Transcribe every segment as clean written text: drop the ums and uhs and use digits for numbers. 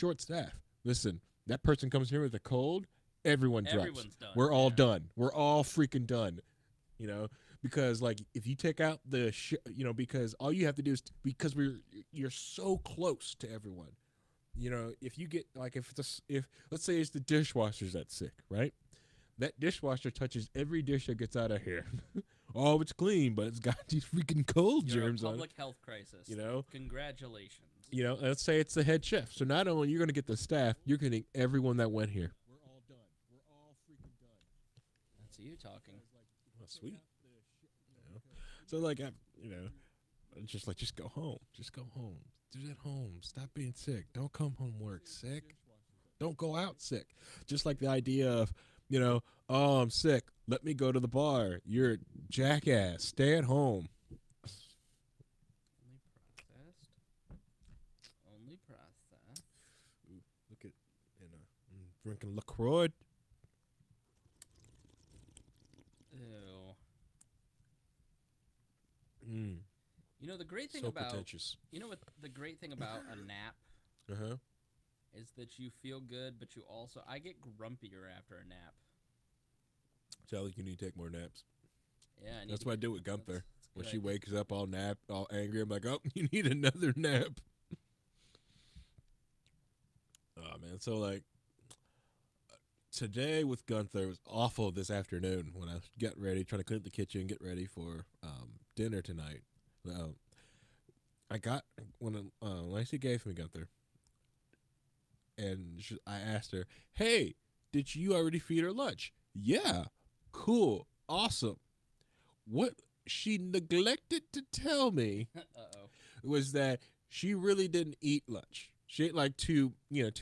short staff. Listen, that person comes here with a cold, everyone drops. Everyone's done. We're all done. We're all freaking done. You know, because like if you take out the because all you have to do is because you're so close to everyone. You know, if you get like if let's say it's the dishwasher's that's sick, right? That dishwasher touches every dish that gets out of here. Oh, it's clean, but it's got these freaking cold germs on it. Public health crisis. You know, congratulations. You know, let's say it's the head chef. So not only you're going to get the staff, you're getting everyone that went here. We're all done. We're all freaking done. That's you talking. Well, sweet. You know? So like, just like, just go home. Just go home. Do it at home. Stop being sick. Don't come home work sick. Don't go out sick. Just like the idea of, oh, I'm sick. Let me go to the bar. You're a jackass. Stay at home. Only processed. Ooh, look at, I'm drinking LaCroix. Ew. Mm. You know the great thing So about pretentious. you know what the great thing about a nap Uh-huh. is that you feel good, but you also I get grumpier after a nap. Tell you need to take more naps. Yeah, That's what I do with Gunther. That's When good she idea. wakes up all all angry, I'm like, oh, you need another nap. Oh, man. So, like, today with Gunther was awful this afternoon when I was getting ready, trying to clean up the kitchen, get ready for dinner tonight. I got, when Lacey gave me Gunther, and I asked her, hey, did you already feed her lunch? Yeah. Cool. Awesome. What she neglected to tell me was that she really didn't eat lunch. She ate like 2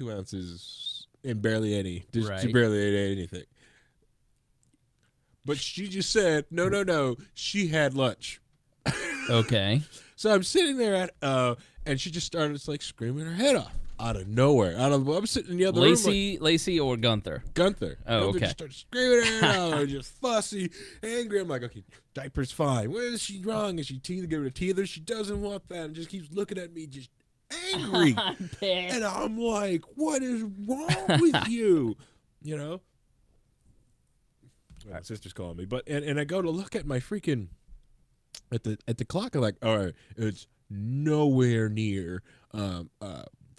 ounces and barely any. She barely ate anything. But she just said, no, she had lunch. Okay. So I'm sitting there and she just started like screaming her head off out of nowhere. I'm sitting in the other room. Lacey or Gunther? Gunther. Oh, Gunther okay. just started screaming her head off, just fussy, angry. I'm like, okay, diaper's fine. Where is she wrong? Is she teething? Give her a teether. She doesn't want that and just keeps looking at me just angry. And I'm like, what is wrong with you? Well, my sister's calling me. But and I go to look at my freaking at the clock. I'm like, all right, it's nowhere near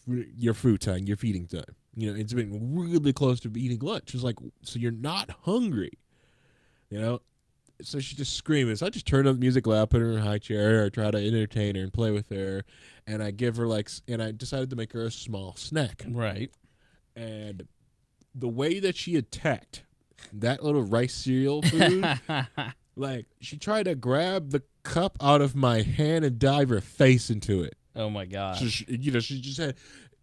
your food time, your feeding time. It's been really close to eating lunch. It's like, so you're not hungry, So she's just screaming. So I just turn up the music loud, put her in a high chair, or try to entertain her and play with her. And I give her and I decided to make her a small snack. Right. And the way that she attacked that little rice cereal food, like she tried to grab the cup out of my hand and dive her face into it. Oh my god. So she just had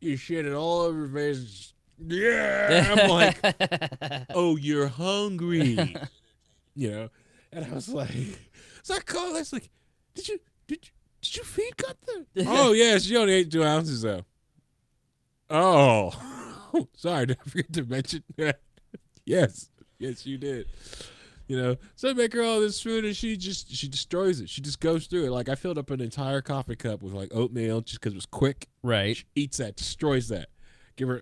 she had it all over her face. Yeah, I'm like, oh, you're hungry, And I was like, so I called. I was like, did you feed Gunther? Oh yeah, she only ate 2 ounces though. Oh, sorry, did I forget to mention that? Yes, you did. So I make her all this food and she destroys it. She just goes through it. Like I filled up an entire coffee cup with like oatmeal just because it was quick. Right. She eats that, destroys that. Give her,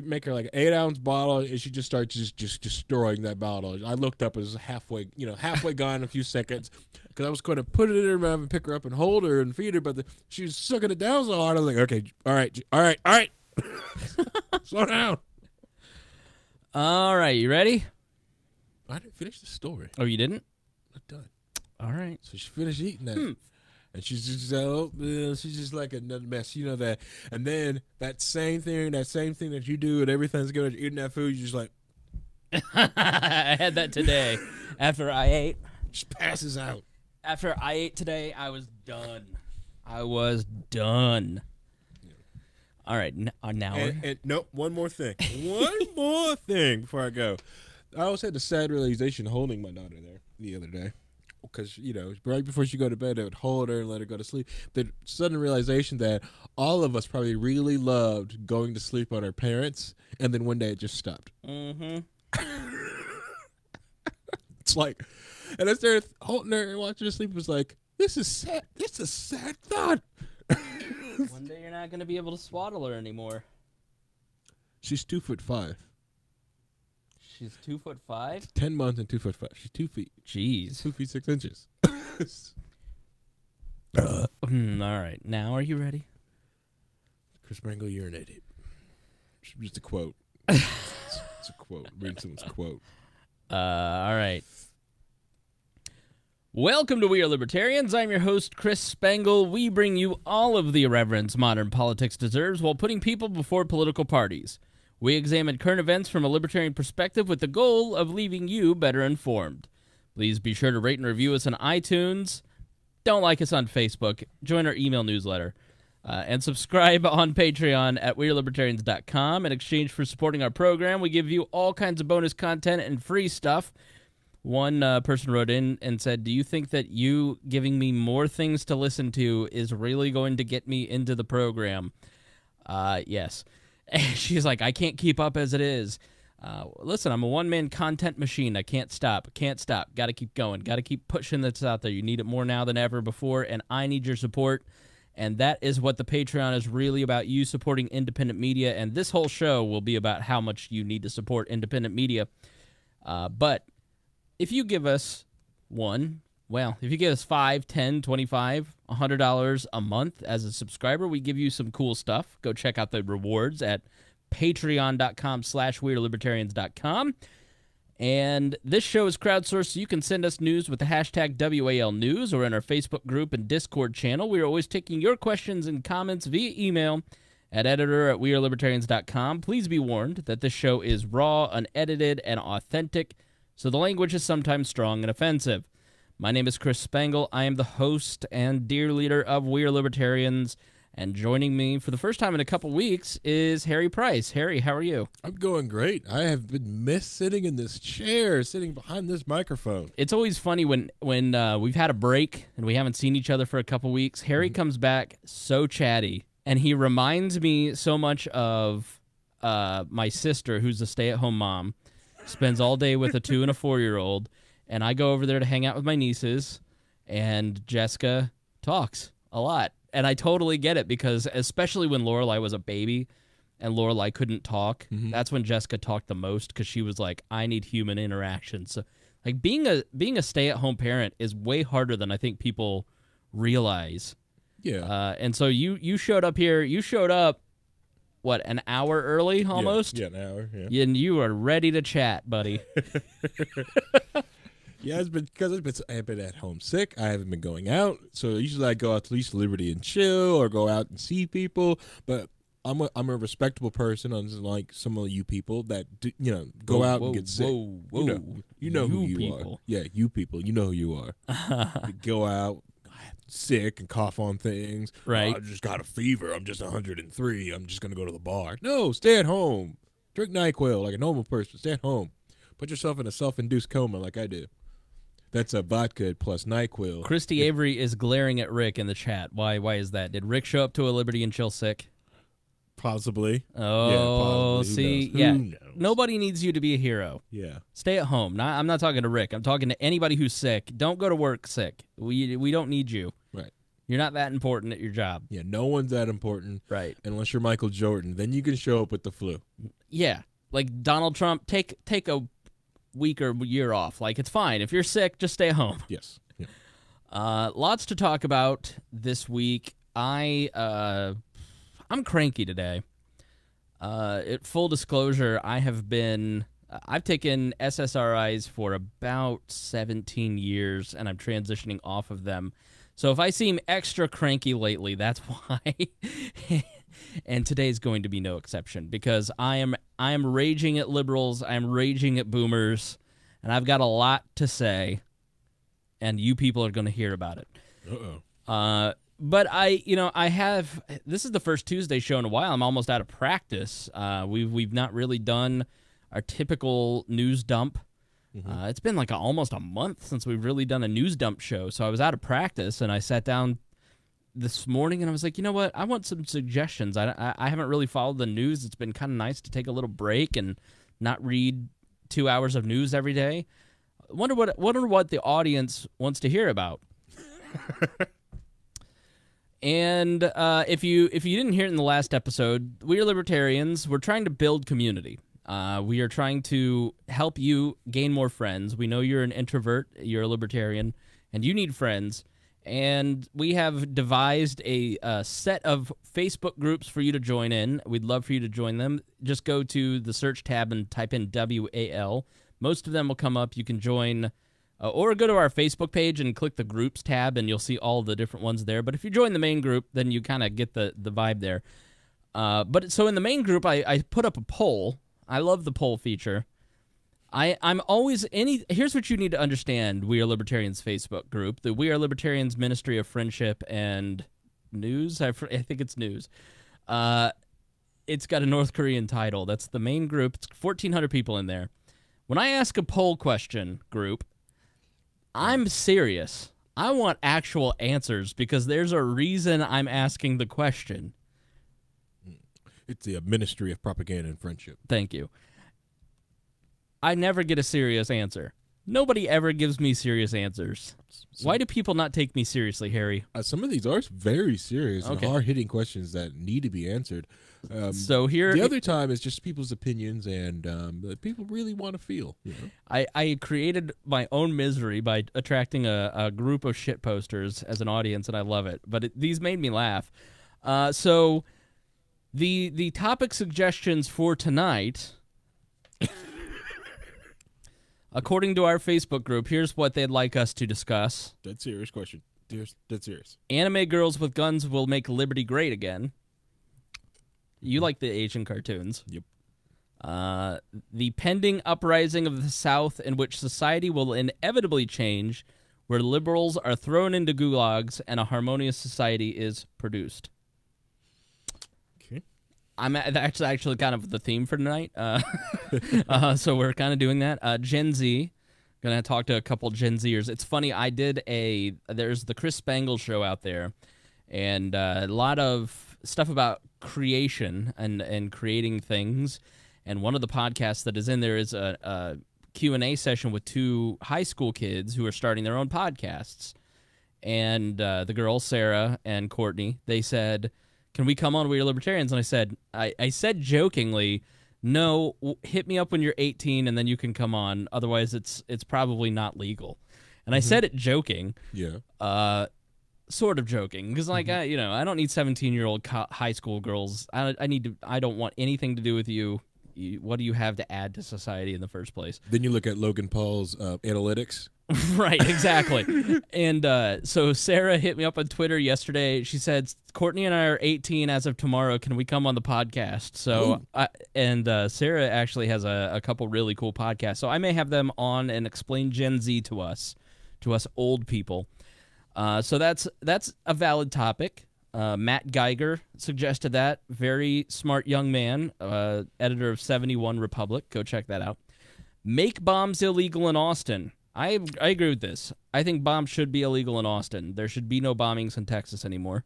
make her like an 8-ounce bottle and she just starts just destroying that bottle. I looked up, it was halfway gone in a few seconds because I was going to put it in her mouth and pick her up and hold her and feed her, but she was sucking it down so hard. I was like, okay, all right. Slow down. All right, you ready? I didn't finish the story. Oh, you didn't? I'm done. All right. So she finished eating that. And she's just she's just like another mess, that. And then that same thing that you do and everything's good, you're eating that food, you're just like. I had that today. After I ate. Just passes out. After I ate today, I was done. Yeah. All right, now. And nope, one more thing. One more thing before I go. I also had the sad realization holding my daughter there the other day. Because, right before she go to bed, I would hold her and let her go to sleep. The sudden realization that all of us probably really loved going to sleep on our parents, and then one day it just stopped. Mm-hmm. It's like, and I started holding her and watching her sleep. It was like, this is sad. It's a sad thought. One day you're not going to be able to swaddle her anymore. She's 2'5". She's 2'5". 10 months and 2'5". She's 2 feet. Jeez. 2 feet 6 inches. All right. Now, are you ready? Chris Spangle urinated. Just a quote. It's a quote. Reading someone's quote. All right. Welcome to We Are Libertarians. I'm your host, Chris Spangle. We bring you all of the irreverence modern politics deserves while putting people before political parties. We examine current events from a libertarian perspective with the goal of leaving you better informed. Please be sure to rate and review us on iTunes. Don't like us on Facebook. Join our email newsletter. And subscribe on Patreon at WeareLibertarians.com. In exchange for supporting our program, we give you all kinds of bonus content and free stuff. One person wrote in and said, do you think that you giving me more things to listen to is really going to get me into the program? Yes. And she's like, I can't keep up as it is. Listen, I'm a one-man content machine. I can't stop. Got to keep going. Got to keep pushing this out there. You need it more now than ever before, and I need your support. And that is what the Patreon is really about, you supporting independent media. And this whole show will be about how much you need to support independent media. But if you give us if you give us $5, $10, $25, $100 a month as a subscriber, we give you some cool stuff. Go check out the rewards at patreon.com/weirlibertarians.com. And this show is crowdsourced, so you can send us news with the hashtag WALNews or in our Facebook group and Discord channel. We are always taking your questions and comments via email at editor@wearelibertarians.com. Please be warned that this show is raw, unedited, and authentic, so the language is sometimes strong and offensive. My name is Chris Spangle. I am the host and dear leader of We Are Libertarians. And joining me for the first time in a couple weeks is Harry Price. Harry, how are you? I'm going great. I have been sitting in this chair, sitting behind this microphone. It's always funny when we've had a break and we haven't seen each other for a couple weeks. Harry comes back so chatty, and he reminds me so much of my sister, who's a stay-at-home mom, spends all day with a 2- and a 4-year-old, and I go over there to hang out with my nieces, and Jessica talks a lot. And I totally get it, because especially when Lorelai was a baby and Lorelai couldn't talk, that's when Jessica talked the most, because she was like, I need human interaction. So like being a stay-at-home parent is way harder than I think people realize. Yeah. And so you showed up here. You showed up, what, an hour early almost? Yeah, an hour. Yeah. And you are ready to chat, buddy. Yeah, it's been because I've been at home sick. I haven't been going out, so usually I go out to East Liberty and chill, or go out and see people. But I'm a respectable person, unlike some of you people that go out and get sick. You know who you are. Yeah, you people. You know who you are. You go out sick and cough on things. Right. Oh, I just got a fever. I'm just 103. I'm just gonna go to the bar. No, stay at home. Drink NyQuil like a normal person. Stay at home. Put yourself in a self-induced coma like I do. That's a vodka plus NyQuil. Christy Avery is glaring at Rick in the chat. Why is that? Did Rick show up to a Liberty and Chill sick? Possibly. Oh, yeah, possibly. see, Who yeah. knows? Nobody needs you to be a hero. Yeah. Stay at home. I'm not talking to Rick. I'm talking to anybody who's sick. Don't go to work sick. We don't need you. Right. You're not that important at your job. Yeah, no one's that important. Right. Unless you're Michael Jordan. Then you can show up with the flu. Yeah. Like Donald Trump, take a week or year off. Like, it's fine. If you're sick, just stay home. Yes. Yeah. Lots to talk about this week. I'm cranky today. Full disclosure, I've taken SSRIs for about 17 years, and I'm transitioning off of them. So if I seem extra cranky lately, that's why. And today's going to be no exception, because I am raging at liberals, I'm raging at boomers, and I've got a lot to say, and you people are going to hear about it. Uh-oh. But this is the first Tuesday show in a while. I'm almost out of practice. We've not really done our typical news dump. It's been like almost a month since we've really done a news dump show, so I was out of practice, and I sat down this morning, and I was like, you know what? I want some suggestions. I haven't really followed the news. It's been kind of nice to take a little break and not read 2 hours of news every day. Wonder what the audience wants to hear about. And if you didn't hear it in the last episode, we are libertarians. We're trying to build community. We are trying to help you gain more friends. We know you're an introvert, you're a libertarian, and you need friends. And we have devised a set of Facebook groups for you to join in. We'd love for you to join them. Just go to the search tab and type in WAL. Most of them will come up. You can join, or go to our Facebook page and click the groups tab, and you'll see all the different ones there. But if you join the main group, then you kind of get the vibe there. So in the main group, I put up a poll. I love the poll feature. I'm always here's what you need to understand. We Are Libertarians Facebook group, the We Are Libertarians Ministry of Friendship and News. I think it's news. It's got a North Korean title. That's the main group. It's 1,400 people in there. When I ask a poll question group, I'm serious. I want actual answers because there's a reason I'm asking the question. It's the Ministry of Propaganda and Friendship. Thank you. I never get a serious answer. Nobody ever gives me serious answers. Why do people not take me seriously, Harry? Some of these are very serious and hard-hitting questions that need to be answered. So here, the other time is just people's opinions and that people really want to feel. You know? I created my own misery by attracting a group of shit posters as an audience, and I love it. But these made me laugh. So the topic suggestions for tonight. According to our Facebook group, here's what they'd like us to discuss. Dead serious question. Dead serious. Anime girls with guns will make liberty great again. You like the Asian cartoons. Yep. The pending uprising of the South in which society will inevitably change, where liberals are thrown into gulags and a harmonious society is produced. That's actually kind of the theme for tonight. So we're kind of doing that. Gen Z. Going to talk to a couple Gen Zers. It's funny, there's the Chris Spangle show out there, and a lot of stuff about creation and creating things. And one of the podcasts that is in there is a Q&A session with two high school kids who are starting their own podcasts. And the girls, Sarah and Courtney, they said, "Can we come on We Are Libertarians?" And I said jokingly, "No, hit me up when you're 18 and then you can come on. Otherwise, it's probably not legal." And I said it joking. Yeah. Sort of joking, because I don't need 17-year-old high school girls. I don't want anything to do with you. What do you have to add to society in the first place? Then you look at Logan Paul's analytics. Right, exactly. And so Sarah hit me up on Twitter yesterday. She said, "Courtney and I are 18 as of tomorrow. Can we come on the podcast?" So, Sarah actually has a couple really cool podcasts. So I may have them on and explain Gen Z to us old people. So that's a valid topic. Matt Geiger suggested that. Very smart young man, editor of 71 Republic. Go check that out. Make bombs illegal in Austin. I agree with this. I think bombs should be illegal in Austin. There should be no bombings in Texas anymore.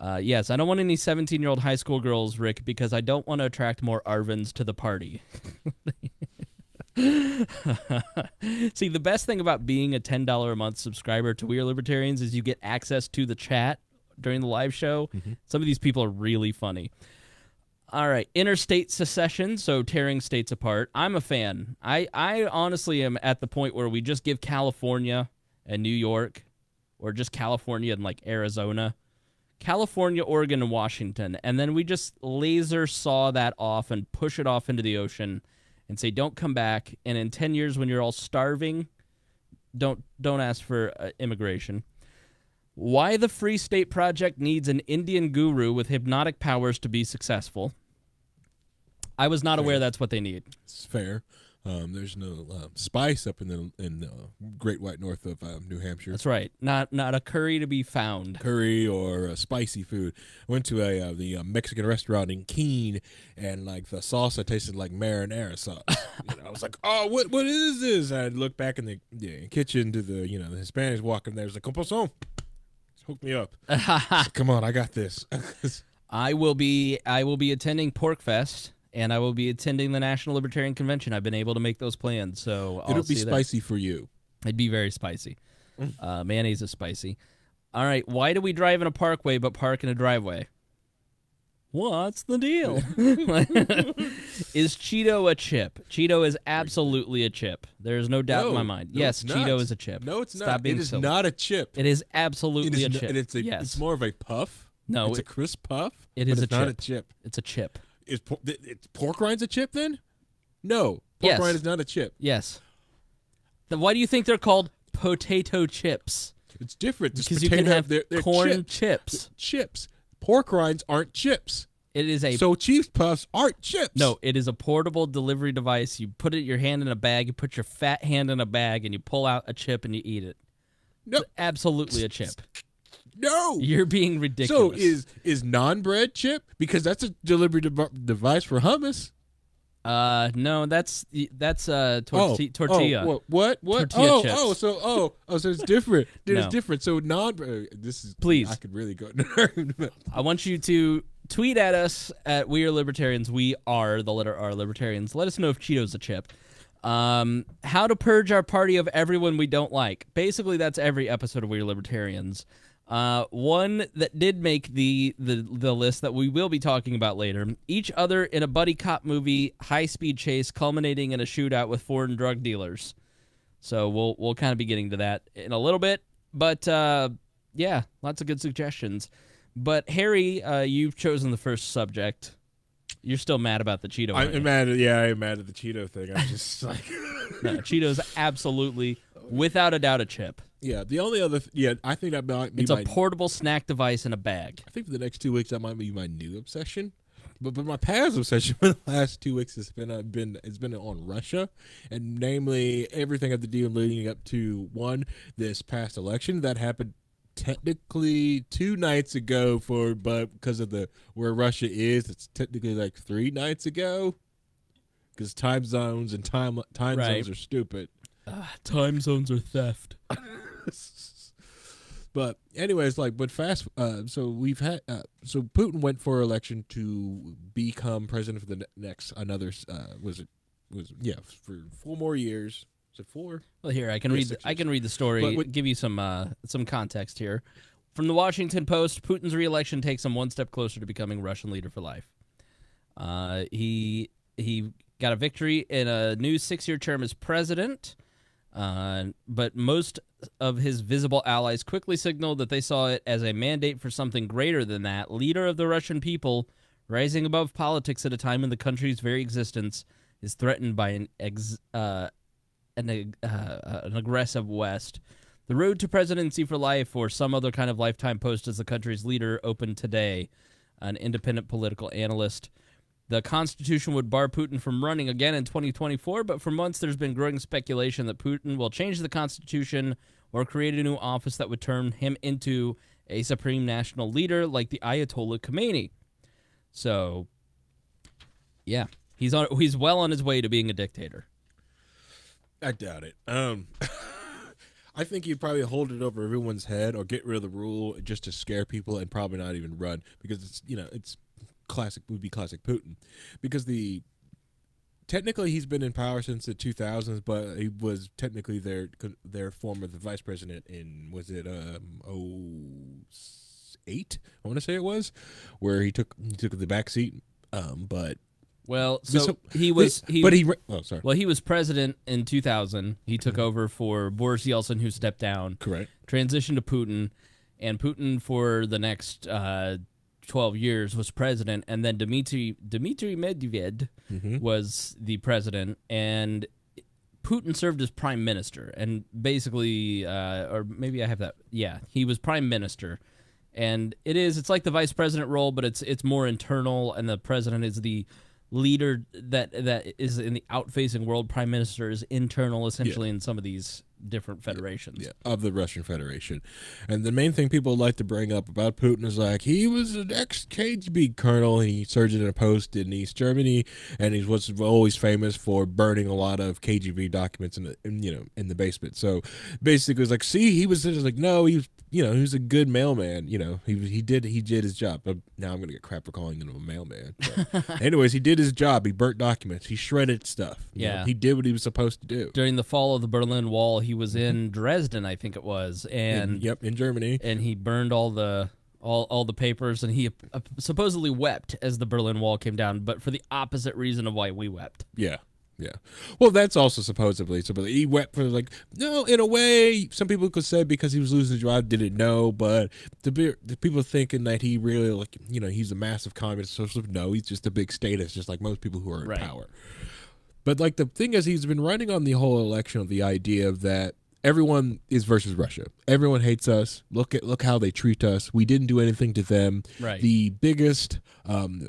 Yes, I don't want any 17-year-old high school girls, Rick, because I don't want to attract more Arvins to the party. See, the best thing about being a $10 a month subscriber to We Are Libertarians is you get access to the chat during the live show. Some of these people are really funny. All right, interstate secession, so tearing states apart. I'm a fan. I honestly am at the point where we just give California and New York, or just California and like Arizona, California, Oregon, and Washington, and then we just laser saw that off and push it off into the ocean and say, don't come back. And in 10 years when you're all starving, don't ask for immigration. Why the Free State Project needs an Indian guru with hypnotic powers to be successful. I was not aware that's what they need. It's fair. There's no spice up in the Great White North of New Hampshire. That's right. Not a curry to be found. Curry or spicy food. I went to the Mexican restaurant in Keene, and like the salsa tasted like marinara sauce. I was like, "Oh, what is this?" And I looked back in the kitchen to the the Hispanics walking there. It was like, "Composón." Hook me up. Like, come on, I got this. I will be attending Pork Fest. And I will be attending the National Libertarian Convention. I've been able to make those plans, so it'll be spicy for you. It'd be very spicy. Mayonnaise is spicy. All right, why do we drive in a parkway but park in a driveway? What's the deal? Is Cheeto a chip? Cheeto is absolutely a chip. There's no doubt in my mind. No, Yes, it's Cheeto not. is a chip. No, it's Stop not. being It is silly. not a chip. It is absolutely a chip. And it's yes. It's more of a puff. No, it's a crisp puff. It is but it's a not chip. a chip. It's a chip. Is pork rinds a chip then? No, pork rind is not a chip. Yes. Then why do you think they're called potato chips? It's different. Because you can have they're corn chips. Chips. Pork rinds aren't chips. It is a so Cheese Puffs aren't chips. No, it is a portable delivery device. You put your hand in a bag, you put your fat hand in a bag, and you pull out a chip and you eat it. No, it's absolutely a chip. No, you're being ridiculous. So is non-bread chip because that's a delivery device for hummus. No, that's tortilla. What? Tortilla chips. So it's different. No. It's different. So this is please. I could really go. I want you to tweet at us at We Are Libertarians. We are the letter R Libertarians. Let us know if Cheeto's a chip. How to purge our party of everyone we don't like. Basically, that's every episode of We Are Libertarians. One that did make the list that we will be talking about later. Each other in a buddy cop movie, high-speed chase culminating in a shootout with foreign drug dealers. So we'll kind of be getting to that in a little bit. But yeah, lots of good suggestions. But Harry, you've chosen the first subject. You're still mad about the Cheeto. I'm mad. I'm mad at the Cheeto thing. I'm just like, no, Cheeto's absolutely, without a doubt, a chip. Yeah. The only other, I think that might be it's a portable snack device in a bag. I think for the next 2 weeks that might be my new obsession. But my past obsession for the last 2 weeks has been on Russia, and namely everything at the deal leading up to this past election that happened technically 2 nights ago but because of where Russia is, it's technically like 3 nights ago because time zones and time zones are stupid. Time zones are theft. But anyways, so Putin went for election to become president for the next for 4 more years. Is it 4? Well, here I can read the story. Give you some context here. From the Washington Post, Putin's re-election takes him one step closer to becoming Russian leader for life. He got a victory in a new 6-year term as president, but most of his visible allies quickly signaled that they saw it as a mandate for something greater than that. Leader of the Russian people, rising above politics at a time when the country's very existence is threatened by an aggressive West. The road to presidency for life or some other kind of lifetime post as the country's leader opened today, an independent political analyst. The Constitution would bar Putin from running again in 2024, but for months there's been growing speculation that Putin will change the Constitution or create a new office that would turn him into a supreme national leader like the Ayatollah Khomeini. So, yeah, he's well on his way to being a dictator. I doubt it. I think he'd probably hold it over everyone's head or get rid of the rule just to scare people and probably not even run because it's classic Putin because technically he's been in power since the 2000s, but he was technically their former vice president in 2008 I want to say it was, where he took the back seat, but. Well, he was president in 2000. He took over for Boris Yeltsin, who stepped down. Correct. Transitioned to Putin, and Putin for the next 12 years was president, and then Dmitry Medvedev was the president, and Putin served as prime minister, and basically, or maybe I have that. Yeah, he was prime minister, and it's like the vice president role, but it's more internal, and the president is the leader that is in the out-facing world. Prime minister is internal, essentially, in some of these different federations of the Russian Federation. And the main thing people like to bring up about Putin is like he was an ex-KGB colonel and he served in a post in East Germany, and he was always famous for burning a lot of KGB documents in the basement. So basically, it's like, see, he was just like, no, he was he was a good mailman. He did his job. But now I'm gonna get crap for calling him a mailman. But anyways, he did his job. He burnt documents. He shredded stuff. He did what he was supposed to do. During the fall of the Berlin Wall, he he was in Dresden, I think it was, and in Germany, and he burned all the papers, and he supposedly wept as the Berlin Wall came down, but for the opposite reason of why we wept. Yeah. Well, that's also supposedly he wept for no, in a way, some people could say because he was losing his job, didn't know, but the people thinking that he really he's a massive communist socialist. No, he's just a big statist, just like most people who are in power. But the thing is, he's been running on the whole election of the idea of that everyone is versus Russia. Everyone hates us. Look how they treat us. We didn't do anything to them. Right. The biggest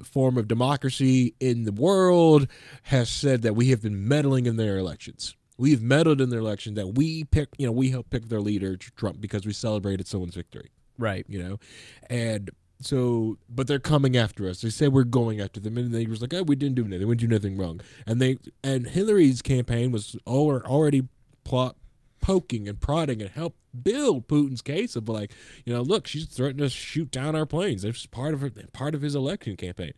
form of democracy in the world has said that we have been meddling in their elections. We have meddled in their election, that we helped pick their leader, Trump, because we celebrated someone's victory. Right. And so, but they're coming after us. They said we're going after them, and they was like, "Oh, we didn't do anything. We didn't do nothing wrong." And Hillary's campaign was already poking and prodding and help build Putin's case of look, she's threatening to shoot down our planes. That's part of his election campaign.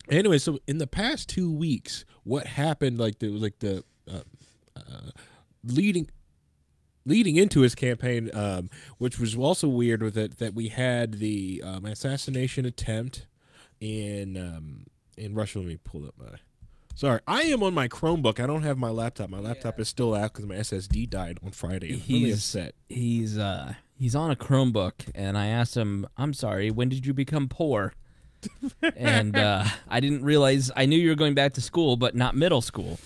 Anyway, so in the past 2 weeks, what happened? Leading into his campaign, which was also weird with it, that we had the assassination attempt in Russia. Let me pull up my. Sorry, I am on my Chromebook. I don't have my laptop. My laptop is still out because my SSD died on Friday. I'm really upset. He's on a Chromebook, and I asked him, "I'm sorry, when did you become poor?" And I didn't realize. I knew you were going back to school, but not middle school.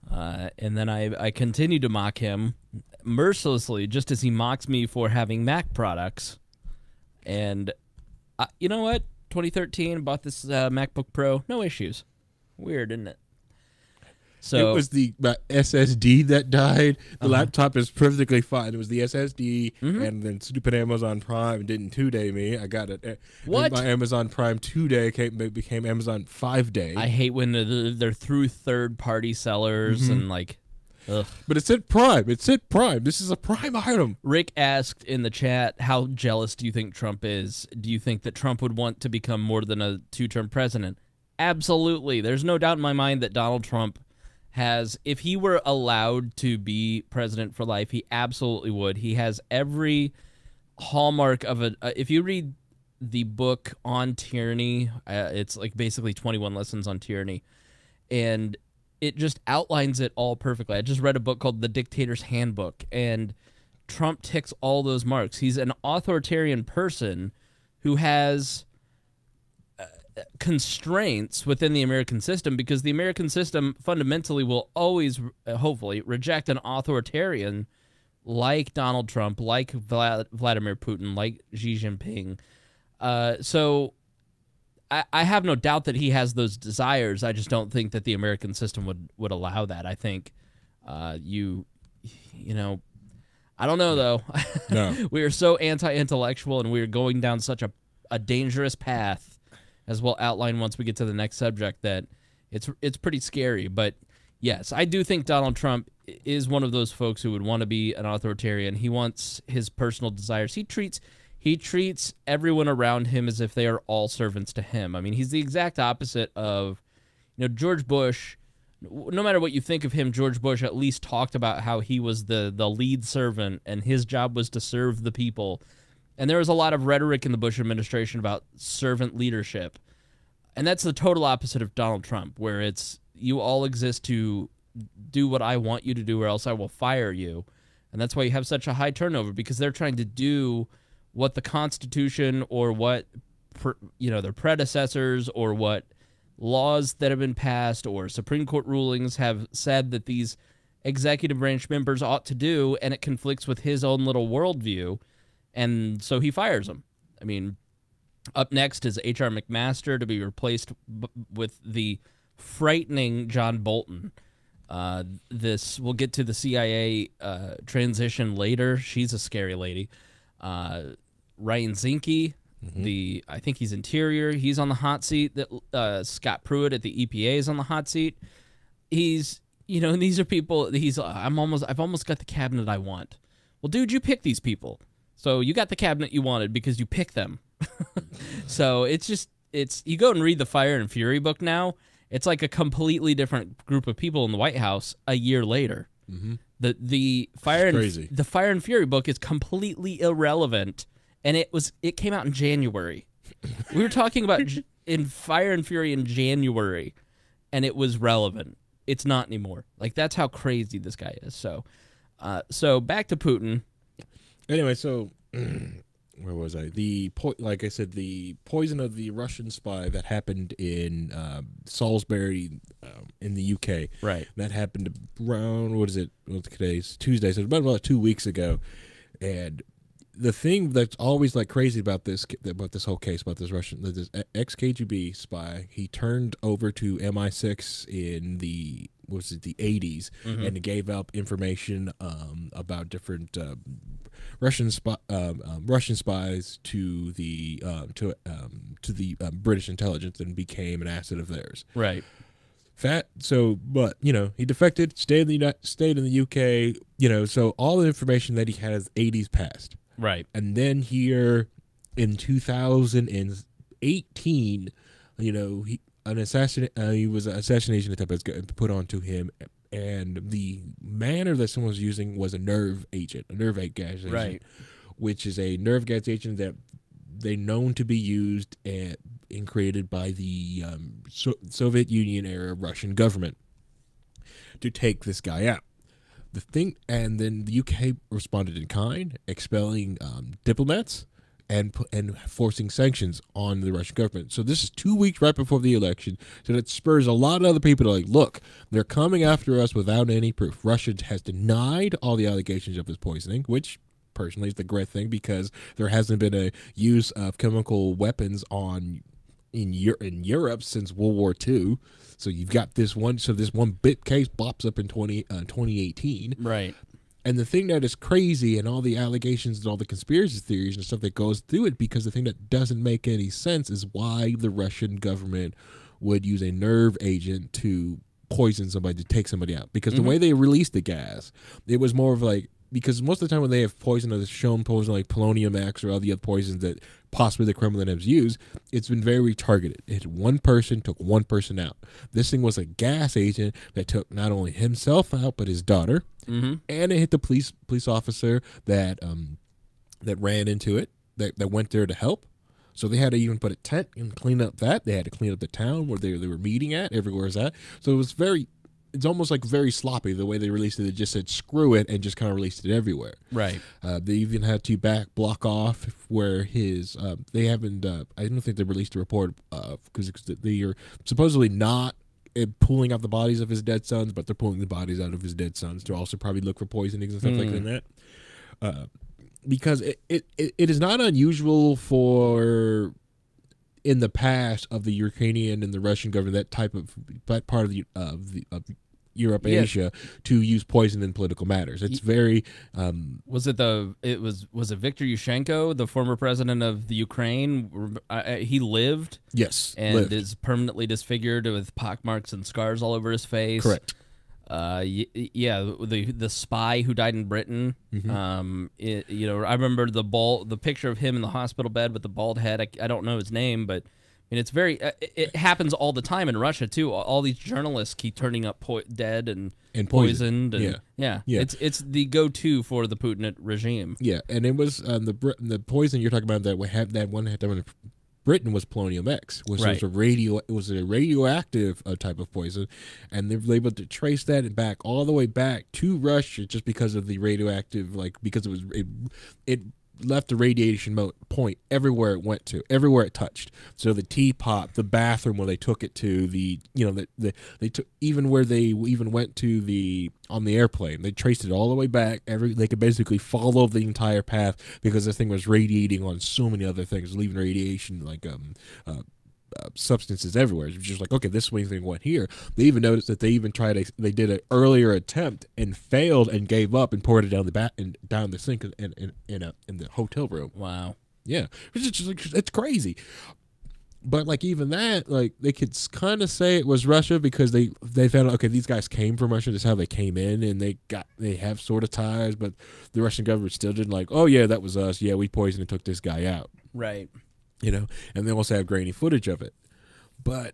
And then I continued to mock him mercilessly, just as he mocks me for having Mac products. And you know what? 2013, bought this MacBook Pro, no issues. Weird, isn't it? So it was the SSD that died. The laptop is perfectly fine. It was the SSD, and then stupid Amazon Prime didn't 2-day me. I got it. What? My Amazon Prime 2-day became Amazon 5-day. I hate when they're through third-party sellers and ugh. But it said Prime. It said Prime. This is a Prime item. Rick asked in the chat, how jealous do you think Trump is? Do you think that Trump would want to become more than a 2-term president? Absolutely. There's no doubt in my mind that Donald Trump has, if he were allowed to be president for life, he absolutely would. He has every hallmark of if you read the book on tyranny, it's basically 21 lessons on tyranny, and it just outlines it all perfectly. I just read a book called The Dictator's Handbook, and Trump ticks all those marks. He's an authoritarian person who has constraints within the American system, because the American system fundamentally will always, hopefully, reject an authoritarian like Donald Trump, like Vladimir Putin, like Xi Jinping. So I have no doubt that he has those desires. I just don't think that the American system would allow that. I think you know, I don't know, though. No. We are so anti-intellectual, and we are going down such a dangerous path, as we'll outline once we get to the next subject, that it's pretty scary. But yes, I do think Donald Trump is one of those folks who would want to be an authoritarian. He wants his personal desires. He treats everyone around him as if they are all servants to him. I mean, he's the exact opposite of, George Bush. No matter what you think of him, George Bush at least talked about how he was the lead servant, and his job was to serve the people. And there was a lot of rhetoric in the Bush administration about servant leadership. And that's the total opposite of Donald Trump, where it's you all exist to do what I want you to do, or else I will fire you. And that's why you have such a high turnover, because they're trying to do what the Constitution, or what their predecessors, or what laws that have been passed, or Supreme Court rulings have said that these executive branch members ought to do, and it conflicts with his own little worldview. And so he fires him. I mean, up next is H.R. McMaster to be replaced with the frightening John Bolton. We'll get to the CIA transition later. She's a scary lady. Ryan Zinke, I think he's Interior. He's on the hot seat. That Scott Pruitt at the EPA is on the hot seat. He's, and these are people. I've almost got the cabinet I want. Well, dude, you pick these people. So you got the cabinet you wanted because you picked them. So it's you go and read the Fire and Fury book now. It's like a completely different group of people in the White House a year later. Mm-hmm. The Fire crazy. The Fire and Fury book is completely irrelevant, and it came out in January. We were talking about in Fire and Fury in January, and it was relevant. It's not anymore. Like, that's how crazy this guy is. So back to Putin. Anyway, so where was I? Like I said, the poison of the Russian spy that happened in Salisbury, in the UK. Right. That happened around, what is it? Well, today's Tuesday, so it's about 2 weeks ago. And the thing that's always like crazy about this whole case, about this ex-KGB spy, he turned over to MI6 in the 80s, and gave up information about different Russian spies to the British intelligence, and became an asset of theirs. Right. But he defected, stayed in the UK. So all the information that he had is 80s past. Right. And then here in 2018, he was an assassination attempt was put onto him, and the manner that someone was using was a nerve gas agent, right, which is a nerve gas agent that they known to be used and created by the Soviet Union era Russian government to take this guy out. And then the UK responded in kind, expelling diplomats and forcing sanctions on the Russian government. So this is 2 weeks right before the election. So that spurs a lot of other people to like, look, they're coming after us without any proof. Russia has denied all the allegations of his poisoning, which personally is the great thing, because there hasn't been a use of chemical weapons in Europe since World War II. So you've got this one. So this one bit case pops up in 2018. Right. And the thing that is crazy, and all the allegations and all the conspiracy theories and stuff that goes through it, because the thing that doesn't make any sense is why the Russian government would use a nerve agent to poison somebody, to take somebody out. Because the way they released the gas, it was more of like, because most of the time when they have poison, or shown poison like polonium X or all the other poisons that possibly the Kremlin has used, it's been very targeted. It hit one person, took one person out. This thing was a gas agent that took not only himself out, but his daughter. And it hit the police officer that ran into it, that went there to help. So they had to even put a tent and clean up that. They had to clean up the town where they were meeting at, everywhere is at. So it was it's almost like very sloppy the way they released it. They just said screw it and just kind of released it everywhere. Right. They even had to block off where his they haven't I don't think they released a report because they are supposedly not pulling out the bodies of his dead sons, but they're pulling the bodies out of his dead sons to also probably look for poisonings and stuff like that. Because it is not unusual for in the past of the Ukrainian and the Russian government, that part of Europe, Asia, to use poison in political matters. It's very. Was it Viktor Yushchenko, the former president of the Ukraine? He lived. Yes, and is permanently disfigured with pockmarks and scars all over his face. Correct. The spy who died in Britain. I remember the picture of him in the hospital bed with the bald head. I don't know his name, but I mean, it's very. It happens all the time in Russia too. All these journalists keep turning up dead and poisoned. And, yeah. It's the go-to for the Putin regime. Yeah, and it was the poison you're talking about that we had that one had done in Britain was polonium X, which was a radioactive type of poison, and they were able to trace that back all the way back to Russia just because of the radioactive, because it left a radiation point everywhere it went to, everywhere it touched. So the teapot, the bathroom where they took it to, they took even where they even went to on the airplane, they traced it all the way back. They could basically follow the entire path because this thing was radiating on so many other things, leaving radiation substances everywhere. It's just like, okay, this swing thing went here. They even noticed that they did an earlier attempt and failed and gave up and poured it down down the sink in the hotel room. Wow. Yeah, it's crazy. But even that, they could kind of say it was Russia because they found out, okay, these guys came from Russia. This is how they came in, and they have sort of ties. But the Russian government still didn't oh yeah, that was us. Yeah, we poisoned and took this guy out. Right. And they also have grainy footage of it. But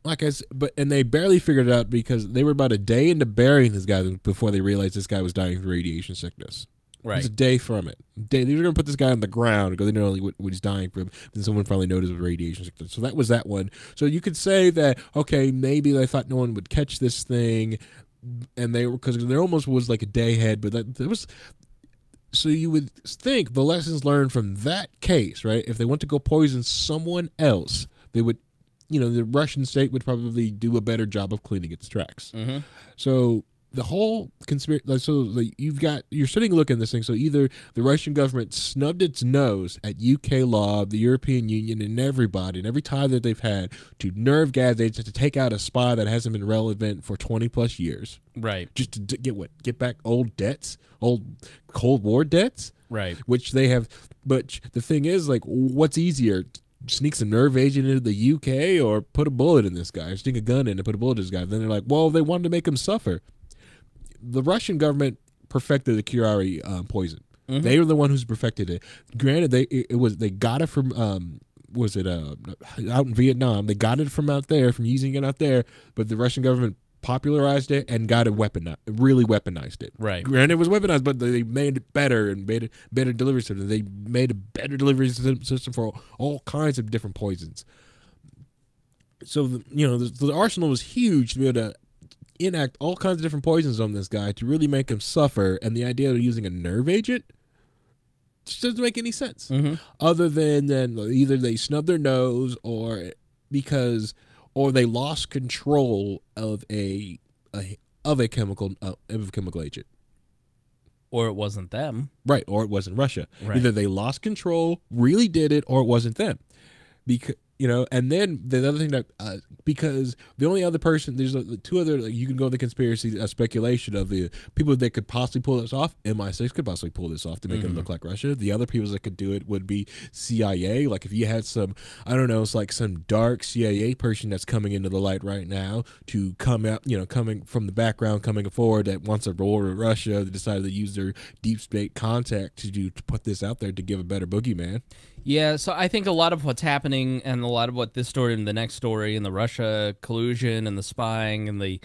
and they barely figured it out because they were about a day into burying this guy before they realized this guy was dying from radiation sickness. Right. It was a day from it. They were going to put this guy on the ground because they didn't know what he's dying from. Then someone finally noticed it was radiation sickness. So that was that one. So you could say that, okay, maybe they thought no one would catch this thing, and they were, because there almost was like a day ahead, but there was. So you would think the lessons learned from that case, right? If they want to go poison someone else, they would, the Russian state would probably do a better job of cleaning its tracks. Mm-hmm. So the whole conspiracy, you're sitting looking at this thing. So either the Russian government snubbed its nose at UK law, the European Union, and everybody, and every tie that they've had to nerve gas agents to take out a spy that hasn't been relevant for 20 plus years. Right. Just to get back old debts, old Cold War debts. Right. Which they have. But the thing is, like, what's easier? Sneak some nerve agent into the UK or put a bullet in this guy, or sneak a gun in and put a bullet in this guy. Then they're like, well, they wanted to make him suffer. The Russian government perfected the curare poison. Mm-hmm. They were the one who's perfected it. Granted, they got it from out in Vietnam. They got it from out there, from using it out there. But the Russian government popularized it and got it really weaponized it. Right. Granted, it was weaponized, but they made it better and made it better delivery system. They made a better delivery system for all kinds of different poisons. So the arsenal was huge to be able to enact all kinds of different poisons on this guy to really make him suffer. And the idea of using a nerve agent just doesn't make any sense. Mm-hmm. Other than either they snubbed their nose or they lost control of a chemical agent. Or it wasn't them. Right, or it wasn't Russia. Right. Either they lost control, really did it, or it wasn't them. Because and then the other thing that because the only other person, there's two other, you can go the conspiracy speculation of the people that could possibly pull this off. MI6 could possibly pull this off to make it look like Russia. The other people that could do it would be CIA. Like if you had some, I don't know, it's like some dark CIA person that's coming into the light right now to come out, coming from the background, coming forward, that wants a war with Russia. They decided to use their deep state contact to put this out there to give a better boogeyman. Yeah, so I think a lot of what's happening and a lot of what this story and the next story and the Russia collusion and the spying and the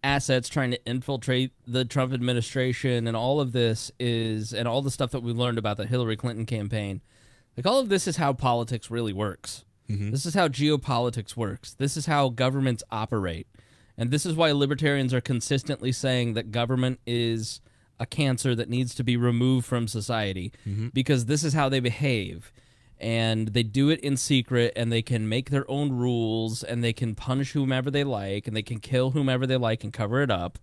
assets trying to infiltrate the Trump administration and all of this and all the stuff that we learned about the Hillary Clinton campaign, like all of this is how politics really works. Mm-hmm. This is how geopolitics works. This is how governments operate. And this is why libertarians are consistently saying that government is a cancer that needs to be removed from society, because this is how they behave. And they do it in secret, and they can make their own rules, and they can punish whomever they like, and they can kill whomever they like and cover it up.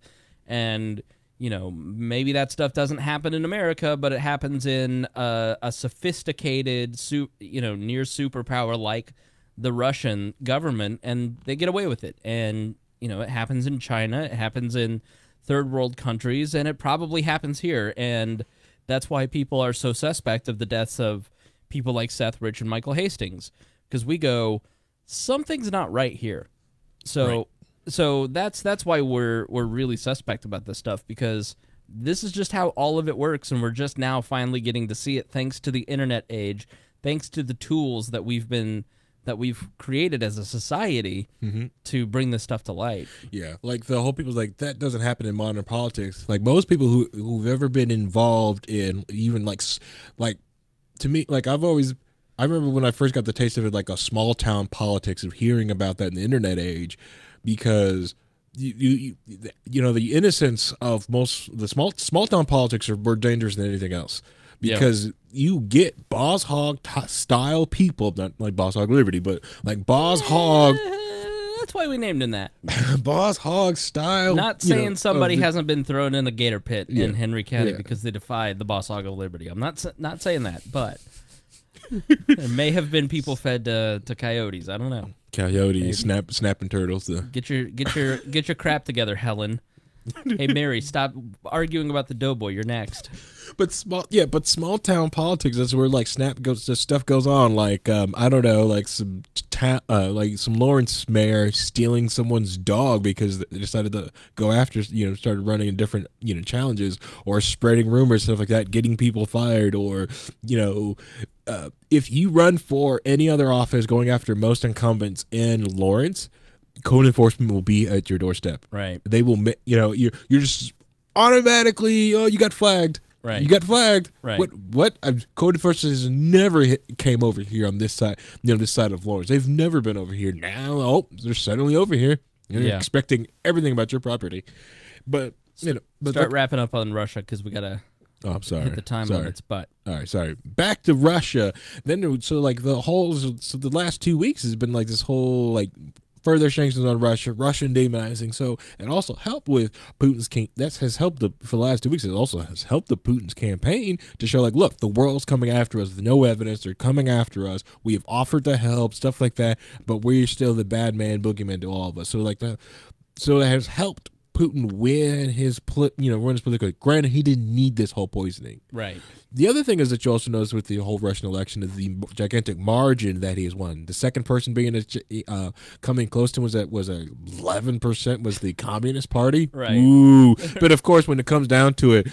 And, maybe that stuff doesn't happen in America, but it happens in a sophisticated, near superpower like the Russian government, and they get away with it. And, it happens in China, it happens in third world countries, and it probably happens here. And that's why people are so suspect of the deaths of people like Seth Rich and Michael Hastings, because we go, something's not right here. So that's why we're really suspect about this stuff, because this is just how all of it works, and we're just now finally getting to see it thanks to the internet age, thanks to the tools that we've created as a society to bring this stuff to light. Yeah, like the whole people's like, that doesn't happen in modern politics. Like most people who've ever been involved in even like to me, like I remember when I first got the taste of it, like a small town politics, of hearing about that in the internet age, because the innocence of most the small town politics are more dangerous than anything else, because you get boss hog style people, not like Boss Hog Liberty, but like boss hog. That's why we named him that. Boss hog style. Not saying somebody hasn't been thrown in a gator pit in Henry County because they defied the Boss Hog of Liberty. I'm not saying that, but there may have been people fed to coyotes. I don't know. Coyotes, snapping turtles. Get your crap together, Helen. Hey Mary, stop arguing about the doughboy. You're next. But small town politics, that's where like stuff goes on. Like I don't know, like some Lawrence mayor stealing someone's dog because they decided to go after, started running in different challenges, or spreading rumors, stuff like that, getting people fired, or if you run for any other office, going after most incumbents in Lawrence, code enforcement will be at your doorstep. Right. They will, you're just automatically, you got flagged. Right. You got flagged. Right. What? Code enforcement has never came over here on this side, this side of Lawrence. They've never been over here. Now, they're suddenly over here. You're expecting everything about your property. But, start wrapping up on Russia because we got to I'm sorry. hit the time limits. But all right, sorry. Back to Russia. Then, the last 2 weeks has been like this whole, like, further sanctions on Russia, Russian demonizing. So it also helped with Putin's has helped for the last 2 weeks. It also has helped the Putin's campaign to show, like, look, the world's coming after us. There's no evidence. They're coming after us. We have offered to help, stuff like that. But we're still the bad man, boogeyman to all of us. So so it has helped Putin win his political. Granted, he didn't need this whole poisoning. Right. The other thing is that you also notice with the whole Russian election is the gigantic margin that he has won. The second person coming close to him was 11% was the Communist Party. Right. Ooh. But of course, when it comes down to it,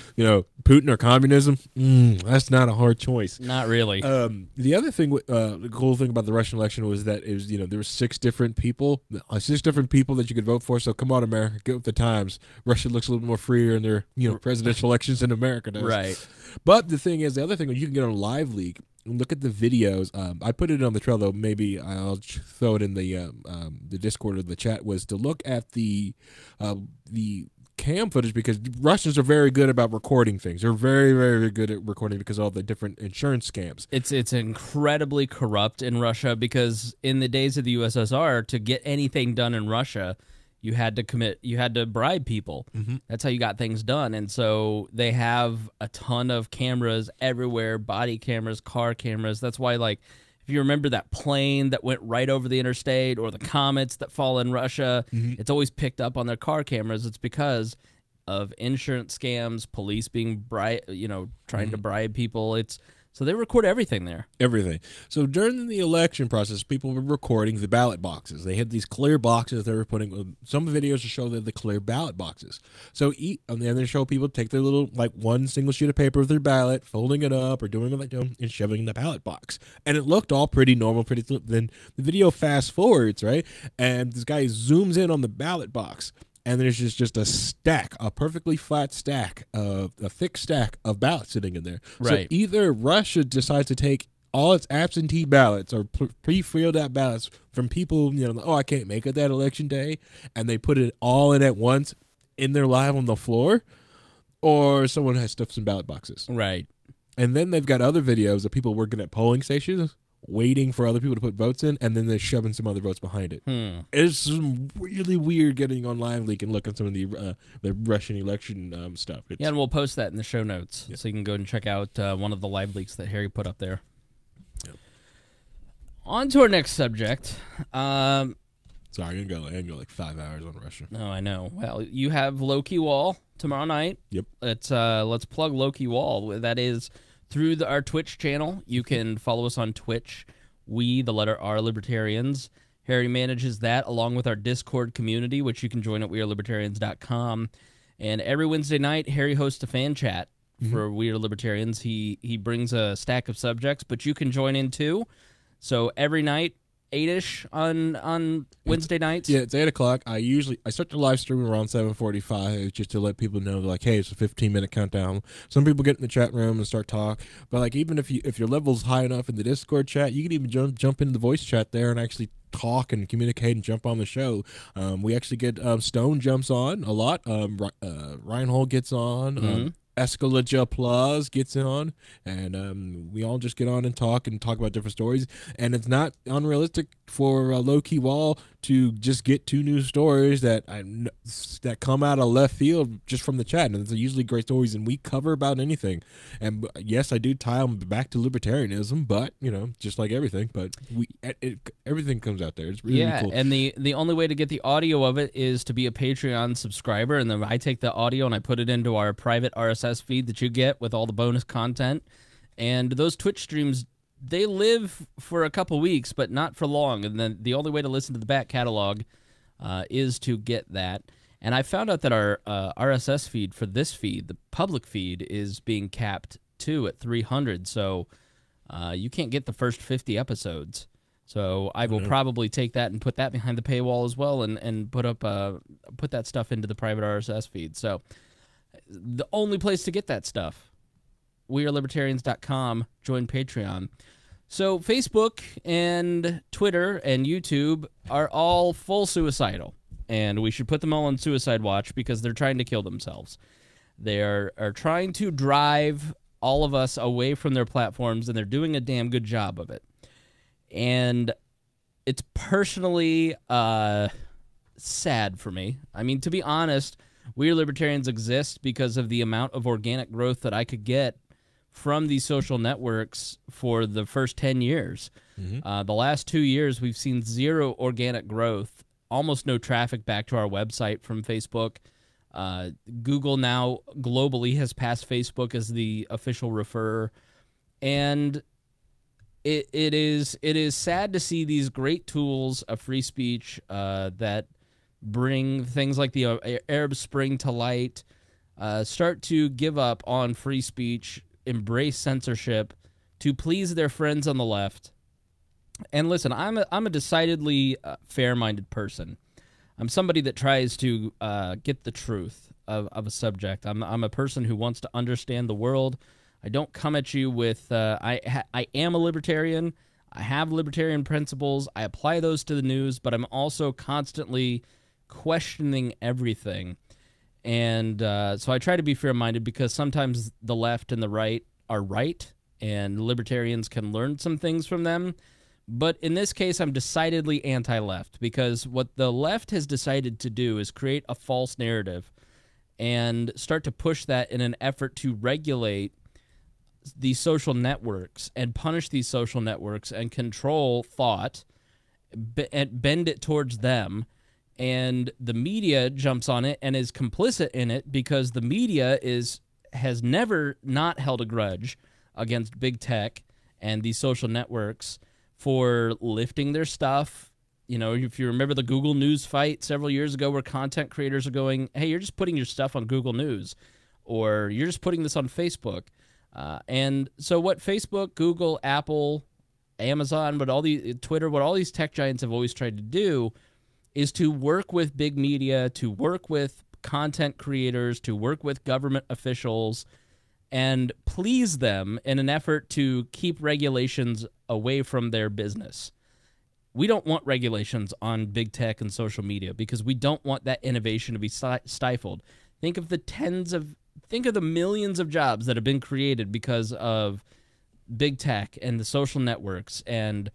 Putin or communism, that's not a hard choice. Not really. The other thing, the cool thing about the Russian election was that there were 6 different people that you could vote for. So come on, America, get with the times. Russia looks a little bit more freer in their presidential elections than America does. Right. But the other thing you can get on Live Leak and look at the videos. I put it on the trail, though. Maybe I'll throw it in the Discord or the chat. Was to look at the cam footage, because Russians are very good about recording things. They're very, very good at recording because of all the different insurance scams. It's incredibly corrupt in Russia, because in the days of the USSR, to get anything done in Russia, you had to bribe people. Mm-hmm. That's how you got things done. And so they have a ton of cameras everywhere, body cameras, car cameras. That's why, like, if you remember that plane that went right over the interstate, or the comets that fall in Russia, it's always picked up on their car cameras. It's because of insurance scams, police being trying to bribe people. So they record everything there. Everything. So during the election process, people were recording the ballot boxes. They had these clear boxes they were putting. Some videos to show the clear ballot boxes. So and then they show people take their little, like, one single sheet of paper with their ballot, folding it up or doing what they do, and shoving it in the ballot box. And it looked all pretty normal. Then the video fast forwards, right? And this guy zooms in on the ballot box. And there's just a perfectly flat stack, a thick stack of ballots sitting in there. Right. So either Russia decides to take all its absentee ballots or pre-filled out ballots from people, I can't make it that election day, and they put it all in at once in there live on the floor, or someone has stuffed some ballot boxes. Right. And then they've got other videos of people working at polling stations, waiting for other people to put votes in, and then they're shoving some other votes behind it. It's really weird getting on Live Leak and look at some of the Russian election stuff. And we'll post that in the show notes, so you can go and check out one of the Live Leaks that Harry put up there. Yep. On to our next subject. Sorry, I'm gonna go like 5 hours on Russia. No, I know. Well, you have Loki Wall tomorrow night. Yep. Let's plug Loki Wall. That is through our Twitch channel. You can follow us on Twitch. We, the letter R, Libertarians. Harry manages that, along with our Discord community, which you can join at wearelibertarians.com. And every Wednesday night, Harry hosts a fan chat for We Are Libertarians. He brings a stack of subjects, but you can join in too. So every night, 8-ish on Wednesday nights. Yeah, it's 8 o'clock. I start the live stream around 7:45 just to let people know, like, hey, it's a 15-minute countdown. Some people get in the chat room and start talk, but, like, even if your level's high enough in the Discord chat, you can even jump into the voice chat there and actually talk and communicate and jump on the show. We actually get Stone jumps on a lot. Reinhold gets on. Escalade Plus gets on, and we all just get on and talk about different stories. And it's not unrealistic for Low-Key Wall to just get 2 new stories that come out of left field just from the chat. And it's usually great stories, and we cover about anything. And yes, I do tie them back to libertarianism, but, just like everything. But everything comes out there. It's really cool. And the only way to get the audio of it is to be a Patreon subscriber, and then I take the audio and I put it into our private RSS feed that you get with all the bonus content. And those Twitch streams, they live for a couple weeks, but not for long. And then the only way to listen to the back catalog is to get that. And I found out that our RSS feed for this feed, the public feed, is being capped too at 300. So you can't get the first 50 episodes. So I will probably take that and put that behind the paywall as well, and put that stuff into the private RSS feed. So the only place to get that stuff, wearelibertarians.com, join Patreon. So Facebook and Twitter and YouTube are all full suicidal, and we should put them all on suicide watch because they're trying to kill themselves. They are trying to drive all of us away from their platforms, and they're doing a damn good job of it. And it's personally sad for me. I mean, to be honest, We Libertarians exist because of the amount of organic growth that I could get from these social networks for the first 10 years. Mm-hmm. The last 2 years, we've seen zero organic growth, almost no traffic back to our website from Facebook. Google now globally has passed Facebook as the official referrer. And it is sad to see these great tools of free speech that bring things like the Arab Spring to light, start to give up on free speech, embrace censorship to please their friends on the left. And listen, I'm a decidedly fair-minded person. I'm somebody that tries to get the truth of a subject. I'm a person who wants to understand the world. I don't come at you with, I am a libertarian. I have libertarian principles. I apply those to the news, but I'm also constantly questioning everything. And so I try to be fair-minded because sometimes the left and the right are right, and libertarians can learn some things from them. But in this case, I'm decidedly anti-left because what the left has decided to do is create a false narrative and start to push that in an effort to regulate these social networks and punish these social networks and control thought and bend it towards them. And the media jumps on it and is complicit in it because the media has never not held a grudge against big tech and these social networks for lifting their stuff. You know, if you remember the Google News fight several years ago where content creators are going, hey, you're just putting your stuff on Google News, or you're just putting this on Facebook. And so what Facebook, Google, Apple, Amazon, Twitter, what all these tech giants have always tried to do is to work with big media, to work with content creators, to work with government officials, and please them in an effort to keep regulations away from their business. We don't want regulations on big tech and social media because we don't want that innovation to be stifled. Think of the millions of jobs that have been created because of big tech and the social networks and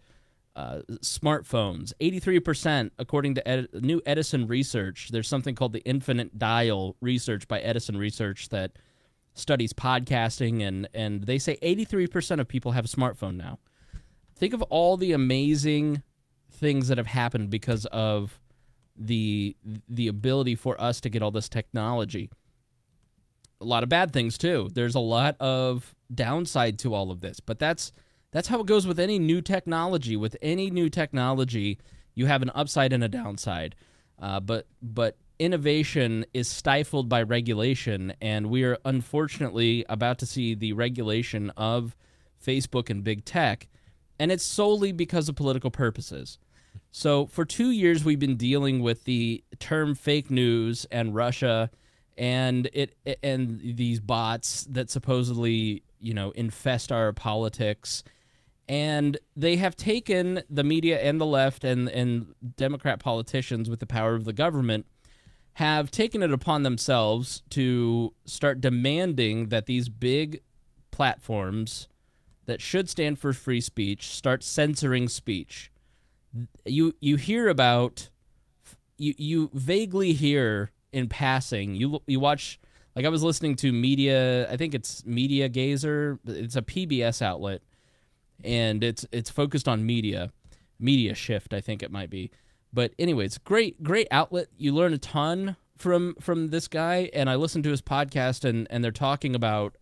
smartphones. 83%, according to new Edison research. There's something called the Infinite Dial research by Edison Research that studies podcasting, and they say 83% of people have a smartphone now. Think of all the amazing things that have happened because of the ability for us to get all this technology. A lot of bad things too. There's a lot of downside to all of this, but that's how it goes with any new technology. With any new technology, you have an upside and a downside. But innovation is stifled by regulation, and we are unfortunately about to see the regulation of Facebook and big tech, and it's solely because of political purposes. So for 2 years, we've been dealing with the term fake news and Russia and these bots that supposedly, infest our politics. And they have taken the media and the left and Democrat politicians with the power of the government have taken it upon themselves to start demanding that these big platforms that should stand for free speech start censoring speech. You hear about, you vaguely hear in passing, you watch, like I was listening to Media, I think it's Media Gazer, it's a PBS outlet, and it's focused on media shift, I think it might be. But anyways, great outlet. You learn a ton from this guy, and I listened to his podcast, and they're talking about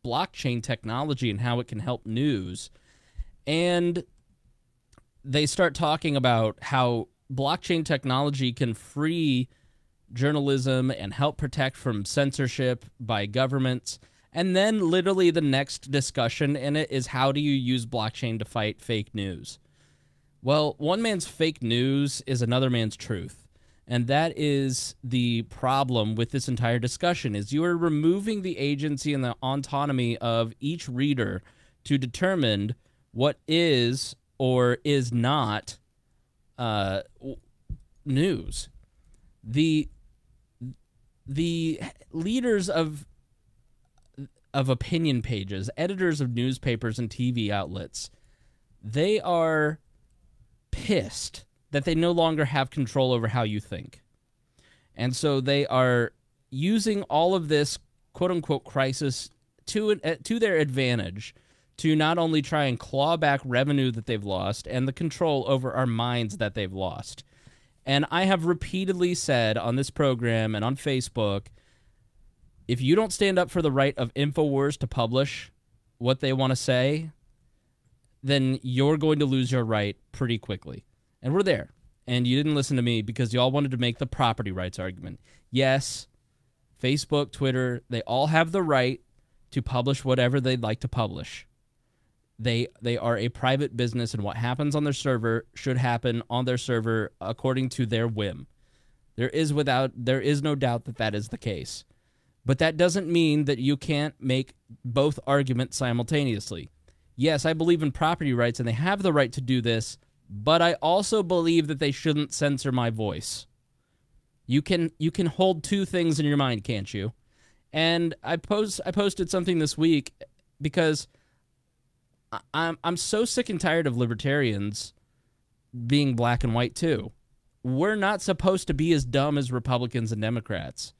blockchain technology and how it can help news. And they start talking about how blockchain technology can free journalism and help protect from censorship by governments. And then literally the next discussion in it is, how do you use blockchain to fight fake news? Well, one man's fake news is another man's truth. And that is the problem with this entire discussion, is you are removing the agency and the autonomy of each reader to determine what is or is not news. The leaders of opinion pages, editors of newspapers and TV outlets, they are pissed that they no longer have control over how you think. And so they are using all of this quote-unquote crisis to their advantage, to not only try and claw back revenue that they've lost and the control over our minds that they've lost. And I have repeatedly said on this program and on Facebook, if you don't stand up for the right of InfoWars to publish what they want to say, then you're going to lose your right pretty quickly. And we're there. And you didn't listen to me because you all wanted to make the property rights argument. Yes, Facebook, Twitter, they all have the right to publish whatever they'd like to publish. They are a private business, and what happens on their server should happen on their server according to their whim. There is no doubt that that is the case. But that doesn't mean that you can't make both arguments simultaneously. Yes, I believe in property rights, and they have the right to do this, but I also believe that they shouldn't censor my voice. You can hold two things in your mind, can't you? And I posted something this week because I'm so sick and tired of libertarians being black and white too. We're not supposed to be as dumb as Republicans and Democrats.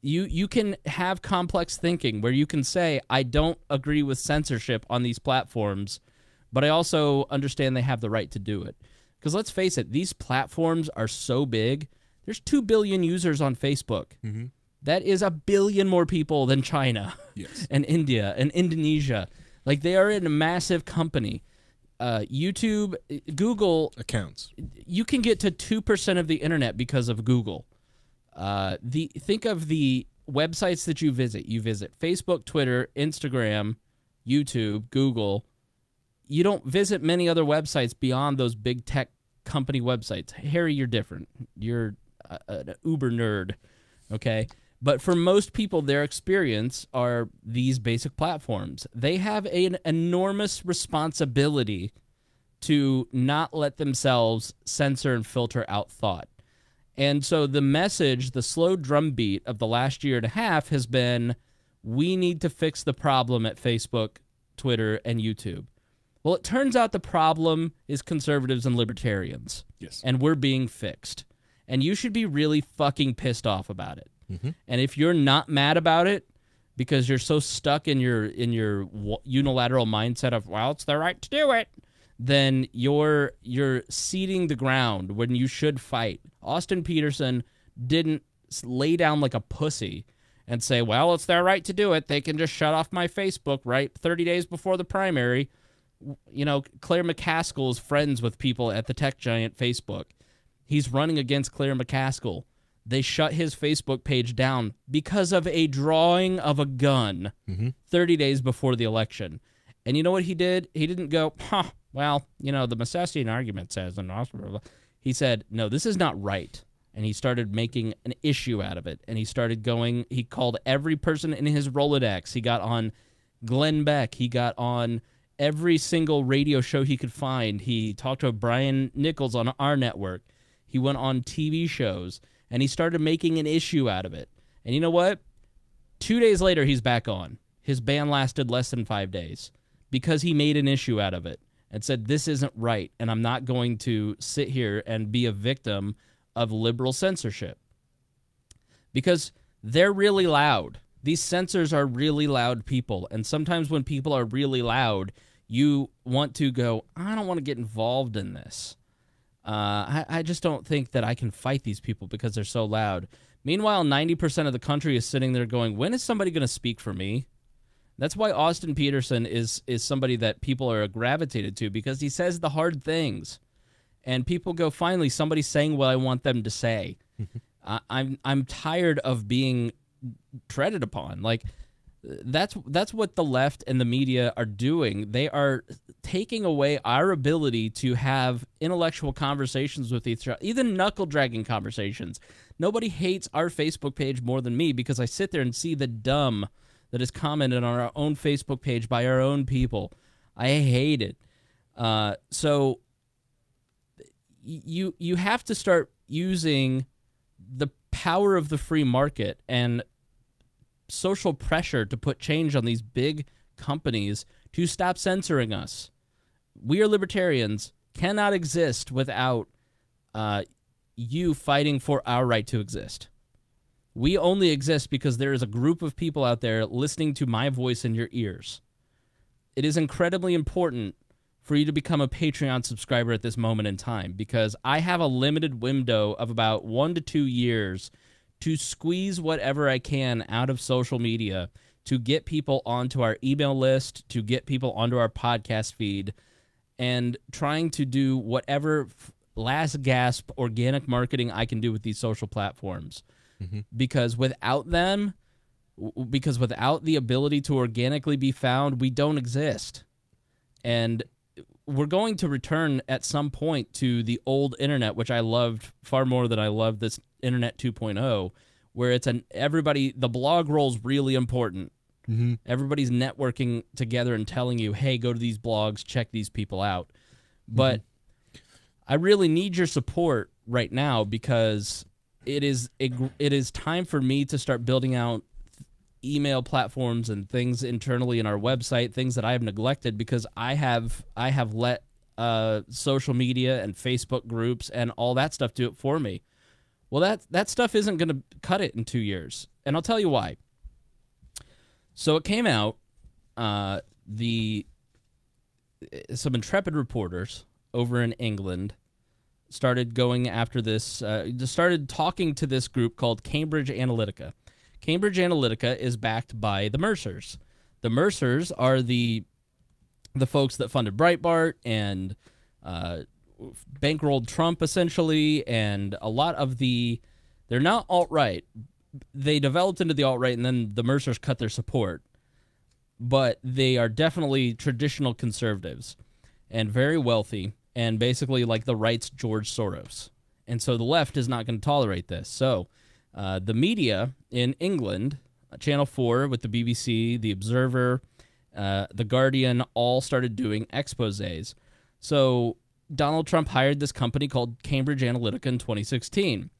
You can have complex thinking where you can say, I don't agree with censorship on these platforms, but I also understand they have the right to do it. Because let's face it, these platforms are so big. There's 2 billion users on Facebook. Mm-hmm. That is 1 billion more people than China, yes, and India and Indonesia. Like, they are in a massive company. YouTube, Google accounts. You can get to 2% of the internet because of Google. Think of the websites that you visit. You visit Facebook, Twitter, Instagram, YouTube, Google. You don't visit many other websites beyond those big tech company websites. Harry, you're different. You're an uber nerd, okay? But for most people, their experience are these basic platforms. They have an enormous responsibility to not let themselves censor and filter out thought. And so the message, the slow drumbeat of the last year and a half has been, we need to fix the problem at Facebook, Twitter, and YouTube. Well, it turns out the problem is conservatives and libertarians. Yes. And we're being fixed. And you should be really fucking pissed off about it. Mm-hmm. And if you're not mad about it because you're so stuck in your unilateral mindset of, well, it's their right to do it, then you're ceding the ground when you should fight. Austin Peterson didn't lay down like a pussy and say, well, it's their right to do it. They can just shut off my Facebook, right? 30 days before the primary. You know, Claire McCaskill is friends with people at the tech giant Facebook. He's running against Claire McCaskill. They shut his Facebook page down because of a drawing of a gun 30 days before the election. And you know what he did? He didn't go, well, you know, the Misesian argument says, and he said, no, this is not right. And he started making an issue out of it. And he started going, he called every person in his Rolodex. He got on Glenn Beck. He got on every single radio show he could find. He talked to Brian Nichols on our network. He went on TV shows, and he started making an issue out of it. And you know what? 2 days later, he's back on. His ban lasted less than 5 days because he made an issue out of it and said, this isn't right, and I'm not going to sit here and be a victim of liberal censorship. Because they're really loud. These censors are really loud people, and sometimes when people are really loud, you want to go, I don't want to get involved in this. I just don't think that I can fight these people because they're so loud. Meanwhile, 90% of the country is sitting there going, when is somebody going to speak for me? That's why Austin Peterson is somebody that people are gravitated to, because he says the hard things. And people go, finally, somebody's saying what I want them to say. I'm tired of being treaded upon. Like, That's what the left and the media are doing. They are taking away our ability to have intellectual conversations with each other, even knuckle-dragging conversations. Nobody hates our Facebook page more than me because I sit there and see the dumb that is commented on our own Facebook page by our own people. I hate it. So you have to start using the power of the free market and social pressure to put change on these big companies to stop censoring us. We are libertarians, cannot exist without you fighting for our right to exist. We only exist because there is a group of people out there listening to my voice in your ears. It is incredibly important for you to become a Patreon subscriber at this moment in time, because I have a limited window of about 1 to 2 years to squeeze whatever I can out of social media to get people onto our email list, to get people onto our podcast feed, and trying to do whatever last gasp organic marketing I can do with these social platforms. Mm-hmm. Because without them, without the ability to organically be found, we don't exist. And we're going to return at some point to the old internet, which I loved far more than I love this internet 2.0, where it's the blog roll's really important. Mm-hmm. Everybody's networking together and telling you, hey, go to these blogs, check these people out. But I really need your support right now, because it is time for me to start building out email platforms and things internally in our website, things that I have neglected because I have let social media and Facebook groups and all that stuff do it for me. Well, that stuff isn't going to cut it in 2 years, and I'll tell you why. So it came out, some intrepid reporters over in England started going after this, started talking to this group called Cambridge Analytica. Cambridge Analytica is backed by the Mercers. The Mercers are the folks that funded Breitbart and bankrolled Trump, essentially, and a lot of they're not alt-right. They developed into the alt-right, and then the Mercers cut their support. But they are definitely traditional conservatives and very wealthy, and basically like the right's George Soros. And so the left is not going to tolerate this. So the media in England, Channel 4 with the BBC, The Observer, The Guardian, all started doing exposés. So Donald Trump hired this company called Cambridge Analytica in 2016.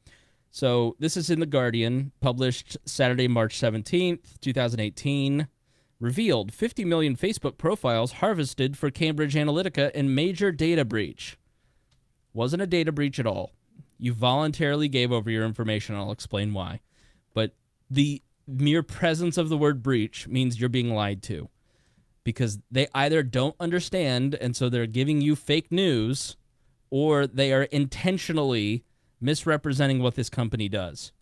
So this is in The Guardian, published Saturday, March 17th, 2018, revealed 50 million Facebook profiles harvested for Cambridge Analytica in major data breach. Wasn't a data breach at all. You voluntarily gave over your information, and I'll explain why. But the mere presence of the word breach means you're being lied to, because they either don't understand, and so they're giving you fake news, or they are intentionally misrepresenting what this company does.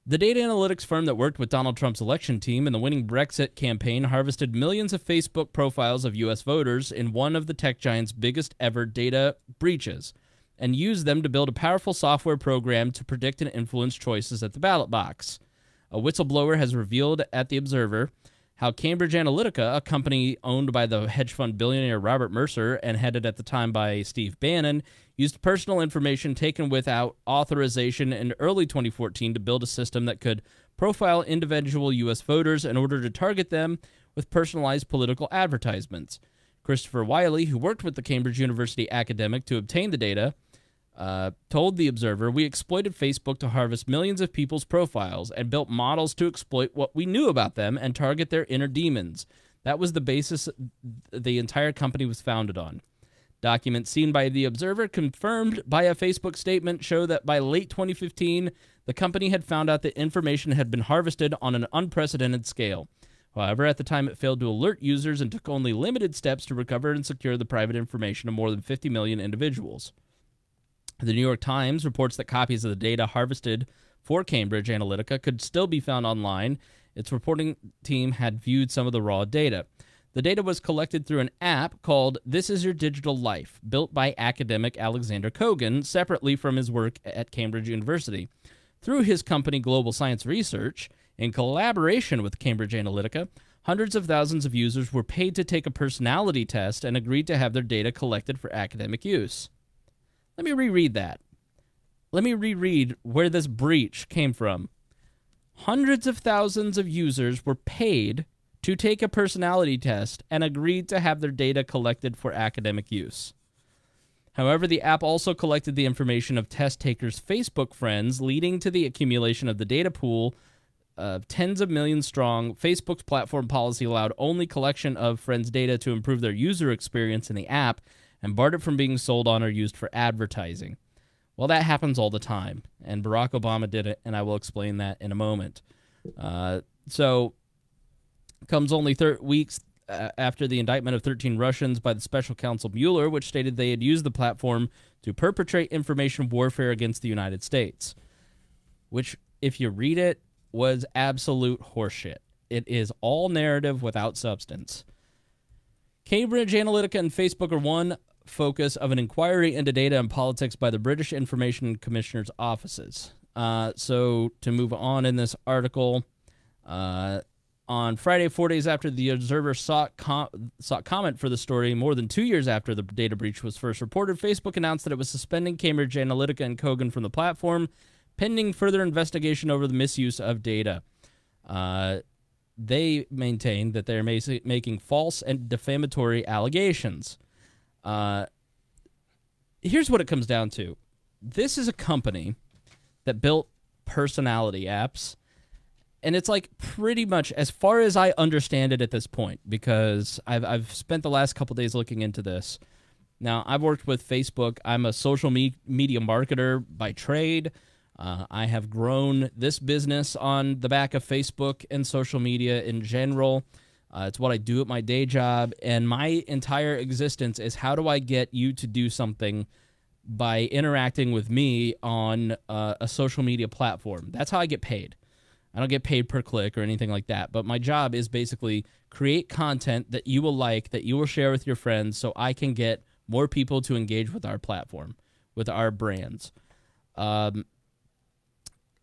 The data analytics firm that worked with Donald Trump's election team in the winning Brexit campaign harvested millions of Facebook profiles of U.S. voters in one of the tech giant's biggest ever data breaches, and used them to build a powerful software program to predict and influence choices at the ballot box. A whistleblower has revealed at The Observer how Cambridge Analytica, a company owned by the hedge fund billionaire Robert Mercer and headed at the time by Steve Bannon, used personal information taken without authorization in early 2014 to build a system that could profile individual U.S. voters in order to target them with personalized political advertisements. Christopher Wiley, who worked with the Cambridge University academic to obtain the data, told The Observer, "We exploited Facebook to harvest millions of people's profiles and built models to exploit what we knew about them and target their inner demons. That was the basis the entire company was founded on." Documents seen by The Observer, confirmed by a Facebook statement, show that by late 2015, the company had found out that information had been harvested on an unprecedented scale. However, at the time, it failed to alert users and took only limited steps to recover and secure the private information of more than 50 million individuals. The New York Times reports that copies of the data harvested for Cambridge Analytica could still be found online. Its reporting team had viewed some of the raw data. The data was collected through an app called This Is Your Digital Life, built by academic Alexander Kogan, separately from his work at Cambridge University. Through his company Global Science Research, In collaboration with Cambridge Analytica, hundreds of thousands of users were paid to take a personality test and agreed to have their data collected for academic use. Let me reread that. Let me reread where this breach came from. Hundreds of thousands of users were paid to take a personality test and agreed to have their data collected for academic use. However, the app also collected the information of test takers' Facebook friends, leading to the accumulation of the data pool of tens of millions strong. Facebook's platform policy allowed only collection of friends' data to improve their user experience in the app and barred it from being sold on or used for advertising. Well, that happens all the time, and Barack Obama did it, and I will explain that in a moment. So, comes only weeks after the indictment of 13 Russians by the special counsel Mueller, which stated they had used the platform to perpetrate information warfare against the United States, which, if you read it, was absolute horseshit. It is all narrative without substance. Cambridge Analytica and Facebook are one focus of an inquiry into data and politics by the British Information Commissioner's offices. So to move on in this article, on Friday, 4 days after the Observer sought comment for the story, more than 2 years after the data breach was first reported, Facebook announced that it was suspending Cambridge Analytica and Kogan from the platform, pending further investigation over the misuse of data. They maintain that they're making false and defamatory allegations. Here's what it comes down to. This is a company that built personality apps, and it's like pretty much, as far as I understand it at this point, because I've spent the last couple days looking into this. Now, I've worked with Facebook. I'm a social media marketer by trade. I have grown this business on the back of Facebook and social media in general. It's what I do at my day job, and my entire existence is how do I get you to do something by interacting with me on a social media platform. That's how I get paid. I don't get paid per click or anything like that, but my job is basically create content that you will like, that you will share with your friends, so I can get more people to engage with our platform, with our brands.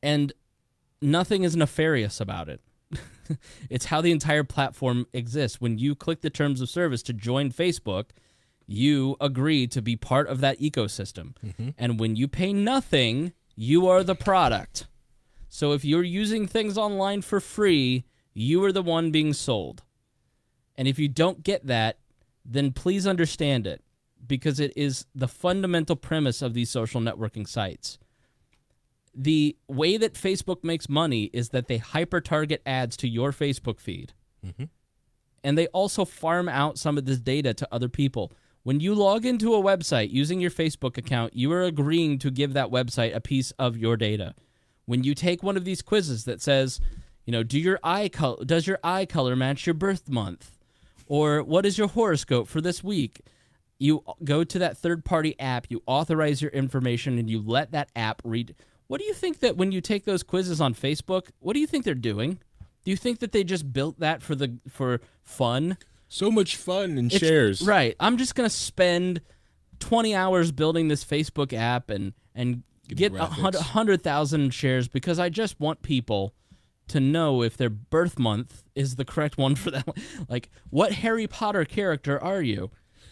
And nothing is nefarious about it. It's how the entire platform exists. When you click the terms of service to join Facebook, you agree to be part of that ecosystem. Mm-hmm. And when you pay nothing, you are the product. So if you're using things online for free, you are the one being sold. And if you don't get that, then please understand it, because it is the fundamental premise of these social networking sites. The way that Facebook makes money is that they hyper-target ads to your Facebook feed. Mm-hmm. And they also farm out some of this data to other people. When you log into a website using your Facebook account, you are agreeing to give that website a piece of your data. When you take one of these quizzes that says, you know, does your eye color match your birth month? Or what is your horoscope for this week? You go to that third-party app, you authorize your information, and you let that app read. What do you think that when you take those quizzes on Facebook, what do you think they're doing? Do you think that they just built that for fun? So much fun and shares. Right. I'm just going to spend 20 hours building this Facebook app and get 100,000 shares because I just want people to know if their birth month is the correct one for them. Like, what Harry Potter character are you?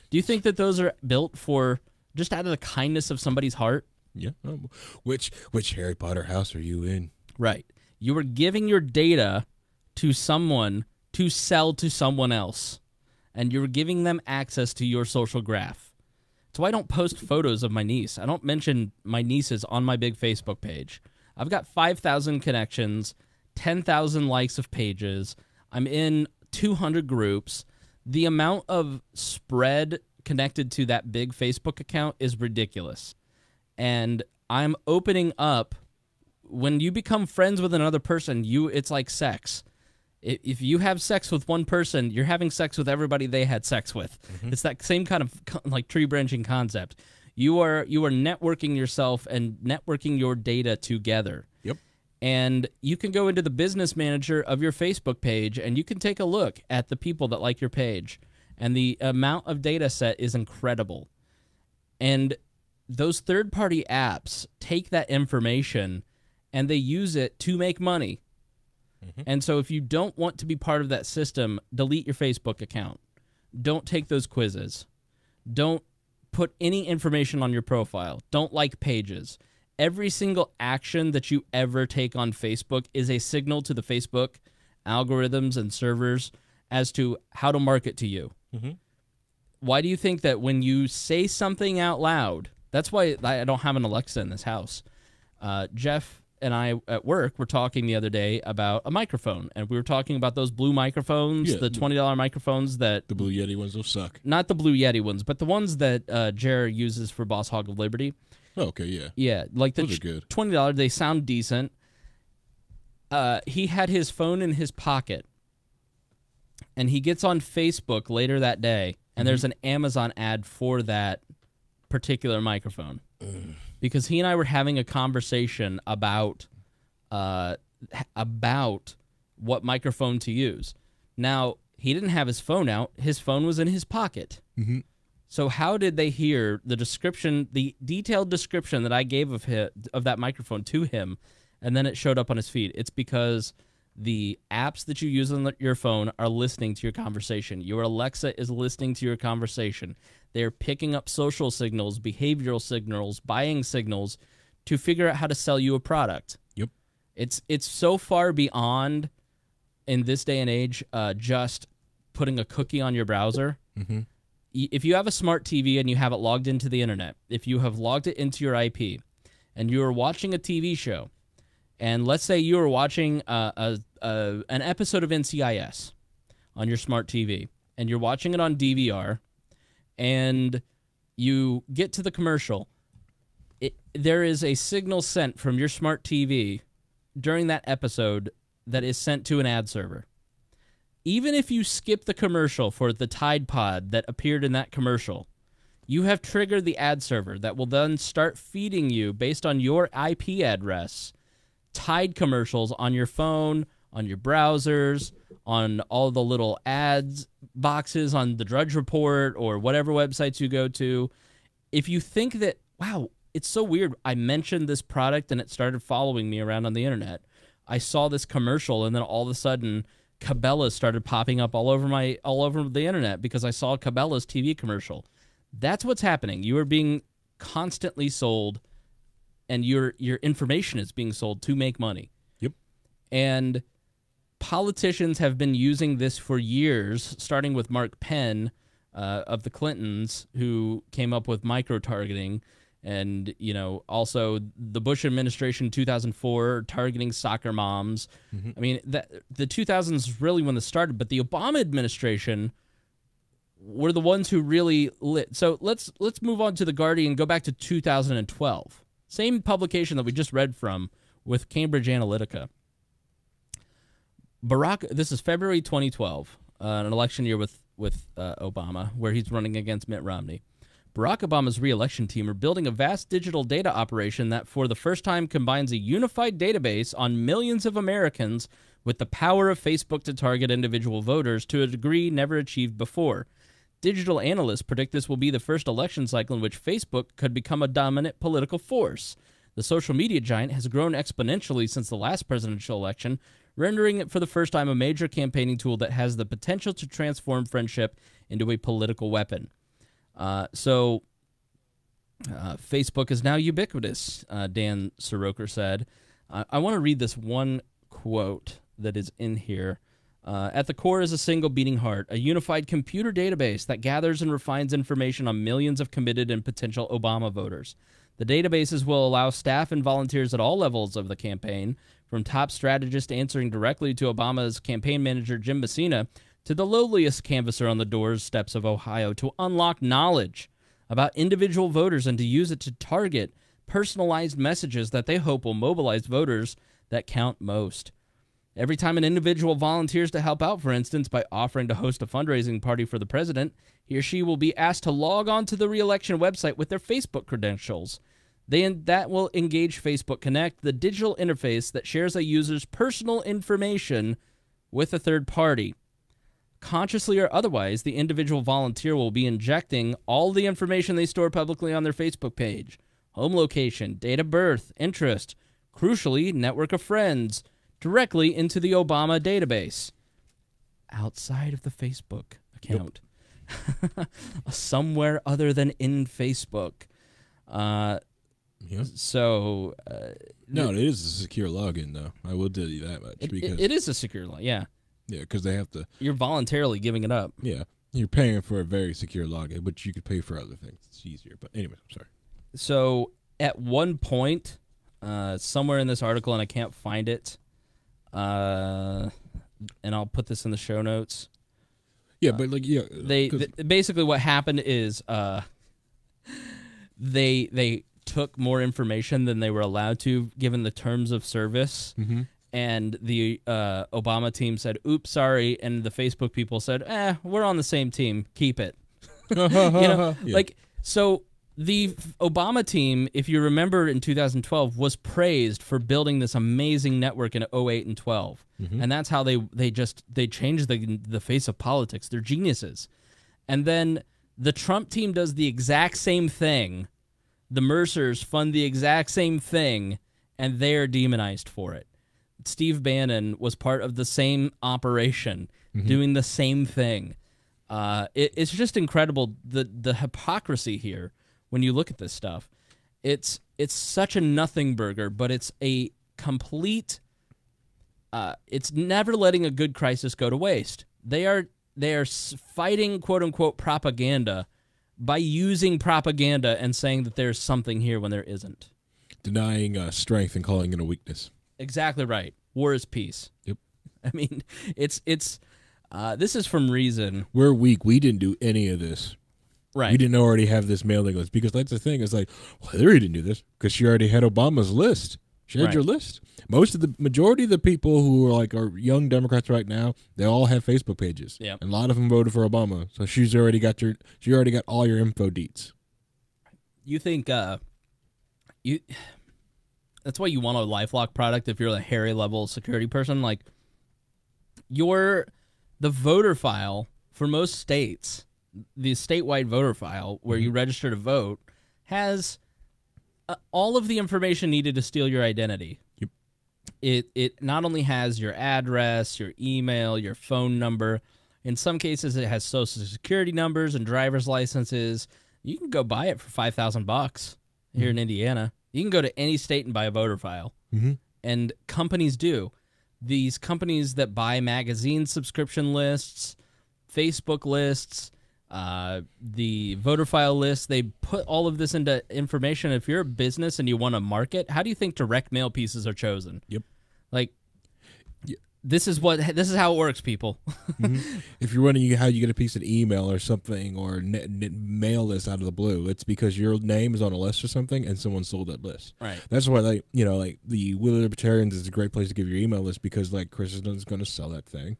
Do you think that those are built for just out of the kindness of somebody's heart? Yeah. Which Harry Potter house are you in? Right. You are giving your data to someone to sell to someone else, and you're giving them access to your social graph. So I don't post photos of my niece. I don't mention my nieces on my big Facebook page. I've got 5,000 connections, 10,000 likes of pages. I'm in 200 groups. The amount of spread connected to that big Facebook account is ridiculous. And I'm opening up. When you become friends with another person, it's like sex. If you have sex with one person, you're having sex with everybody they had sex with. Mm-hmm. It's that same kind of like tree branching concept. You are networking yourself and networking your data together. Yep. And you can go into the business manager of your Facebook page and you can take a look at the people that like your page. And the amount of data set is incredible. And those third-party apps take that information and they use it to make money. And so if you don't want to be part of that system, delete your Facebook account. Don't take those quizzes. Don't put any information on your profile. Don't like pages. Every single action that you ever take on Facebook is a signal to the Facebook algorithms and servers as to how to market to you. Why do you think that when you say something out loud, that's why I don't have an Alexa in this house. Jeff and I at work were talking the other day about a microphone, and we were talking about those blue microphones, the $20 microphones that... The Blue Yeti ones will suck. Not the Blue Yeti ones, but the ones that Jared uses for Boss Hog of Liberty. Oh, okay, yeah. Yeah, like the Those are good. $20, they sound decent. He had his phone in his pocket, and he gets on Facebook later that day, and there's an Amazon ad for that particular microphone. Because he and I were having a conversation about what microphone to use. Now, he didn't have his phone out. His phone was in his pocket. So how did they hear the description, the detailed description that I gave of that microphone to him, and then it showed up on his feed? It's because the apps that you use on your phone are listening to your conversation. Your Alexa is listening to your conversation. They're picking up social signals, behavioral signals, buying signals to figure out how to sell you a product. Yep. It's so far beyond, in this day and age, just putting a cookie on your browser. If you have a smart TV and you have it logged into the internet, if you have logged it into your IP, and you are watching a TV show, and let's say you are watching an episode of NCIS on your smart TV, and you're watching it on DVR, and you get to the commercial, there is a signal sent from your smart TV during that episode that is sent to an ad server. Even if you skip the commercial for the Tide Pod that appeared in that commercial, you have triggered the ad server that will then start feeding you, based on your IP address, Tide commercials on your phone, on your browsers, on all the little ads boxes on the Drudge Report or whatever websites you go to. If you think that, wow, it's so weird, I mentioned this product and it started following me around on the internet. I saw this commercial and then all of a sudden Cabela's started popping up all over the internet because I saw Cabela's TV commercial. That's what's happening. You are being constantly sold, and your information is being sold to make money. Yep. And politicians have been using this for years, starting with Mark Penn of the Clintons, who came up with micro-targeting, and also the Bush administration in 2004 targeting soccer moms. I mean, the 2000s is really when this started, but the Obama administration were the ones who really lit. So let's move on to The Guardian, go back to 2012. Same publication that we just read from with Cambridge Analytica. This is February 2012, an election year with Obama, where he's running against Mitt Romney. Barack Obama's re-election team are building a vast digital data operation that for the first time combines a unified database on millions of Americans with the power of Facebook to target individual voters to a degree never achieved before. Digital analysts predict this will be the first election cycle in which Facebook could become a dominant political force. The social media giant has grown exponentially since the last presidential election, rendering it for the first time a major campaigning tool that has the potential to transform friendship into a political weapon. Facebook is now ubiquitous, Dan Soroker said. I want to read this one quote that is in here. At the core is a single beating heart, a unified computer database that gathers and refines information on millions of committed and potential Obama voters. The databases will allow staff and volunteers at all levels of the campaign, from top strategists answering directly to Obama's campaign manager Jim Messina to the lowliest canvasser on the doorsteps of Ohio, to unlock knowledge about individual voters and to use it to target personalized messages that they hope will mobilize voters that count most. Every time an individual volunteers to help out, for instance, by offering to host a fundraising party for the president, he or she will be asked to log on to the re-election website with their Facebook credentials. That will engage Facebook Connect, the digital interface that shares a user's personal information with a third party. Consciously or otherwise, the individual volunteer will be injecting all the information they store publicly on their Facebook page: home location, date of birth, interest, crucially, network of friends, directly into the Obama database outside of the Facebook account. Somewhere other than in Facebook. So... no, it is a secure login, though. I will tell you that much. It is a secure login, yeah. Yeah, because they have to... You're voluntarily giving it up. Yeah. You're paying for a very secure login, but you could pay for other things. It's easier. But anyway, I'm sorry. So at one point, somewhere in this article, and I can't find it, and I'll put this in the show notes. Yeah, but like, yeah. They basically what happened is they took more information than they were allowed to, given the terms of service. Mm-hmm. And the Obama team said, oops, sorry. And the Facebook people said, we're on the same team. Keep it. Like, so the Obama team, if you remember in 2012, was praised for building this amazing network in 2008 and 12. Mm-hmm. And that's how they changed the face of politics. They're geniuses. And then the Trump team does the exact same thing. The Mercers fund the exact same thing, and they're demonized for it. Steve Bannon was part of the same operation, doing the same thing. It's just incredible, the hypocrisy here when you look at this stuff. It's such a nothing burger, but it's a complete... it's never letting a good crisis go to waste. They are fighting quote-unquote propaganda by using propaganda and saying that there's something here when there isn't. Denying strength and calling it a weakness. Exactly right. War is peace. Yep. I mean, it's this is from Reason. We're weak. We didn't do any of this. Right. We didn't already have this mailing list, because that's the thing. It's like, well, Hillary didn't do this because she already had Obama's list. She had your list. Majority of the people who are young Democrats right now, they all have Facebook pages. Yeah. And a lot of them voted for Obama. So she already got all your info deets. You think that's why you want a LifeLock product if you're a Harry level security person. Like, the voter file for most states, the statewide voter file where you register to vote, has all of the information needed to steal your identity. Yep. It not only has your address, your email, your phone number. In some cases, it has social security numbers and driver's licenses. You can go buy it for $5,000 here in Indiana. You can go to any state and buy a voter file. Mm-hmm. And companies do. These companies that buy magazine subscription lists, Facebook lists, the voter file list, they put all of this into information. If you're a business and you want to market, how do you think direct mail pieces are chosen? Yep. Like, this is how it works, people. Mm-hmm. If you're wondering how you get a piece of email or something, or mail list out of the blue, it's because your name is on a list or something, and someone sold that list. Right. That's why, the Will Libertarians is a great place to give your email list, because Chris is going to sell that thing.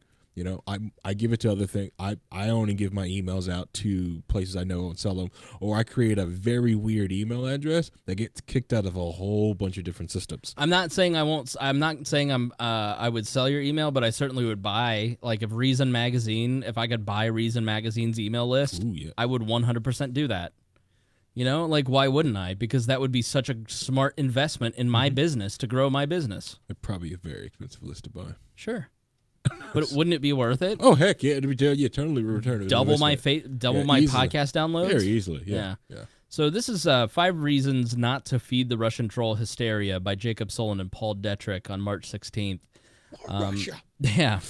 I give it to other things. I only give my emails out to places I know won't sell them, or I create a very weird email address that gets kicked out of a whole bunch of different systems. I'm not saying I won't. I'm not saying I would sell your email, but I certainly would buy. Like, if Reason Magazine, if I could buy Reason Magazine's email list, Ooh, yeah. I would 100% do that. Why wouldn't I? Because that would be such a smart investment in my business to grow my business. It's probably a very expensive list to buy. Sure. But wouldn't it be worth it? Oh, heck yeah. It'd be totally return. Double my podcast downloads? Very easily, yeah. So this is 5 Reasons Not to Feed the Russian Troll Hysteria by Jacob Solon and Paul Detrick on March 16th. Russia. Yeah.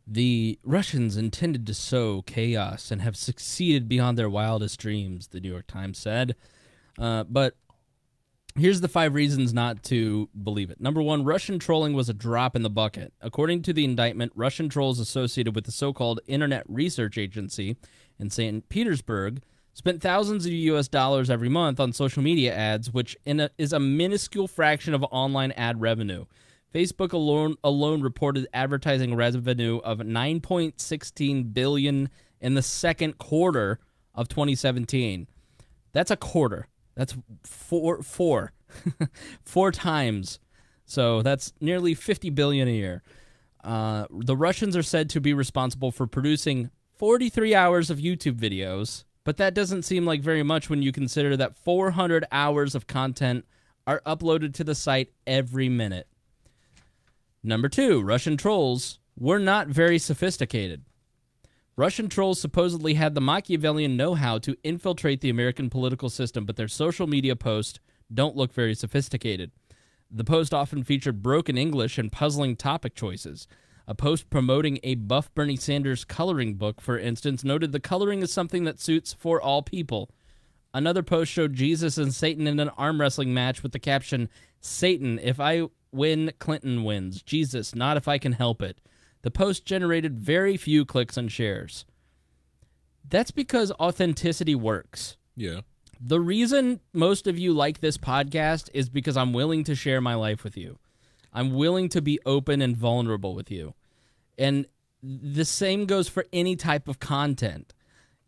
The Russians intended to sow chaos and have succeeded beyond their wildest dreams, the New York Times said. But here's the 5 reasons not to believe it. Number 1, Russian trolling was a drop in the bucket. According to the indictment, Russian trolls associated with the so-called Internet Research Agency in St. Petersburg spent thousands of U.S. dollars every month on social media ads, which is a minuscule fraction of online ad revenue. Facebook alone reported advertising revenue of $9.16 billion in the second quarter of 2017. That's a quarter. That's four times. So that's nearly $50 billion a year. The Russians are said to be responsible for producing 43 hours of YouTube videos, but that doesn't seem like very much when you consider that 400 hours of content are uploaded to the site every minute. Number 2, Russian trolls were not very sophisticated. Russian trolls supposedly had the Machiavellian know-how to infiltrate the American political system, but their social media posts don't look very sophisticated. The post often featured broken English and puzzling topic choices. A post promoting a buff Bernie Sanders coloring book, for instance, noted the coloring is something that suits for all people. Another post showed Jesus and Satan in an arm wrestling match with the caption, "Satan, if I win, Clinton wins. Jesus, not if I can help it." The post generated very few clicks and shares. That's because authenticity works. Yeah. The reason most of you like this podcast is because I'm willing to share my life with you. I'm willing to be open and vulnerable with you. And the same goes for any type of content.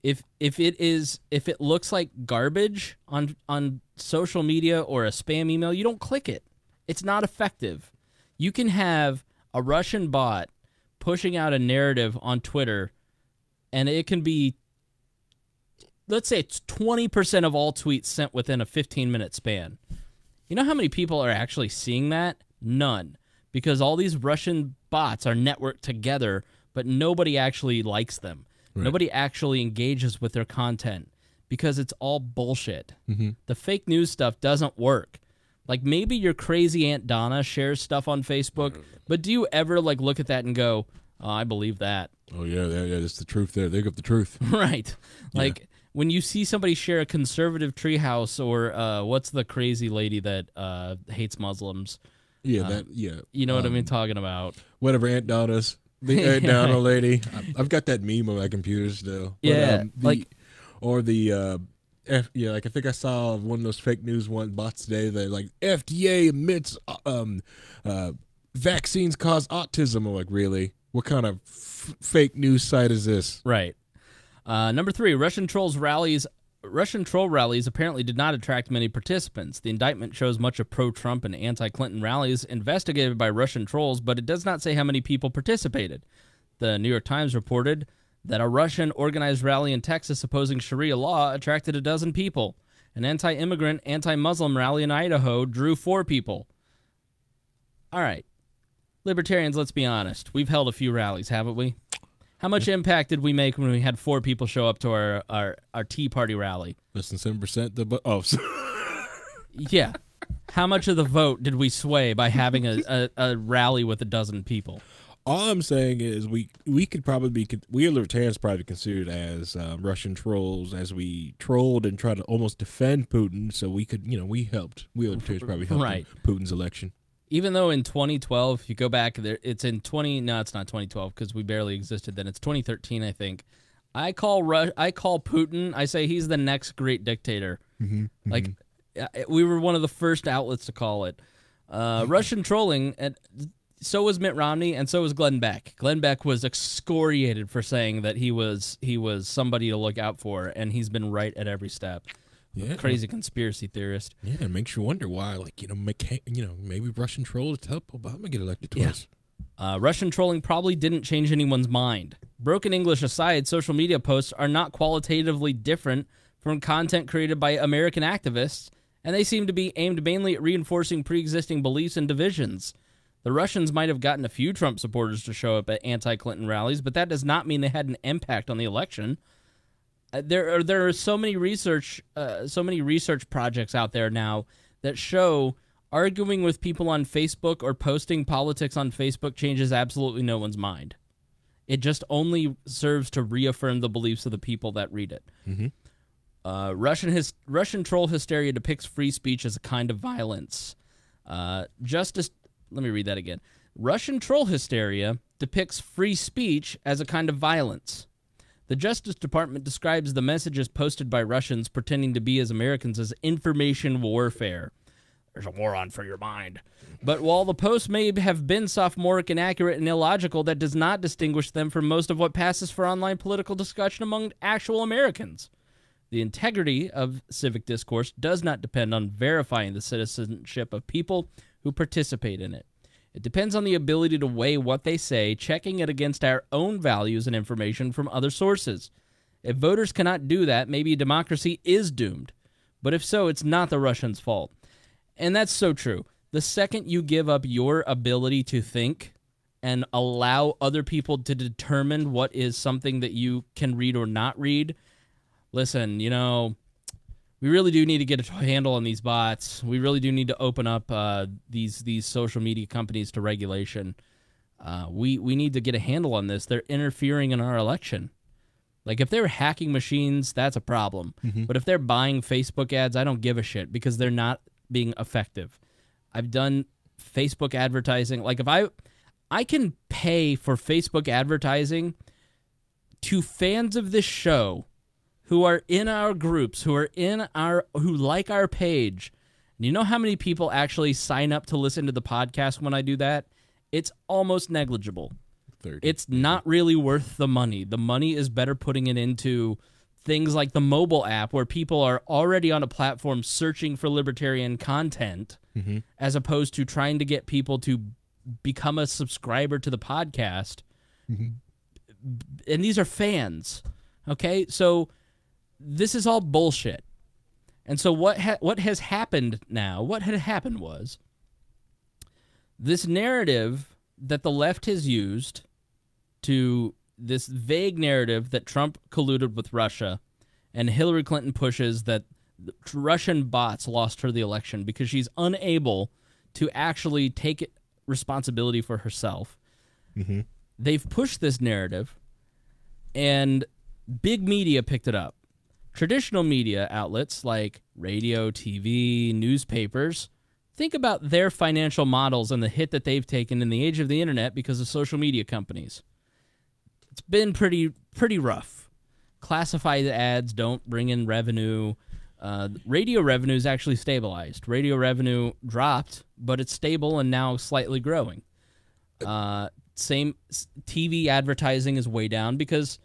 If it looks like garbage on social media or a spam email, you don't click it. It's not effective. You can have a Russian bot pushing out a narrative on Twitter, and it can be, let's say it's 20% of all tweets sent within a 15-minute span. You know how many people are actually seeing that? None. Because all these Russian bots are networked together, but nobody actually likes them. Right. Nobody actually engages with their content because it's all bullshit. Mm-hmm. The fake news stuff doesn't work. Like, maybe your crazy Aunt Donna shares stuff on Facebook, but do you ever, like, look at that and go, "Oh, I believe that"? Oh, yeah, that's the truth there. They got the truth. Right. Like, yeah. When you see somebody share a conservative treehouse or what's the crazy lady that hates Muslims? Yeah, You know what I mean talking about. Whatever Aunt Donna's. The Aunt Donna lady. I've got that meme on my computer still. Yeah. Like I think I saw one of those fake news bots today that like FDA admits vaccines cause autism. I'm like, really? What kind of fake news site is this? Right. Number 3, Russian troll rallies apparently did not attract many participants. The indictment shows much of pro-Trump and anti-Clinton rallies investigated by Russian trolls, but it does not say how many people participated. The New York Times reported that a Russian organized rally in Texas opposing Sharia law attracted 12 people. An anti-immigrant, anti-Muslim rally in Idaho drew 4 people. All right. Libertarians, let's be honest. We've held a few rallies, haven't we? How much impact did we make when we had 4 people show up to our Tea Party rally? Less than 7%. Yeah. How much of the vote did we sway by having a rally with 12 people? All I'm saying is we could probably be, we libertarians probably considered as Russian trolls, as we trolled and tried to almost defend Putin. So we could, we libertarians probably helped right. Putin's election. Even though in 2012, if you go back there, it's in no, it's not 2012 because we barely existed then. It's 2013, I think. I call Putin. I say he's the next great dictator. Mm-hmm, like we were one of the first outlets to call it. Russian trolling, and so was Mitt Romney, and so was Glenn Beck. Glenn Beck was excoriated for saying that he was somebody to look out for, and he's been right at every step. Yeah, crazy conspiracy theorist. Yeah, it makes you wonder why, maybe Russian trolls help Obama get elected twice. Yeah. Russian trolling probably didn't change anyone's mind. Broken English aside, social media posts are not qualitatively different from content created by American activists, and they seem to be aimed mainly at reinforcing pre-existing beliefs and divisions. The Russians might have gotten a few Trump supporters to show up at anti-Clinton rallies, but that does not mean they had an impact on the election. There are so many research projects out there now that show arguing with people on Facebook or posting politics on Facebook changes absolutely no one's mind. It just only serves to reaffirm the beliefs of the people that read it. Mm-hmm. Russian troll hysteria depicts free speech as a kind of violence. Let me read that again. Russian troll hysteria depicts free speech as a kind of violence. The Justice Department describes the messages posted by Russians pretending to be as Americans as information warfare. There's a war on for your mind. But while the posts may have been sophomoric, inaccurate, and illogical, that does not distinguish them from most of what passes for online political discussion among actual Americans. The integrity of civic discourse does not depend on verifying the citizenship of people who participate in it. It depends on the ability to weigh what they say, checking it against our own values and information from other sources. If voters cannot do that, maybe democracy is doomed. But if so, it's not the Russians' fault. And that's so true. The second you give up your ability to think and allow other people to determine what is something that you can read or not read, listen, we really do need to get a handle on these bots. We really do need to open up these social media companies to regulation. We need to get a handle on this. They're interfering in our election. Like, if they're hacking machines, that's a problem. But if they're buying Facebook ads, I don't give a shit because they're not being effective. I've done Facebook advertising. Like, if I can pay for Facebook advertising to fans of this show who are in our groups, who like our page. And you know how many people actually sign up to listen to the podcast when I do that? It's almost negligible. 30. It's not really worth the money. The money is better putting it into things like the mobile app where people are already on a platform searching for libertarian content as opposed to trying to get people to become a subscriber to the podcast. And these are fans, okay? So this is all bullshit. And so what has happened now, what had happened was this narrative that the left has used to this vague narrative that Trump colluded with Russia and Hillary Clinton pushes that Russian bots lost her the election because she's unable to actually take responsibility for herself. They've pushed this narrative, and big media picked it up. Traditional media outlets like radio, TV, newspapers, think about their financial models and the hit that they've taken in the age of the internet because of social media companies. It's been pretty rough. Classified ads don't bring in revenue. Radio revenue is actually stabilized. Radio revenue dropped, but it's stable and now slightly growing. Same TV advertising is way down because,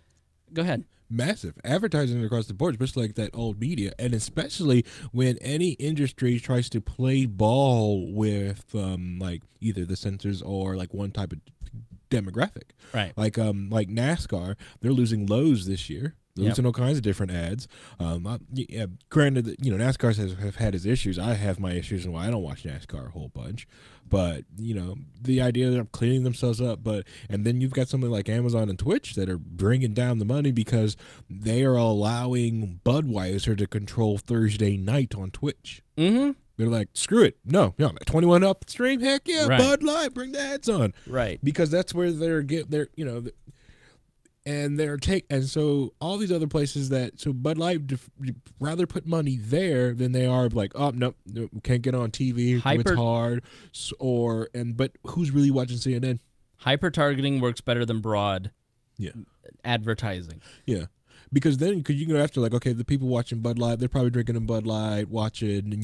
go ahead. Massive advertising across the board, especially like that old media, and especially when any industry tries to play ball with like either the censors or like one type of demographic, right? Like NASCAR, they're losing lows this year. They're losing all kinds of different ads. Granted, that NASCAR have had its issues. I have my issues and why I don't watch NASCAR a whole bunch. But the idea that they're cleaning themselves up. And then you've got something like Amazon and Twitch that are bringing down the money because they are allowing Budweiser to control Thursday night on Twitch. They're like, screw it. No, 21 up stream. Heck yeah, right. Bud Light, bring the ads on. Right. Because that's where and so all these other places so Bud Light rather put money there than they are like, oh no, can't get on TV, it's hard, but who's really watching CNN? Hyper targeting works better than broad advertising. Yeah. Because then, you go after like, okay, the people watching Bud Light, they're probably drinking a Bud Light, watching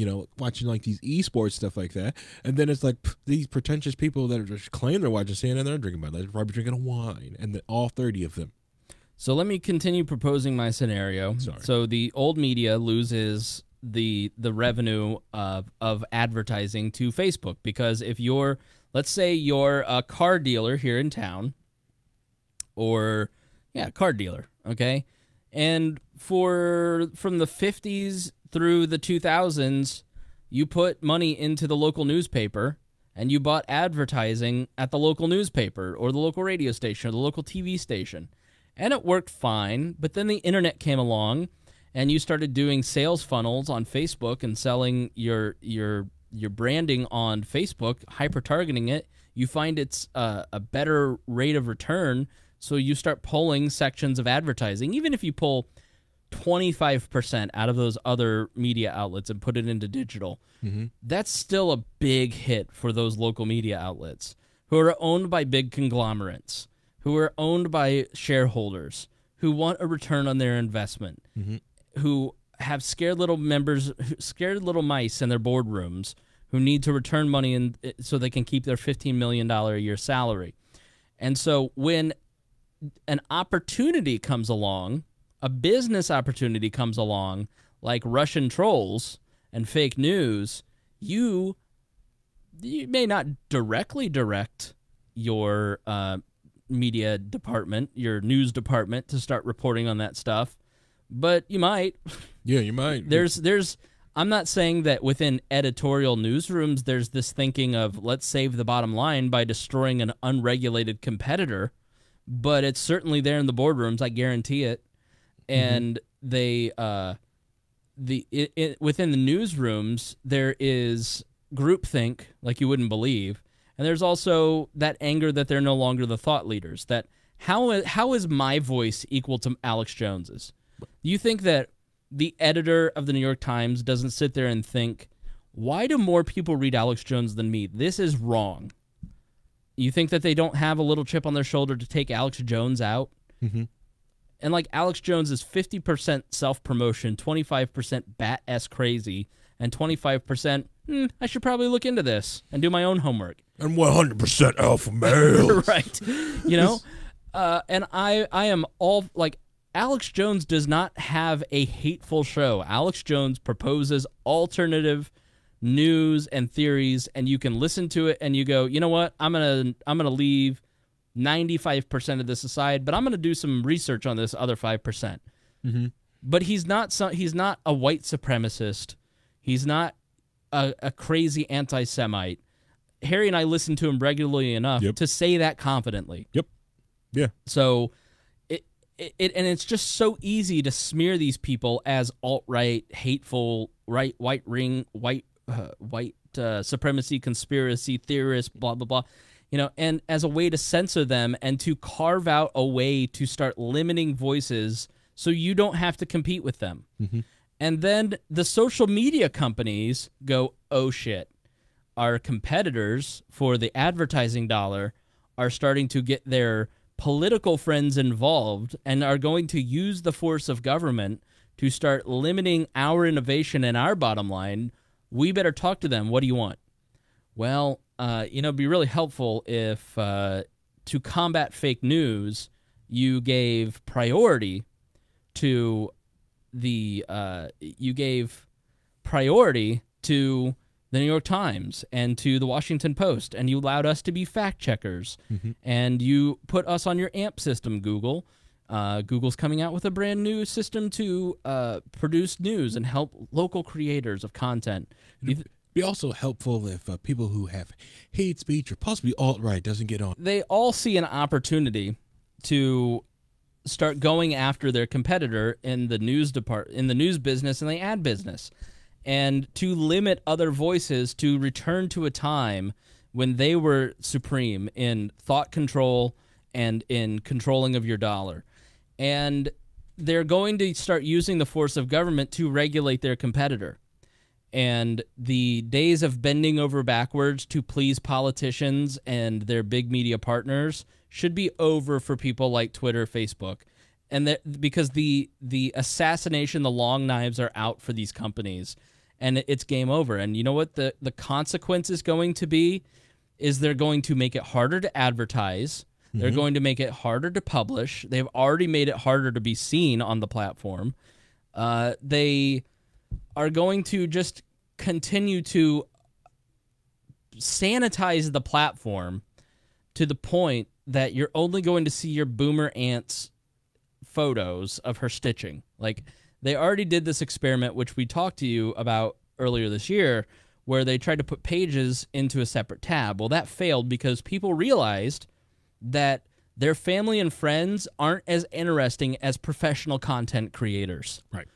like these esports stuff like that, and then it's like these pretentious people that are just claim they're watching CNN, they're drinking Bud Light, they're probably drinking a wine, and all 30 of them. So let me continue proposing my scenario. Sorry. So the old media loses the revenue of advertising to Facebook because if let's say you're a car dealer here in town, car dealer, okay. And from the 50s through the 2000s, you put money into the local newspaper and you bought advertising at the local newspaper or the local radio station or the local TV station. And it worked fine, but then the internet came along and you started doing sales funnels on Facebook and selling your branding on Facebook, hyper-targeting it. You find it's a better rate of return. So you start pulling sections of advertising. Even if you pull 25% out of those other media outlets and put it into digital, that's still a big hit for those local media outlets who are owned by big conglomerates, who are owned by shareholders, who want a return on their investment, who have scared little mice in their boardrooms who need to return money so they can keep their $15 million a year salary. And so when an opportunity comes along, a business opportunity comes along, like Russian trolls and fake news, you may not directly direct your media department, your news department, to start reporting on that stuff, but you might. Yeah, you might. I'm not saying that within editorial newsrooms there's this thinking of let's save the bottom line by destroying an unregulated competitor, but it's certainly there in the boardrooms. I guarantee it. And they, within the newsrooms, there is groupthink like you wouldn't believe, and there's also that anger that they're no longer the thought leaders. That how is my voice equal to Alex Jones's? You think that the editor of the New York Times doesn't sit there and think, why do more people read Alex Jones than me? This is wrong. You think that they don't have a little chip on their shoulder to take Alex Jones out? And like Alex Jones is 50% self-promotion, 25% bat-ass crazy, and 25%, I should probably look into this and do my own homework. And 100% alpha male. Right. You know? And I am all, like, Alex Jones does not have a hateful show. Alex Jones proposes alternative news and theories, and you can listen to it and you go, you know what? I'm gonna leave 95% of this aside, but I'm going to do some research on this other 5%. But he's not a white supremacist. He's not a crazy anti-Semite. Harry and I listen to him regularly enough to say that confidently. Yeah. So and it's just so easy to smear these people as alt-right, hateful, white supremacy, conspiracy theorists, blah blah blah. You know, and as a way to censor them and to carve out a way to start limiting voices so you don't have to compete with them. And then the social media companies go, oh shit, our competitors for the advertising dollar are starting to get their political friends involved and are going to use the force of government to start limiting our innovation and our bottom line. We better talk to them. What do you want? Well, it'd be really helpful if, to combat fake news, you gave priority to the New York Times and to the Washington Post, and you allowed us to be fact checkers, and you put us on your AMP system, Google. Google's coming out with a brand new system to produce news and help local creators of content. Be also helpful if people who have hate speech or possibly alt-right doesn't get on. They all see an opportunity to start going after their competitor in the news business and the ad business, and to limit other voices to return to a time when they were supreme in thought control and in controlling of your dollar. And they're going to start using the force of government to regulate their competitor. And the days of bending over backwards to please politicians and their big media partners should be over for people like Twitter, Facebook. And because the assassination, the long knives are out for these companies, and it's game over. And you know what the consequence is going to be? Is they're going to make it harder to advertise. They're going to make it harder to publish. They've already made it harder to be seen on the platform. They are going to just continue to sanitize the platform to the point that you're only going to see your boomer aunt's photos of her stitching. Like, they already did this experiment, which we talked to you about earlier this year, where they tried to put pages into a separate tab. Well, that failed because people realized that their family and friends aren't as interesting as professional content creators. Right.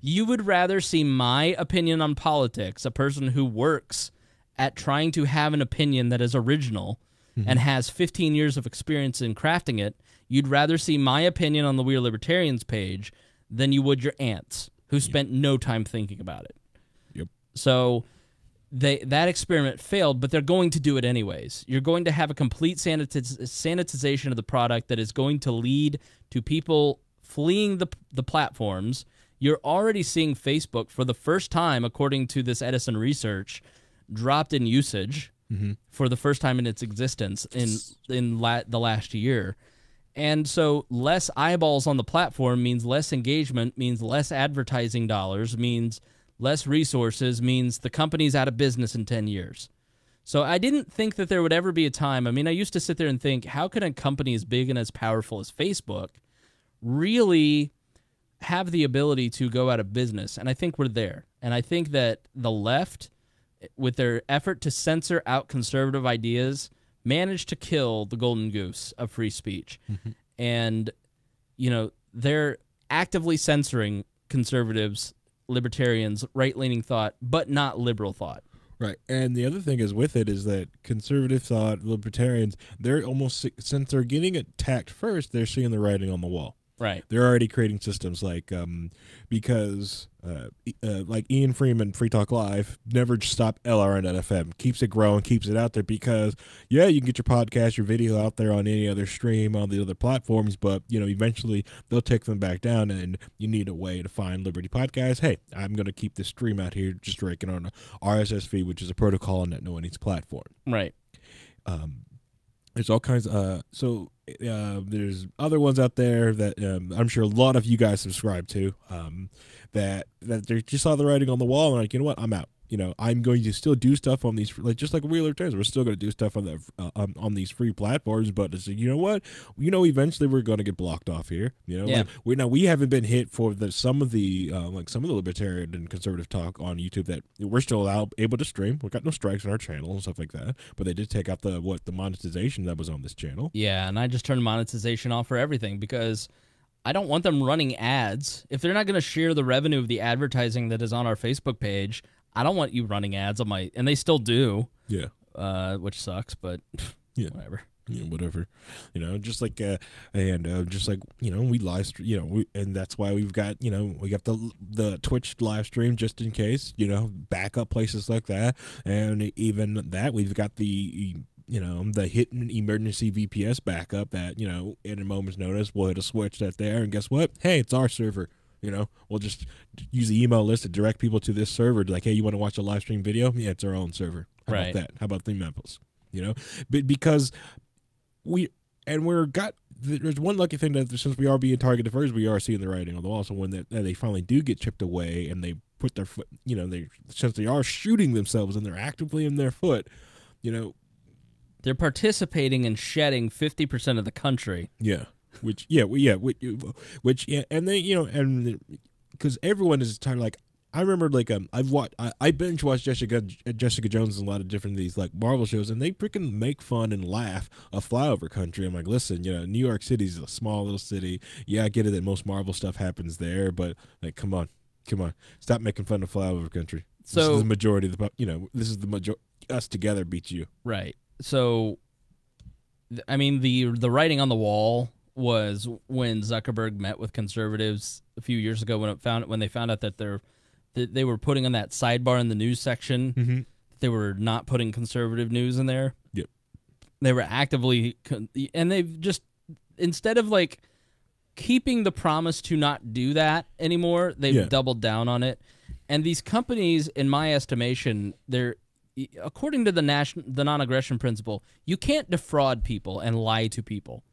You would rather see my opinion on politics, a person who works at trying to have an opinion that is original and has 15 years of experience in crafting it. You'd rather see my opinion on the We Are Libertarians page than you would your aunt's, who spent no time thinking about it. Yep. So that experiment failed, but they're going to do it anyways. You're going to have a complete sanitization of the product that is going to lead to people fleeing the platforms. You're already seeing Facebook, for the first time, according to this Edison research, dropped in usage for the first time in its existence in the last year. And so less eyeballs on the platform means less engagement, means less advertising dollars, means less resources, means the company's out of business in 10 years. So I didn't think that there would ever be a time. I mean, I used to sit there and think, how can a company as big and as powerful as Facebook really have the ability to go out of business? And I think we're there. And I think that the left, with their effort to censor out conservative ideas, managed to kill the golden goose of free speech. And, they're actively censoring conservatives, libertarians, right-leaning thought, but not liberal thought. Right. And the other thing is with it is that conservative thought, libertarians, they're almost, since they're getting attacked first, they're seeing the writing on the wall. Right. They're already creating systems like because like Ian Freeman, Free Talk Live, never stop LRN.FM, keeps it growing, keeps it out there because, yeah, you can get your podcast, your video out there on any other stream, on the other platforms, but, eventually they'll take them back down and you need a way to find Liberty Podcast. Hey, I'm going to keep this stream out here just directing on a RSS feed, which is a protocol on that no one needs platform. Right. There's all kinds of there's other ones out there that I'm sure a lot of you guys subscribe to that they just saw the writing on the wall and like, you know what, I'm out. I'm going to still do stuff on these, just like Real Libertarians. We're still going to do stuff on the on these free platforms, but it's, you know what, eventually we're going to get blocked off here. Yeah. Like we haven't been hit for some of the libertarian and conservative talk on YouTube that we're still able to stream. We've got no strikes on our channel and stuff like that, but they did take out the monetization that was on this channel. Yeah, and I just turned monetization off for everything because I don't want them running ads. If they're not going to share the revenue of the advertising that is on our Facebook page, I don't want you running ads on my, and they still do. Yeah. Which sucks, but yeah, whatever. Yeah, whatever. Just like just like we live stream, and that's why we've got we got the Twitch live stream just in case, backup places like that, and even that we've got the the hidden emergency VPS backup that in a moment's notice we'll hit a switch that's there, and guess what? Hey, it's our server. We'll just use the email list to direct people to this server. Like, hey, you want to watch a live stream video? Yeah, it's our own server. How about that? How about the Memphis? But because there's one lucky thing that since we are being targeted first, we are seeing the writing on the wall. So when they finally do get chipped away and they put their foot, since they are shooting themselves and they're actively in their foot, they're participating in shedding 50% of the country. Yeah. And they and because everyone is tired. Like I remember, like I binge watched Jessica Jones and a lot of different these like Marvel shows, and they freaking make fun and laugh of flyover country. I'm like, listen, New York City is a small little city. Yeah, I get it that most Marvel stuff happens there, but like, come on, stop making fun of flyover country. So this is the majority of the majority. Us together beats you. Right. So, I mean, the writing on the wall was when Zuckerberg met with conservatives a few years ago when they found out that they were putting on that sidebar in the news section. They were not putting conservative news in there. Yep. They were actively and they've just, instead of like keeping the promise to not do that anymore, they've doubled down on it. And these companies, in my estimation, they're, according to the non-aggression principle, you can't defraud people and lie to people.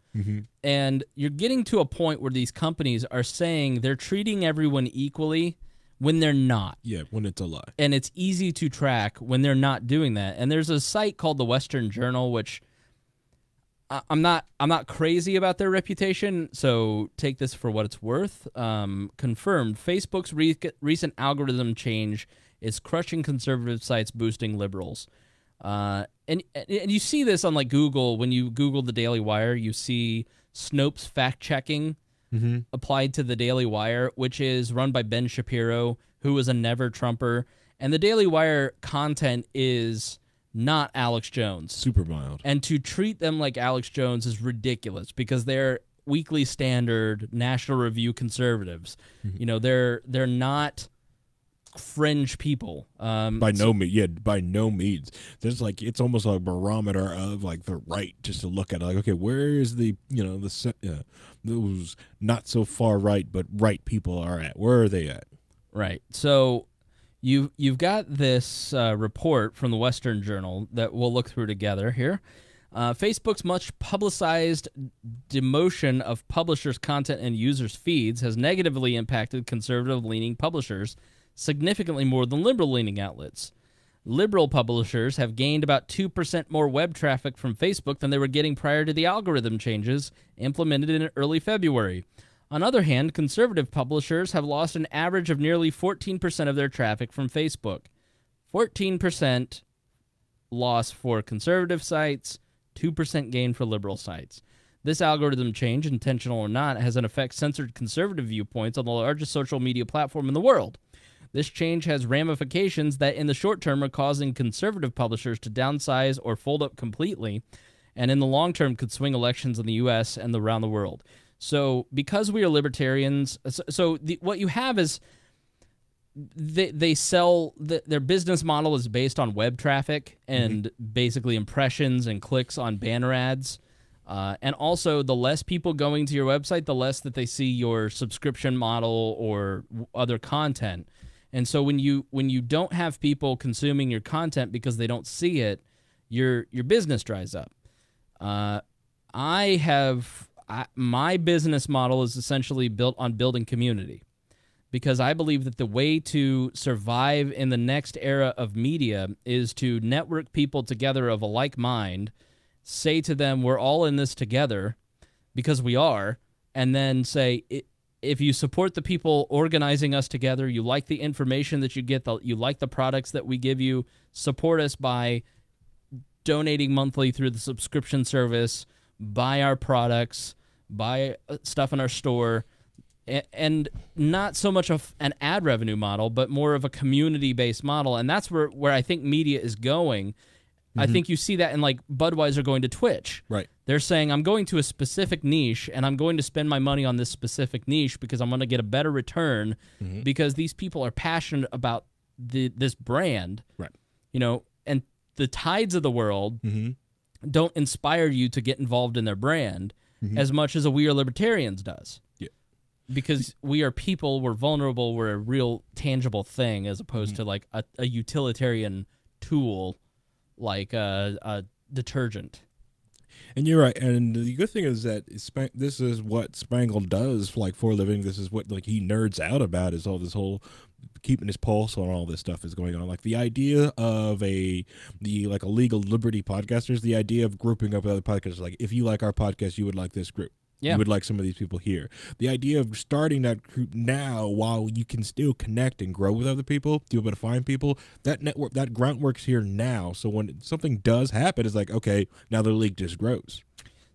And you're getting to a point where these companies are saying they're treating everyone equally when they're not. Yeah, when it's a lie. And it's easy to track when they're not doing that. And there's a site called the Western Journal, which I'm not crazy about their reputation, so take this for what it's worth. Confirmed, Facebook's recent algorithm change is crushing conservative sites, boosting liberals. And you see this on like Google. When you Google the Daily Wire, you see Snopes fact-checking applied to the Daily Wire, which is run by Ben Shapiro, who is a never-Trumper. And the Daily Wire content is not Alex Jones. Super mild. And to treat them like Alex Jones is ridiculous because they're Weekly Standard, National Review conservatives. They're not fringe people. By no means. There's like, it's almost like a barometer of like the right, just to look at it, like, okay, where is the those not so far right but right people are at? Where are they at? Right. So you've got this report from the Western Journal that we'll look through together here. Facebook's much publicized demotion of publishers' content and users' feeds has negatively impacted conservative-leaning publishers significantly more than liberal-leaning outlets. Liberal publishers have gained about 2% more web traffic from Facebook than they were getting prior to the algorithm changes implemented in early February. On the other hand, conservative publishers have lost an average of nearly 14% of their traffic from Facebook. 14% loss for conservative sites, 2% gain for liberal sites. This algorithm change, intentional or not, has in effect censored conservative viewpoints on the largest social media platform in the world. This change has ramifications that in the short term are causing conservative publishers to downsize or fold up completely, and in the long term could swing elections in the U.S. and around the world. So because we are libertarians, what you have is they sell, their business model is based on web traffic and basically impressions and clicks on banner ads. And also, the less people going to your website, the less that they see your subscription model or other content. And so when you don't have people consuming your content because they don't see it, your business dries up. My business model is essentially built on building community, because I believe that the way to survive in the next era of media is to network people together of a like mind, say to them, we're all in this together, because we are, and then say, if you support the people organizing us together, you like the information that you get, you like the products that we give you, support us by donating monthly through the subscription service, buy our products, buy stuff in our store, and not so much of an ad revenue model, but more of a community-based model. And that's where I think media is going. I think you see that in, like, Budweiser going to Twitch. Right. They're saying, I'm going to a specific niche, and I'm going to spend my money on this specific niche because I'm going to get a better return because these people are passionate about this brand. Right. You know, and the Tides of the world don't inspire you to get involved in their brand as much as a We Are Libertarians does. Yeah. Because we are people, we're vulnerable, we're a real tangible thing as opposed to like a utilitarian tool like a detergent. And you're right. And the good thing is that this is what Spangle does like for a living. This is what like he nerds out about, is all this whole keeping his pulse on all this stuff is going on. Like the idea of a legal liberty podcasters, the idea of grouping up with other podcasters. Like if you like our podcast, you would like this group. Yeah. You would like some of these people here. The idea of starting that group now while you can still connect and grow with other people, be able to find people, that network, that groundwork's here now. So when something does happen, it's like, okay, now the league just grows.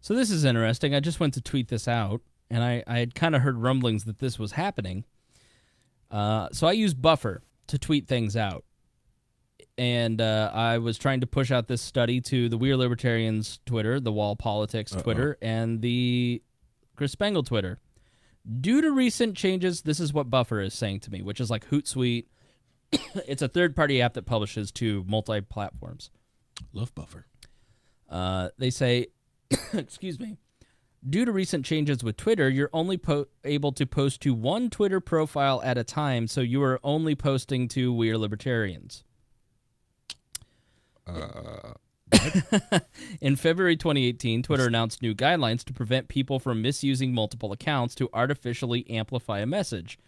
So this is interesting. I just went to tweet this out, and I had kind of heard rumblings that this was happening. So I use Buffer to tweet things out. And I was trying to push out this study to the We Are Libertarians Twitter, the Wall Politics Twitter, and the Chris Spangle Twitter. Due to recent changes, this is what Buffer is saying to me, which is like Hootsuite. It's a third-party app that publishes to multi-platforms. Love Buffer. They say, excuse me, due to recent changes with Twitter, you're only able to post to one Twitter profile at a time, so you are only posting to We Are Libertarians. In February 2018, Twitter announced new guidelines to prevent people from misusing multiple accounts to artificially amplify a message.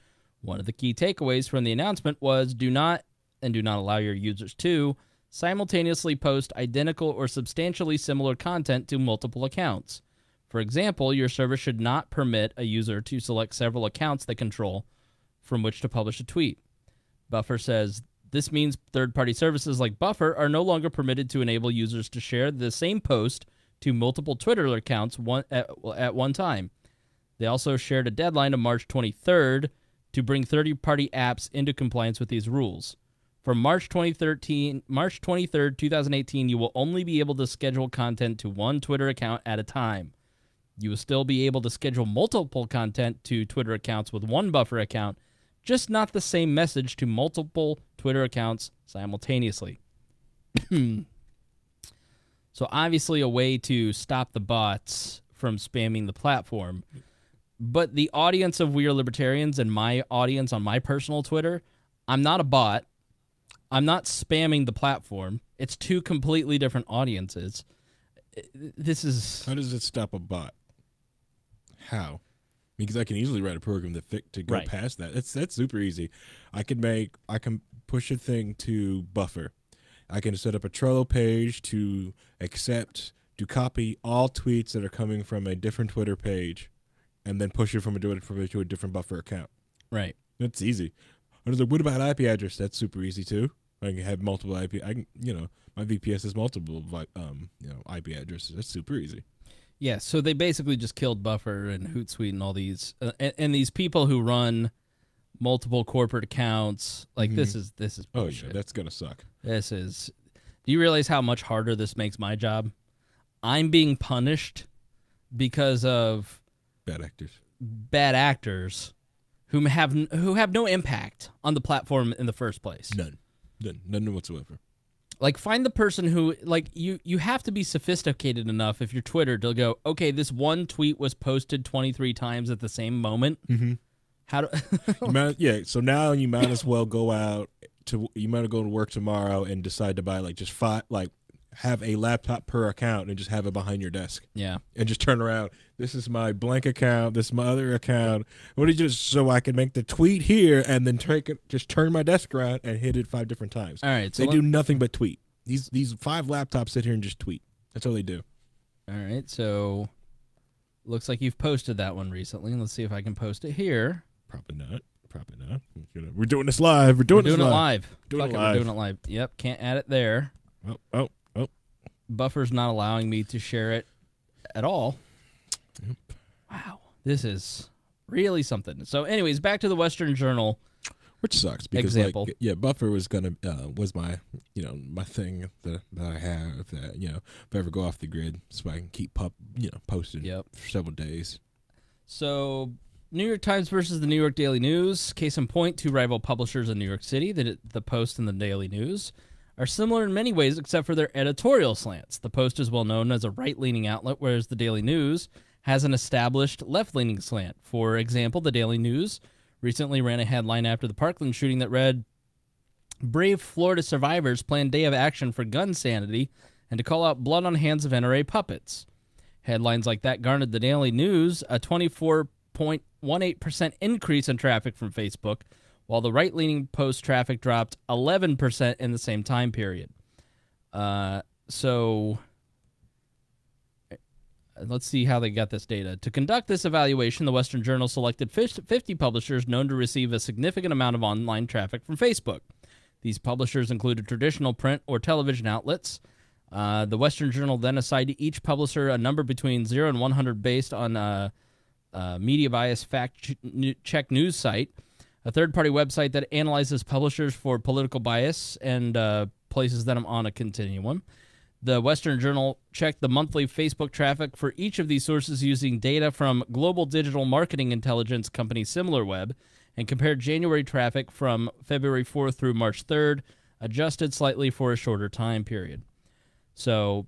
One of the key takeaways from the announcement was do not allow your users to simultaneously post identical or substantially similar content to multiple accounts. For example, your service should not permit a user to select several accounts they control from which to publish a tweet. Buffer says this means third-party services like Buffer are no longer permitted to enable users to share the same post to multiple Twitter accounts at one time. They also shared a deadline of March 23rd to bring third-party apps into compliance with these rules. From March 23rd, 2018, you will only be able to schedule content to one Twitter account at a time. You will still be able to schedule multiple content to Twitter accounts with one Buffer account, just not the same message to multiple Twitter accounts simultaneously. So obviously a way to stop the bots from spamming the platform. But the audience of We Are Libertarians and my audience on my personal Twitter, I'm not a bot. I'm not spamming the platform. It's two completely different audiences. This is... How does it stop a bot? How? Because I can easily write a program to go past that. That's super easy. I can push a thing to Buffer. I can set up a Trello page to copy all tweets that are coming from a different Twitter page, and then push it from to a different buffer account. Right. That's easy. I was like, what about IP address? That's super easy too. I can have multiple IP. I can, my VPS has multiple, IP addresses. That's super easy. Yeah. So they basically just killed Buffer and Hootsuite and all these, and these people who run multiple corporate accounts. Like this is bullshit. Oh yeah, that's gonna suck. This is. Do you realize how much harder this makes my job? I'm being punished because of bad actors who have no impact on the platform in the first place. None whatsoever. Like, find the person who, like, you have to be sophisticated enough if you're Twitter to go, okay, this one tweet was posted 23 times at the same moment. Mm-hmm. How do? So now you might as well go to work tomorrow and decide to buy have a laptop per account and just have it behind your desk. Yeah. And just turn around. This is my blank account. This is my other account. What did you just so I can make the tweet here and then just turn my desk around and hit it 5 different times. All right. So they do nothing but tweet. These 5 laptops sit here and just tweet. That's all they do. All right. So looks like you've posted that one recently. Let's see if I can post it here. Probably not. We're doing this live. We're doing it live. We're doing it live. Yep. Can't add it there. Oh. Buffer's not allowing me to share it at all. Yep. Wow. This is really something. So anyways, back to the Western Journal. Which sucks because Buffer was was my my thing that I have that if I ever go off the grid so I can keep posted for several days. So New York Times versus the New York Daily News. Case in point, 2 rival publishers in New York City, the Post and the Daily News, are similar in many ways except for their editorial slants. The Post is well known as a right-leaning outlet, whereas the Daily News has an established left-leaning slant. For example, the Daily News recently ran a headline after the Parkland shooting that read, "Brave Florida survivors plan day of action for gun sanity and to call out blood on hands of NRA puppets." Headlines like that garnered the Daily News a 24.18% increase in traffic from Facebook, while the right-leaning Post traffic dropped 11% in the same time period. So let's see how they got this data. To conduct this evaluation, the Western Journal selected 50 publishers known to receive a significant amount of online traffic from Facebook. These publishers included traditional print or television outlets. The Western Journal then assigned to each publisher a number between 0 and 100 based on a media bias fact-check news site, a third-party website that analyzes publishers for political bias and places them on a continuum. The Western Journal checked the monthly Facebook traffic for each of these sources using data from global digital marketing intelligence company SimilarWeb and compared January traffic from February 4th through March 3rd, adjusted slightly for a shorter time period. So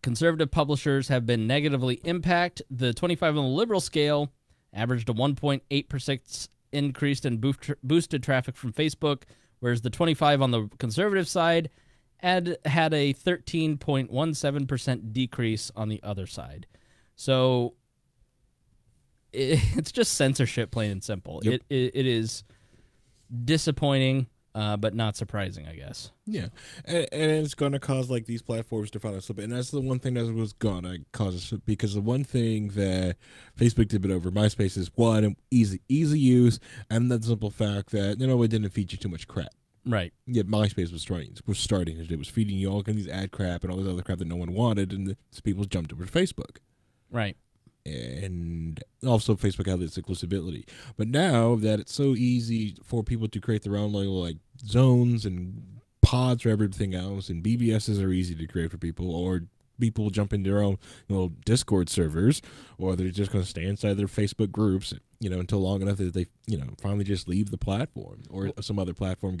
conservative publishers have been negatively impacted. The 25 on the liberal scale averaged a 1.8% increase in boosted traffic from Facebook, whereas the 25 on the conservative side had a 13.17% decrease on the other side. So it's just censorship, plain and simple. Yep. It is disappointing, but not surprising, I guess. Yeah, and it's going to cause these platforms to finally slip. And that's the one thing that was going to cause us, because the one thing that Facebook did it over MySpace is one, easy use, and the simple fact that it didn't feed you too much crap. Right. Yeah, MySpace was starting. It was feeding you all kinds of ad crap and all this other crap that no one wanted, and people jumped over to Facebook. Right. And also Facebook had this exclusivity. But now that it's so easy for people to create their own little zones and pods for everything else, and BBSs are easy to create for people, or people jump into their own little Discord servers, or they're just going to stay inside their Facebook groups, until long enough that they, finally just leave the platform, or some other platform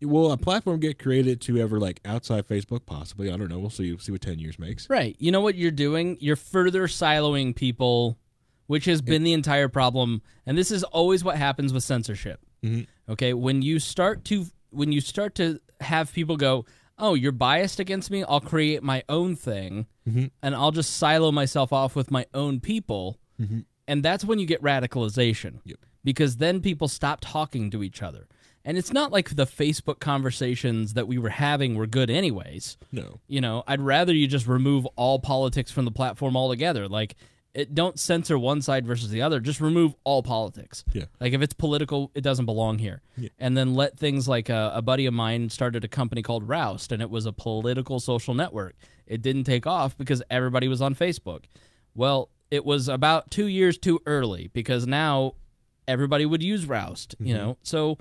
a platform get created to ever outside Facebook, possibly. I don't know. We'll see what 10 years makes. Right. You know what you're doing? You're further siloing people, which has been the entire problem. And this is always what happens with censorship. Mm-hmm. Okay. When you start to have people go, "Oh, you're biased against me, I'll create my own thing, mm-hmm. and I'll just silo myself off with my own people." Mm-hmm. And that's when you get radicalization. Yep. Because then people stop talking to each other. And it's not like the Facebook conversations that we were having were good anyways. No. I'd rather you just remove all politics from the platform altogether. don't censor one side versus the other. Just remove all politics. Yeah. Like if it's political, it doesn't belong here. Yeah. And then let things like a buddy of mine started a company called Roust, and it was a political social network. It didn't take off because everybody was on Facebook. Well, it was about 2 years too early because now everybody would use Roust, you know? So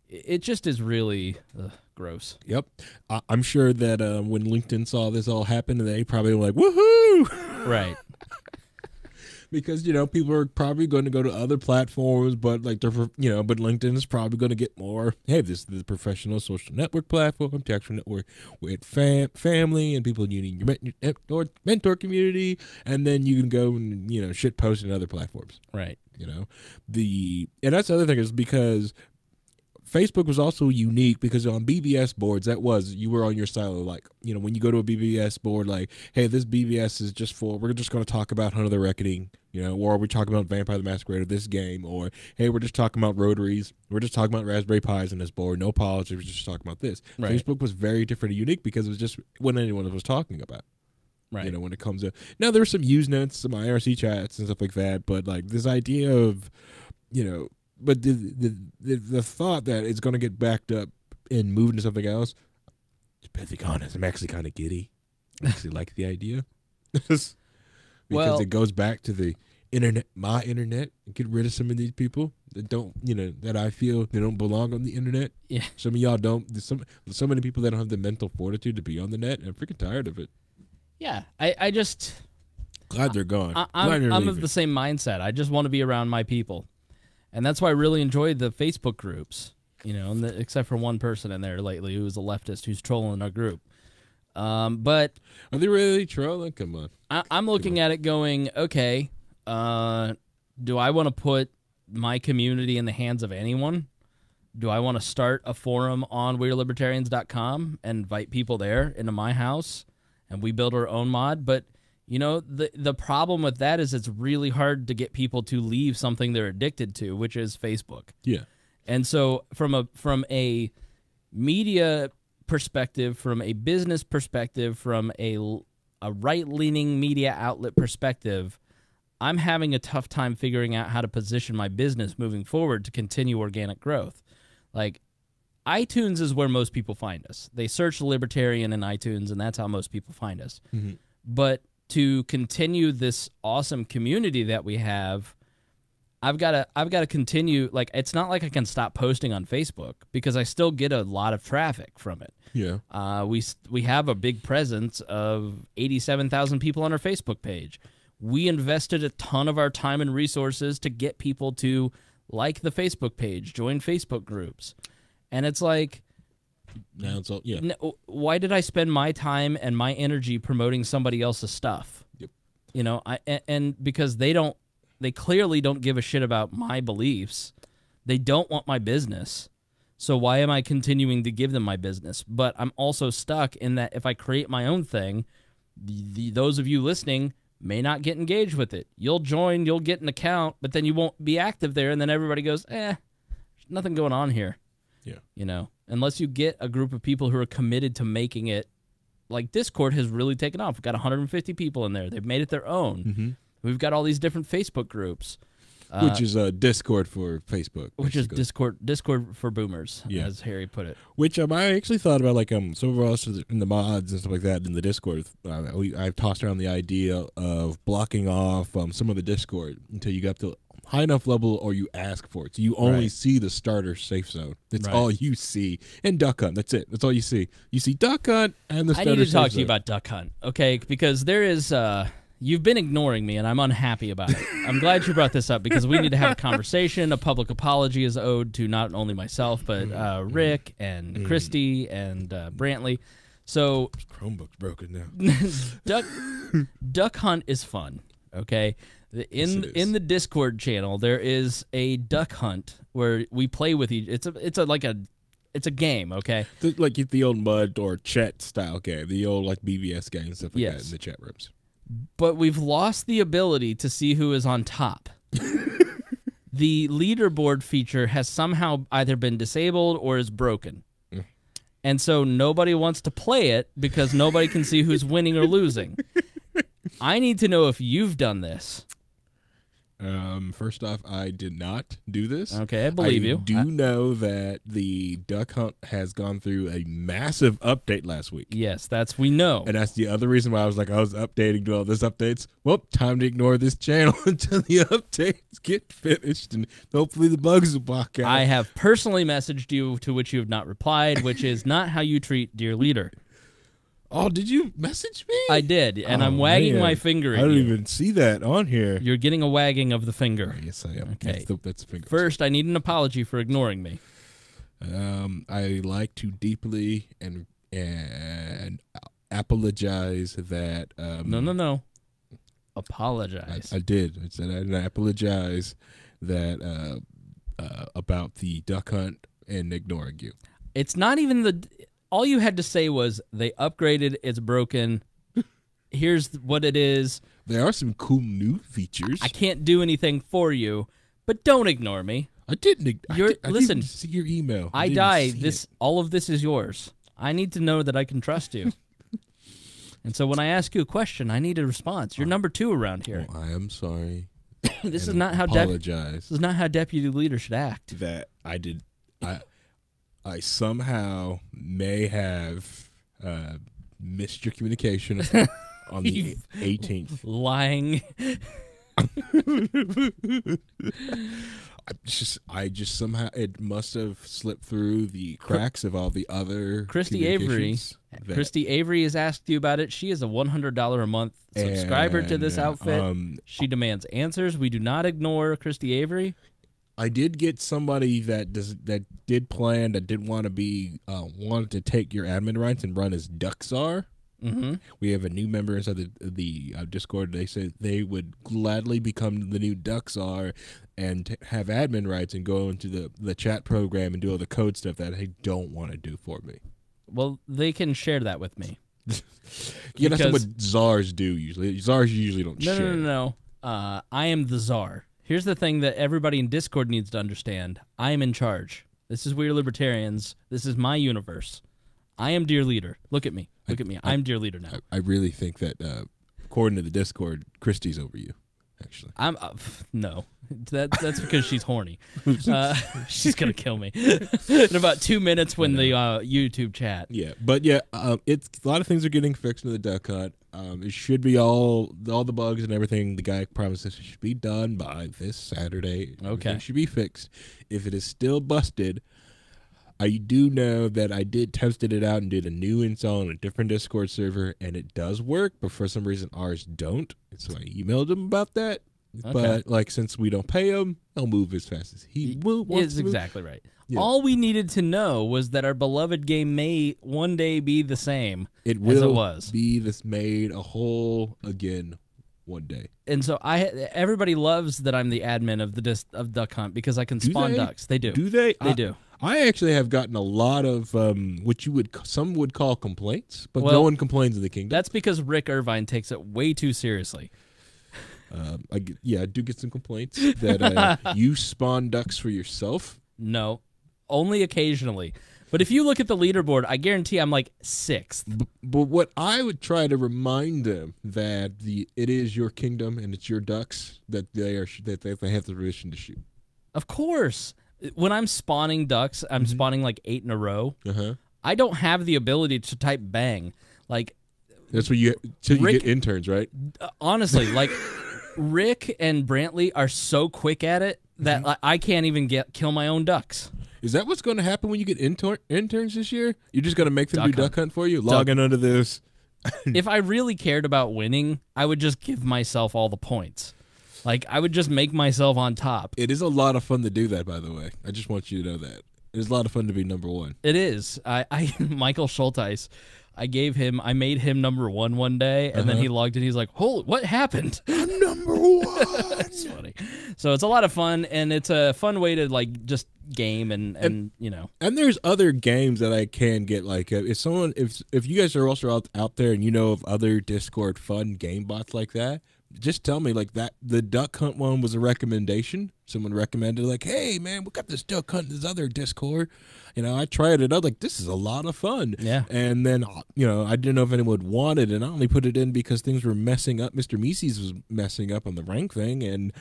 it just is really gross. Yep. I'm sure that when LinkedIn saw this all happen, they probably were like, woohoo! Right. Because, people are probably going to go to other platforms, but but LinkedIn is probably going to get more. Hey, this is the professional social network platform to actually network with family and people you need your mentor community, and then you can go and shit post in other platforms. Right. And that's the other thing is because Facebook was also unique because on BBS boards, you were on your silo. Like, when you go to a BBS board, like, hey, this BBS is we're just going to talk about Hunt of the Reckoning, or we're talking about Vampire the Masquerade, this game, or, hey, we're just talking about Rotaries. We're just talking about Raspberry Pis in this board. No politics. We're just talking about this. Right. Facebook was very different and unique because it was just what anyone was talking about. Right. When it comes to, now there's some Usenets, some IRC chats and stuff like that, but like this idea of, but the thought that it's going to get backed up and moved into something else, to be honest, I'm actually kind of giddy. I actually like the idea. Because it goes back to the internet, my internet, and get rid of some of these people that don't, that I feel they don't belong on the internet. Yeah. Some of y'all don't. There's so many people that don't have the mental fortitude to be on the net, and I'm freaking tired of it. Yeah. I just... Glad they're gone. I'm of the same mindset. I just want to be around my people. And that's why I really enjoyed the Facebook groups, except for one person in there lately who was a leftist who's trolling our group. But are they really trolling? Come on. I'm looking at it going, okay, do I want to put my community in the hands of anyone? Do I want to start a forum on WeareLibertarians.com and invite people there into my house and we build our own mod? But the problem with that is it's really hard to get people to leave something they're addicted to, which is Facebook. Yeah. And so from a media perspective, from a business perspective, from a right-leaning media outlet perspective, I'm having a tough time figuring out how to position my business moving forward to continue organic growth. Like, iTunes is where most people find us. They search Libertarian in iTunes, and that's how most people find us. Mm-hmm. But to continue this awesome community that we have, I've got to continue. Like, it's not like I can stop posting on Facebook because I still get a lot of traffic from it. Yeah. We have a big presence of 87,000 people on our Facebook page. We invested a ton of our time and resources to get people to like the Facebook page, join Facebook groups. And it's like, now it's all, yeah. Why did I spend my time and my energy promoting somebody else's stuff? Yep. And because they clearly don't give a shit about my beliefs. They don't want my business. So why am I continuing to give them my business? But I'm also stuck in that if I create my own thing, those of you listening may not get engaged with it. You'll join, you'll get an account, but then you won't be active there, and then everybody goes, there's nothing going on here. Yeah. Unless you get a group of people who are committed to making it, like Discord has really taken off. We've got 150 people in there. They've made it their own. Mm-hmm. We've got all these different Facebook groups. Which is Discord for Facebook. Which is Discord for boomers, as Harry put it. Which I actually thought about, like some of us in the mods and stuff like that in the Discord. I've tossed around the idea of blocking off some of the Discord until you get to high enough level or you ask for it. So you only see the starter safe zone. That's all you see. And Duck Hunt. That's it. That's all you see. You see Duck Hunt and the starter safe zone. I need to talk to you about Duck Hunt, okay? Because there is... You've been ignoring me, and I'm unhappy about it. I'm glad you brought this up because we need to have a conversation. A public apology is owed to not only myself, but Rick and Christy and Brantley. So Chromebook's broken now. Duck Hunt is fun, okay? In the Discord channel, there is a Duck Hunt where we play with each. It's a game, okay? Like the old mud or chat style game, the old like BBS game and stuff like that in the chat rooms. But we've lost the ability to see who is on top. The leaderboard feature has somehow either been disabled or is broken. And so nobody wants to play it because nobody can see who's winning or losing. I need to know if you've done this. First off, I did not do this. Okay, I believe you. I do know that the duck hunt has gone through a massive update last week. Yes, we know. And that's the other reason why I was updating, doing all these updates. Well, time to ignore this channel until the updates get finished, and hopefully the bugs will block out. I have personally messaged you, to which you have not replied, which is not how you treat Dear Leader. Oh, did you message me? I did, and I'm wagging my finger at you. I don't even see that on here. You're getting a wagging of the finger. Yes, I am. Okay. That's the finger. First, I need an apology for ignoring me. I like to deeply and apologize that. No. Apologize. I did. I said I apologize that about the duck hunt and ignoring you. It's not even all you had to say was they upgraded, it's broken. Here's what it is. There are some cool new features. I can't do anything for you, but don't ignore me. I didn't. Listen, didn't see your email. I die. All of this is yours. I need to know that I can trust you. And so when I ask you a question, I need a response. You're number 2 around here. Well, I am sorry. This is not how apologize. This is not how deputy leader should act. That I did. I somehow may have missed your communication on the 18th. Lying. I just somehow, it must have slipped through the cracks of all the other Christy Avery has asked you about it. She is a $100 a month subscriber to this outfit. She demands answers. We do not ignore Christy Avery. I did get somebody that did plan, that did want to be wanted to take your admin rights and run as Duxar. Mm-hmm. We have a new member inside the Discord. They said they would gladly become the new Duxar and have admin rights and go into the chat program and do all the code stuff that they don't want to do for me. Well, they can share that with me. Yeah, that's what czars do usually. Czars usually don't share. No. I am the czar. Here's the thing that everybody in Discord needs to understand. I am in charge. This is We're Libertarians. This is my universe. I am Dear Leader. Look at me. Look at me. I'm Dear Leader now. I really think that, according to the Discord, Christy's over you, actually. I'm no. That's because she's horny. She's going to kill me in about 2 minutes when the YouTube chat. Yeah, but yeah, it's a lot of things are getting fixed in the duck hunt. It should be all the bugs and everything. The guy promises it should be done by this Saturday. Okay, it should be fixed. If it is still busted, I do know that I tested it out and did a new install on a different Discord server, and it does work. But for some reason, ours don't. And so I emailed him about that. Okay. But since we don't pay him, he'll move as fast as he will. Is exactly right. Yeah. All we needed to know was that our beloved game may one day be the same. It will as it was. Be this made a whole again one day. And so everybody loves that I'm the admin of Duck Hunt because I can spawn ducks. They do. Do they? They do. I actually have gotten a lot of what some would call complaints, but no one complains in the kingdom. That's because Rick Irvine takes it way too seriously. I do get some complaints that you spawn ducks for yourself. No, only occasionally. But if you look at the leaderboard, I guarantee I'm like 6th. But what I would try to remind them that it is your kingdom and it's your ducks that they have the permission to shoot. Of course. When I'm spawning ducks, I'm spawning like 8 in a row. Uh-huh. I don't have the ability to type bang. That's what you get interns, right? Honestly, Rick and Brantley are so quick at it that I can't even kill my own ducks. Is that what's going to happen when you get interns this year? You're just going to make them do duck hunt for you? Log in under this. If I really cared about winning, I would just give myself all the points. I would just make myself on top. It is a lot of fun to do that, by the way. I just want you to know that. It is a lot of fun to be number 1. It is. Michael Schulteis, I made him number 1 one day, and then he logged in. He's like, "Holy, what happened? I'm number 1." It's funny. So it's a lot of fun, and it's a fun way to just game and you know. And there's other games that I can get. If you guys are also out there and you know of other Discord fun game bots like that, just tell me that the duck hunt one was a recommendation. Someone recommended hey man, we got this duck hunt, this other Discord. I tried it out. This is a lot of fun. Yeah. And then I didn't know if anyone would want it, and I only put it in because things were messing up. Mr. Mises was messing up on the rank thing, and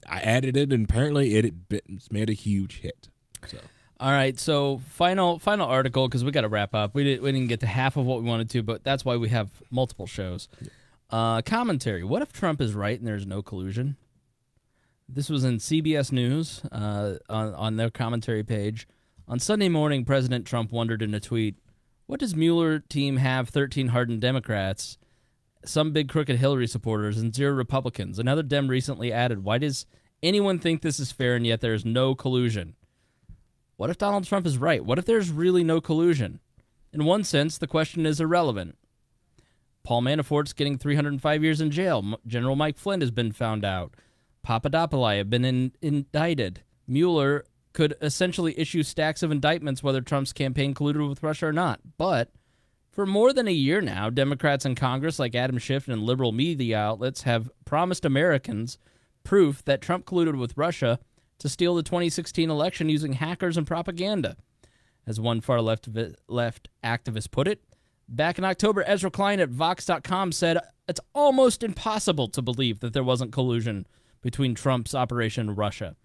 I added it, and apparently it's made a huge hit. So. All right, so final article, because we got to wrap up. We didn't get to half of what we wanted to, but that's why we have multiple shows. Commentary. What if Trump is right and there's no collusion? This was in CBS News on their commentary page. On Sunday morning, President Trump wondered in a tweet, what does Mueller team have 13 hardened Democrats, some big crooked Hillary supporters, and 0 Republicans? Another Dem recently added, why does anyone think this is fair and yet there is no collusion? What if Donald Trump is right? What if there's really no collusion? In one sense, the question is irrelevant. Paul Manafort's getting 305 years in jail. General Mike Flynn has been found out. Papadopoulos have been indicted. Mueller could essentially issue stacks of indictments whether Trump's campaign colluded with Russia or not. But for more than a year now, Democrats in Congress like Adam Schiff and liberal media outlets have promised Americans proof that Trump colluded with Russia to steal the 2016 election using hackers and propaganda. As one far left activist put it, back in October, Ezra Klein at Vox.com said, it's almost impossible to believe that there wasn't collusion between Trump's operation and Russia.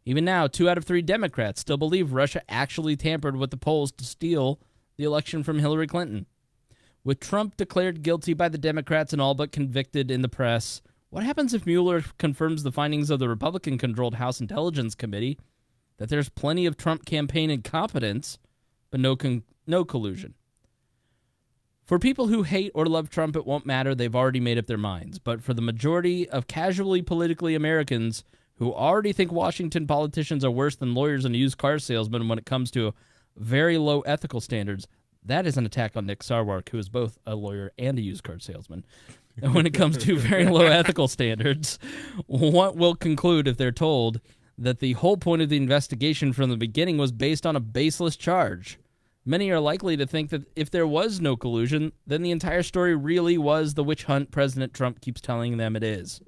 Even now, 2 out of 3 Democrats still believe Russia actually tampered with the polls to steal the election from Hillary Clinton. With Trump declared guilty by the Democrats and all but convicted in the press, what happens if Mueller confirms the findings of the Republican-controlled House Intelligence Committee that there's plenty of Trump campaign incompetence, but no collusion? For people who hate or love Trump, it won't matter. They've already made up their minds. But for the majority of casually politically Americans who already think Washington politicians are worse than lawyers and used car salesmen when it comes to very low ethical standards, that is an attack on Nick Sarwark, who is both a lawyer and a used car salesman. And when it comes to very low ethical standards, what will conclude if they're told that the whole point of the investigation from the beginning was based on a baseless charge? Many are likely to think that if there was no collusion, then the entire story really was the witch hunt President Trump keeps telling them it is.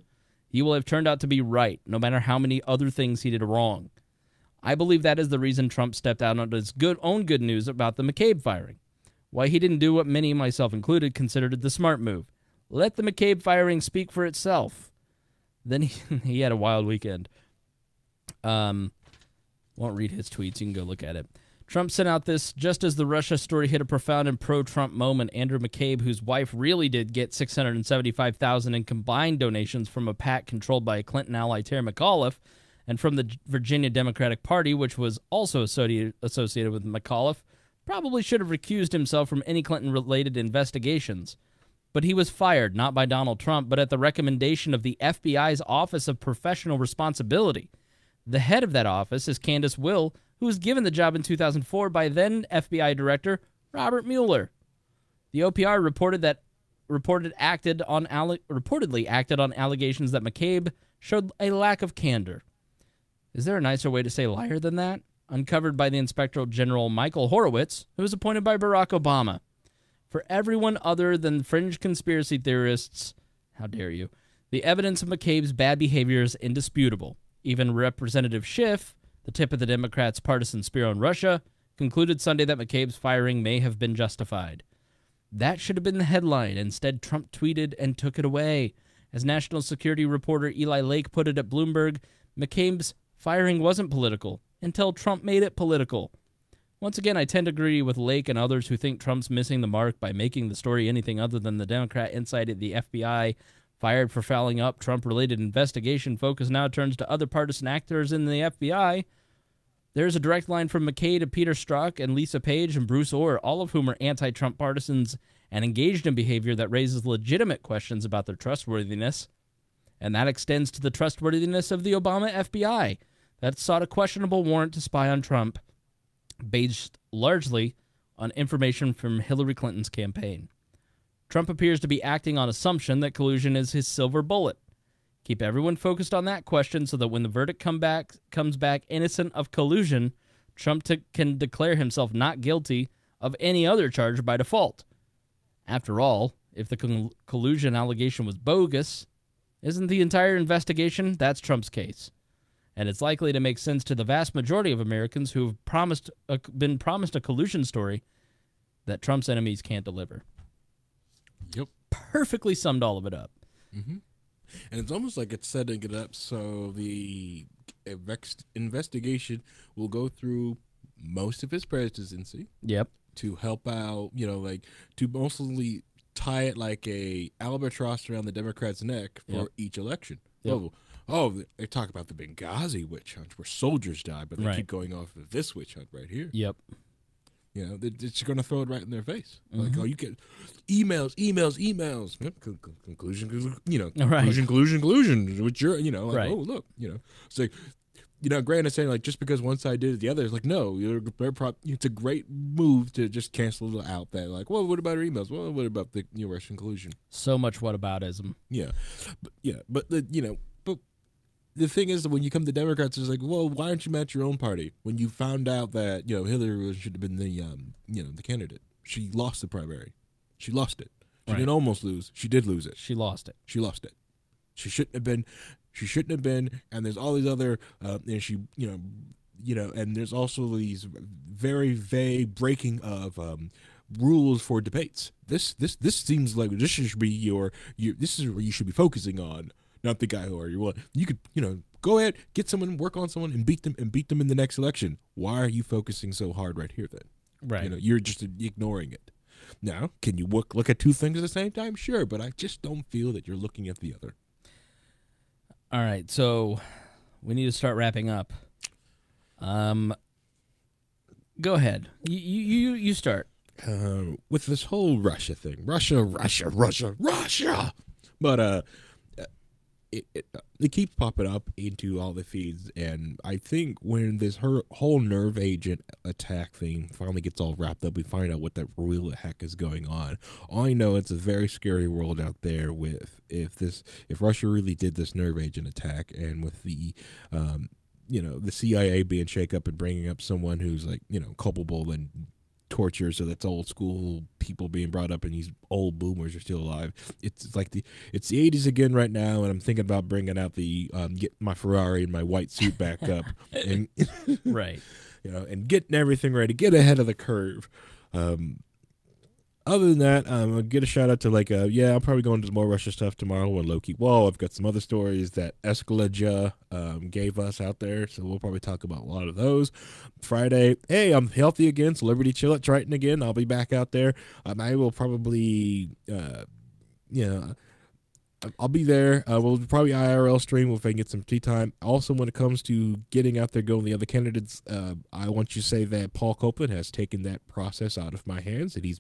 He will have turned out to be right, no matter how many other things he did wrong. I believe that is the reason Trump stepped out on his own good news about the McCabe firing. Why he didn't do what many, myself included, considered the smart move. Let the McCabe firing speak for itself. Then he had a wild weekend. Won't read his tweets. You can go look at it. Trump sent out this just as the Russia story hit a profound and pro-Trump moment. Andrew McCabe, whose wife really did get $675,000 in combined donations from a PAC controlled by a Clinton ally, Terry McAuliffe, and from the Virginia Democratic Party, which was also associated with McAuliffe, probably should have recused himself from any Clinton-related investigations. But he was fired, not by Donald Trump, but at the recommendation of the FBI's Office of Professional Responsibility. The head of that office is Candace Will, who was given the job in 2004 by then FBI Director Robert Mueller. The OPR reportedly acted on allegations that McCabe showed a lack of candor. Is there a nicer way to say liar than that? Uncovered by the Inspector General Michael Horowitz, who was appointed by Barack Obama. For everyone other than fringe conspiracy theorists, how dare you, the evidence of McCabe's bad behavior is indisputable. Even Representative Schiff, the tip of the Democrats' partisan spear on Russia, concluded Sunday that McCabe's firing may have been justified. That should have been the headline. Instead, Trump tweeted and took it away. As national security reporter Eli Lake put it at Bloomberg, McCabe's firing wasn't political until Trump made it political. Once again, I tend to agree with Lake and others who think Trump's missing the mark by making the story anything other than the Democrat inside the FBI fired for fouling up Trump-related investigation. Focus now turns to other partisan actors in the FBI. There's a direct line from McCabe to Peter Strzok and Lisa Page and Bruce Orr, all of whom are anti-Trump partisans and engaged in behavior that raises legitimate questions about their trustworthiness. And that extends to the trustworthiness of the Obama FBI that sought a questionable warrant to spy on Trump, based largely on information from Hillary Clinton's campaign. Trump appears to be acting on assumption that collusion is his silver bullet. Keep everyone focused on that question so that when the verdict comes back innocent of collusion, Trump can declare himself not guilty of any other charge by default. After all, if the collusion allegation was bogus, isn't the entire investigation? That's Trump's case. And it's likely to make sense to the vast majority of Americans who've been promised a collusion story that Trump's enemies can't deliver. Yep. Perfectly summed all of it up. Mm-hmm. And it's almost like it's setting it up so the investigation will go through most of his presidency. Yep. To help out, like to mostly tie it like a albatross around the Democrats' neck for each election. Yep. They talk about the Benghazi witch hunt where soldiers died, but they keep going off of this witch hunt right here. Yep. They're just going to throw it right in their face. Like, you get emails. Conclusion, collusion. Which you're, oh, look, It's like, granted, saying like just because one side did it, the other is like, no, it's a great move to just cancel it out. That like, well, what about our emails? Well, what about the Russian collusion? So much whataboutism. But the thing is that when you come to Democrats, it's like, well, why aren't you at your own party? When you found out that Hillary should have been the candidate, she lost the primary, she lost it. She didn't almost lose, she did lose it. She lost it. She lost it. She shouldn't have been. She shouldn't have been. And there's all these other, and there's also these very vague breaking of rules for debates. This seems like this should be this is where you should be focusing on. Not the guy who are you want. You could, go ahead, get someone, work on someone, and beat them in the next election. Why are you focusing so hard right here then? Right. You're just ignoring it. Now, can you look at two things at the same time? Sure, but I just don't feel that you're looking at the other. All right, so we need to start wrapping up. Go ahead. You start. With this whole Russia thing. Russia. But it keeps popping up into all the feeds, and I think when this whole nerve agent attack thing finally gets all wrapped up, we find out what the real heck is going on. All I know, it's a very scary world out there with if Russia really did this nerve agent attack, and with the the CIA being shake up and bringing up someone who's like culpable and torture, so that's old school people being brought up and these old boomers are still alive. It's like it's the 80s again right now, and I'm thinking about bringing out the get my Ferrari and my white suit back up and right, and getting everything ready, get ahead of the curve. Other than that, I'll get a shout out to I'm probably going to more Russia stuff tomorrow on Low-Key Wall. I've got some other stories that Escalaja gave us out there, so we'll probably talk about a lot of those. Friday, hey, I'm healthy again, Celebrity Chill at Triton again. I'll be back out there. I will probably, I'll be there. We'll probably IRL stream if I can get some tea time. Also, when it comes to getting out there, going the other candidates, I want you to say that Paul Copeland has taken that process out of my hands, and he's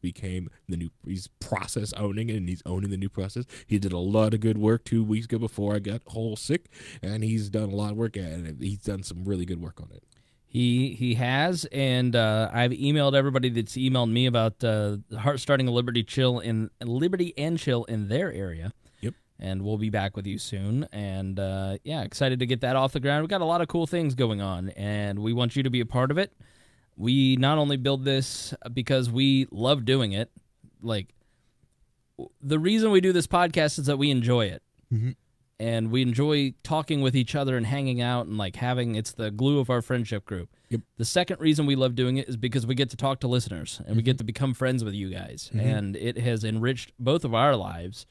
process owning it, and he's owning the new process. He did a lot of good work 2 weeks ago before I got whole sick, and he's done a lot of work at it, and he's done some really good work on it. He has, and I've emailed everybody that's emailed me about starting a Liberty and Chill in their area. And we'll be back with you soon. And, excited to get that off the ground. We've got a lot of cool things going on, and we want you to be a part of it. We not only build this because we love doing it. Like, the reason we do this podcast is that we enjoy it. Mm-hmm. And we enjoy talking with each other and hanging out and, it's the glue of our friendship group. Yep. The second reason we love doing it is because we get to talk to listeners, and we get to become friends with you guys. Mm-hmm. And it has enriched both of our lives,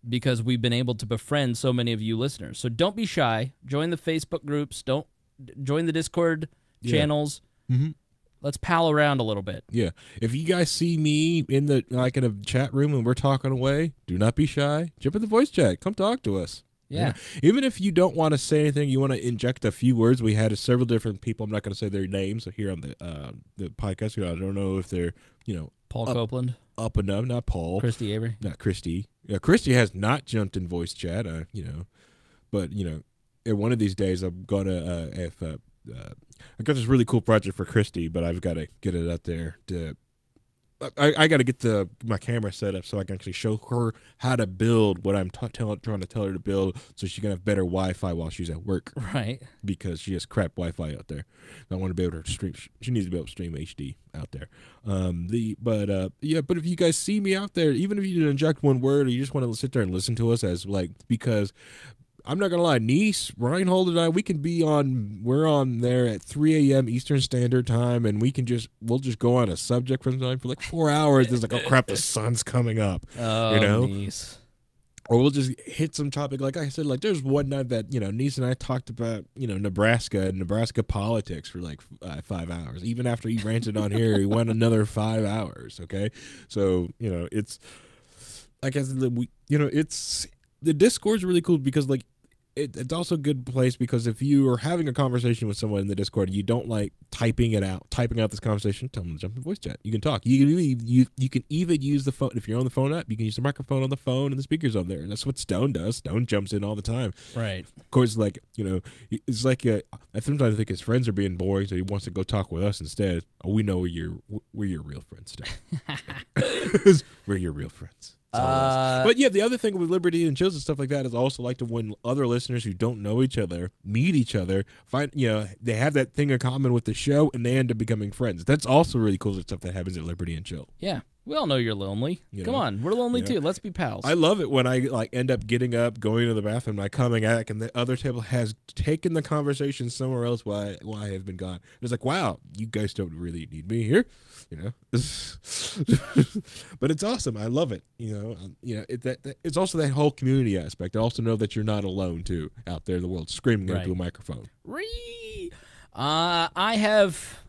because we've been able to befriend so many of you listeners. So don't be shy. Join the Facebook groups. Don't join the Discord channels. Mm-hmm. Let's pal around a little bit. Yeah. If you guys see me in in a chat room and we're talking away, do not be shy. Jump in the voice chat. Come talk to us. Yeah. Even if you don't want to say anything, you want to inject a few words. We had several different people. I'm not going to say their names here on the podcast. I don't know if they're Paul Copeland. Up enough, not Paul. Christy Avery. Not Christy. Christy has not jumped in voice chat, but one of these days I'm gonna I got this really cool project for Christy, but I've got to get it out there to. I got to get my camera set up so I can actually show her how to build what I'm trying to tell her to build, so she can have better Wi-Fi while she's at work. Right. Because she has crap Wi-Fi out there. I want to be able to stream. She needs to be able to stream HD out there. But if you guys see me out there, even if you inject one word or you just want to sit there and listen to us because. I'm not gonna lie, Niece, Reinhold, and I, we're on there at 3 a.m. Eastern Standard Time, and we'll just go on a subject from time for 4 hours. There's oh crap, the sun's coming up. Oh, Niece. or we'll just hit some topic. Like I said, like there's one night that, Niece and I talked about, Nebraska and Nebraska politics for like 5 hours. Even after he ranted on here, he went another 5 hours. Okay. So, it's, like I said, it's, the Discord's really cool because like, it's also a good place because if you are having a conversation with someone in the Discord, you don't like typing out this conversation, tell them to jump in voice chat. You can talk. You can even use the phone. If you're on the phone app, you can use the microphone on the phone and the speakers on there. And that's what Stone does. Stone jumps in all the time. Right. Of course, like, it's like I sometimes think his friends are being boring, so he wants to go talk with us instead. Oh, we know we're your real friends, Stone. We're your real friends. But yeah, the other thing with Liberty and Chills and stuff like that is also like to when other listeners who don't know each other meet each other, find they have that thing in common with the show, and they end up becoming friends. That's also really cool stuff that happens at Liberty and Chill. Yeah, we all know you're lonely. Come on, we're lonely too. Let's be pals. I love it when I like end up getting up, going to the bathroom, and I coming back, and the other table has taken the conversation somewhere else while I have been gone. It's like, wow, you guys don't really need me here. But it's awesome. I love it. It's also that whole community aspect. I also know that you're not alone too out there in the world screaming into a microphone. I have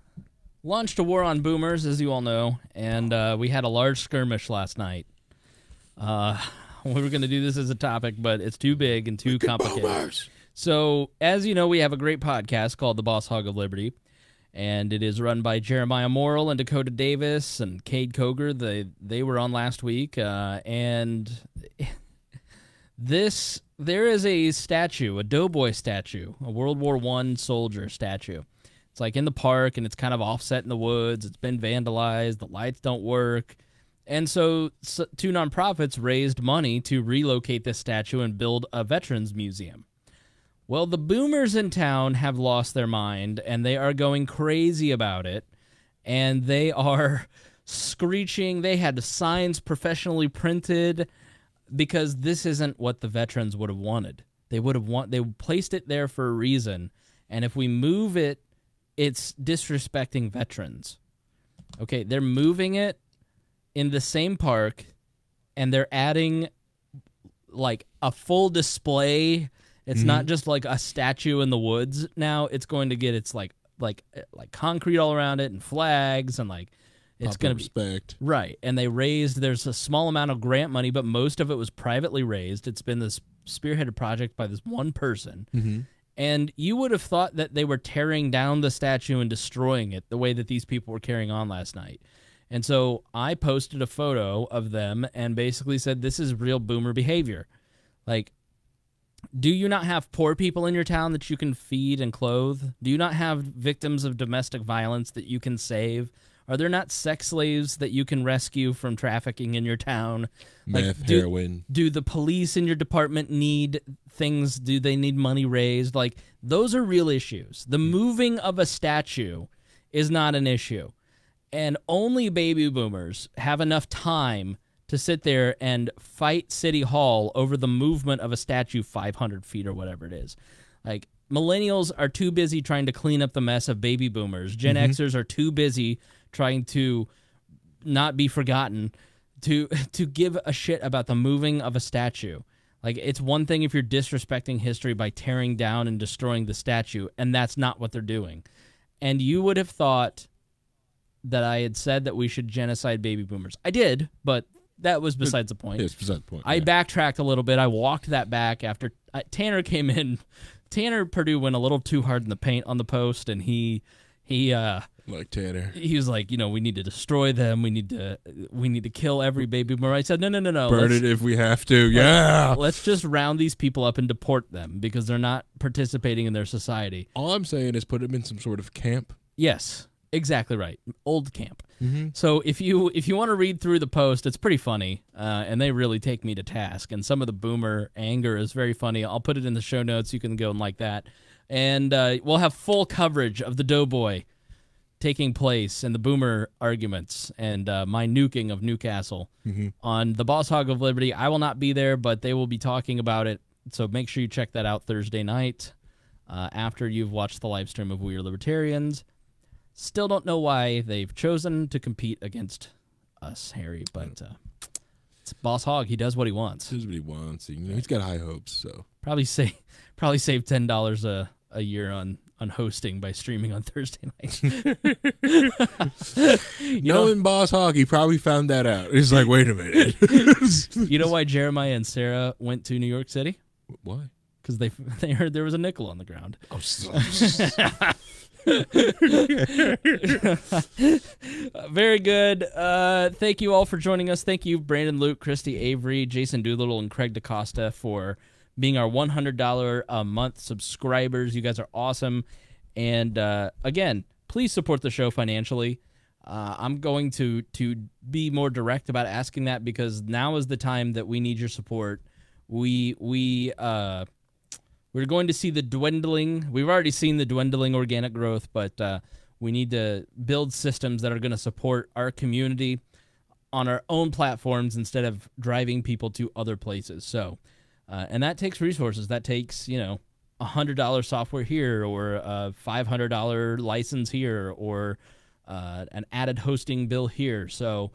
launched a war on boomers, as you all know, and we had a large skirmish last night. We were going to do this as a topic, but it's too big and too complicated. Boomers. So, as you know, we have a great podcast called The Boss Hog of Liberty. And it is run by Jeremiah Morrill and Dakota Davis and Cade Coger. They were on last week. And there is a statue, a doughboy statue, a World War I soldier statue. It's like in the park, and it's kind of offset in the woods. It's been vandalized. The lights don't work. And so two nonprofits raised money to relocate this statue and build a veterans museum. Well, the boomers in town have lost their mind, and they are going crazy about it, and they are screeching. They had signs professionally printed because this isn't what the veterans would have wanted. They placed it there for a reason, and if we move it, it's disrespecting veterans. Okay, they're moving it in the same park, and they're adding like a full display. It's not just like a statue in the woods now. It's going to get its like concrete all around it and flags and like it's going to be right. And there's a small amount of grant money, but most of it was privately raised. It's been this spearheaded project by this one person. Mm-hmm. And you would have thought that they were tearing down the statue and destroying it the way that these people were carrying on last night. And so I posted a photo of them and basically said, this is real boomer behavior. Like, do you not have poor people in your town that you can feed and clothe? Do you not have victims of domestic violence that you can save? Are there not sex slaves that you can rescue from trafficking in your town? Meth, heroin. Do the police in your department need things? Do they need money raised? Like, those are real issues. The moving of a statue is not an issue. And only baby boomers have enough time to sit there and fight City Hall over the movement of a statue 500 feet or whatever it is. Like, millennials are too busy trying to clean up the mess of baby boomers. Gen Xers are too busy trying to not be forgotten to give a shit about the moving of a statue. Like, it's one thing if you're disrespecting history by tearing down and destroying the statue, and that's not what they're doing. And you would have thought that I had said that we should genocide baby boomers. I did, but that was besides the point. It's beside the point. I backtracked a little bit. I walked that back after Tanner came in. Tanner Purdue went a little too hard in the paint on the post, and he like Tanner. He was like, we need to destroy them. We need to kill every baby boomer. I said, no. Burn it if we have to. Yeah. Let's just round these people up and deport them because they're not participating in their society. All I'm saying is put them in some sort of camp. Yes. Exactly right. Old camp. Mm-hmm. So if you want to read through the post, it's pretty funny, and they really take me to task. And some of the boomer anger is very funny. I'll put it in the show notes. You can go and like that. And we'll have full coverage of the Doughboy taking place and the boomer arguments and my nuking of Newcastle on the Boss Hog of Liberty. I will not be there, but they will be talking about it. So make sure you check that out Thursday night after you've watched the live stream of We Are Libertarians. Still don't know why they've chosen to compete against us, Harry, but It's Boss Hog. He does what he wants. He does what he wants. You know, he's got high hopes. So Probably save $10 a year on hosting by streaming on Thursday nights. Knowing Boss Hog, he probably found that out. He's like, wait a minute. You know why Jeremiah and Sarah went to New York City? Why? Because they heard there was a nickel on the ground. Oh, Very good. Thank you all for joining us. Thank you, Brandon Luke, Christy Avery, Jason Doolittle, and Craig DaCosta for being our $100 a month subscribers. You guys are awesome. And again, please support the show financially. I'm going to be more direct about asking that because now is the time that we need your support. We're going to see the dwindling. We've already seen the dwindling organic growth, but we need to build systems that are going to support our community on our own platforms instead of driving people to other places. So, and that takes resources. That takes, $100 software here or a $500 license here or an added hosting bill here. So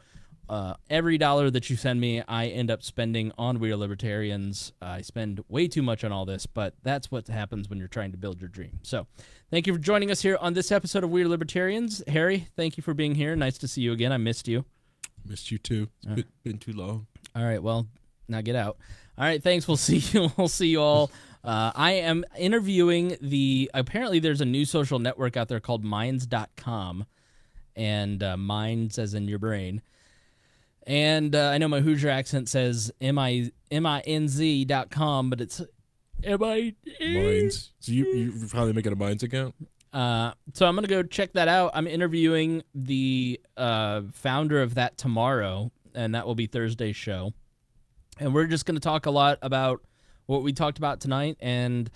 every dollar that you send me, I end up spending on We Are Libertarians. I spend way too much on all this, but that's what happens when you're trying to build your dream. So thank you for joining us here on this episode of We Are Libertarians. Harry, thank you for being here. Nice to see you again. I missed you. Missed you too. It's been too long. All right, well, now get out. All right, thanks. We'll see you. We'll see you all. I am interviewing apparently there's a new social network out there called Minds.com, and Minds as in your brain. And I know my Hoosier accent says MINZ.com, but it's Minds. So you're finally making a Minds account? So I'm going to go check that out. I'm interviewing the founder of that tomorrow, and that will be Thursday's show. And we're just going to talk a lot about what we talked about tonight, and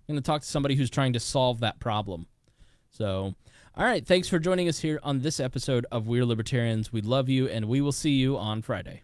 I'm going to talk to somebody who's trying to solve that problem. So, all right, thanks for joining us here on this episode of We're Libertarians. We love you, and we will see you on Friday.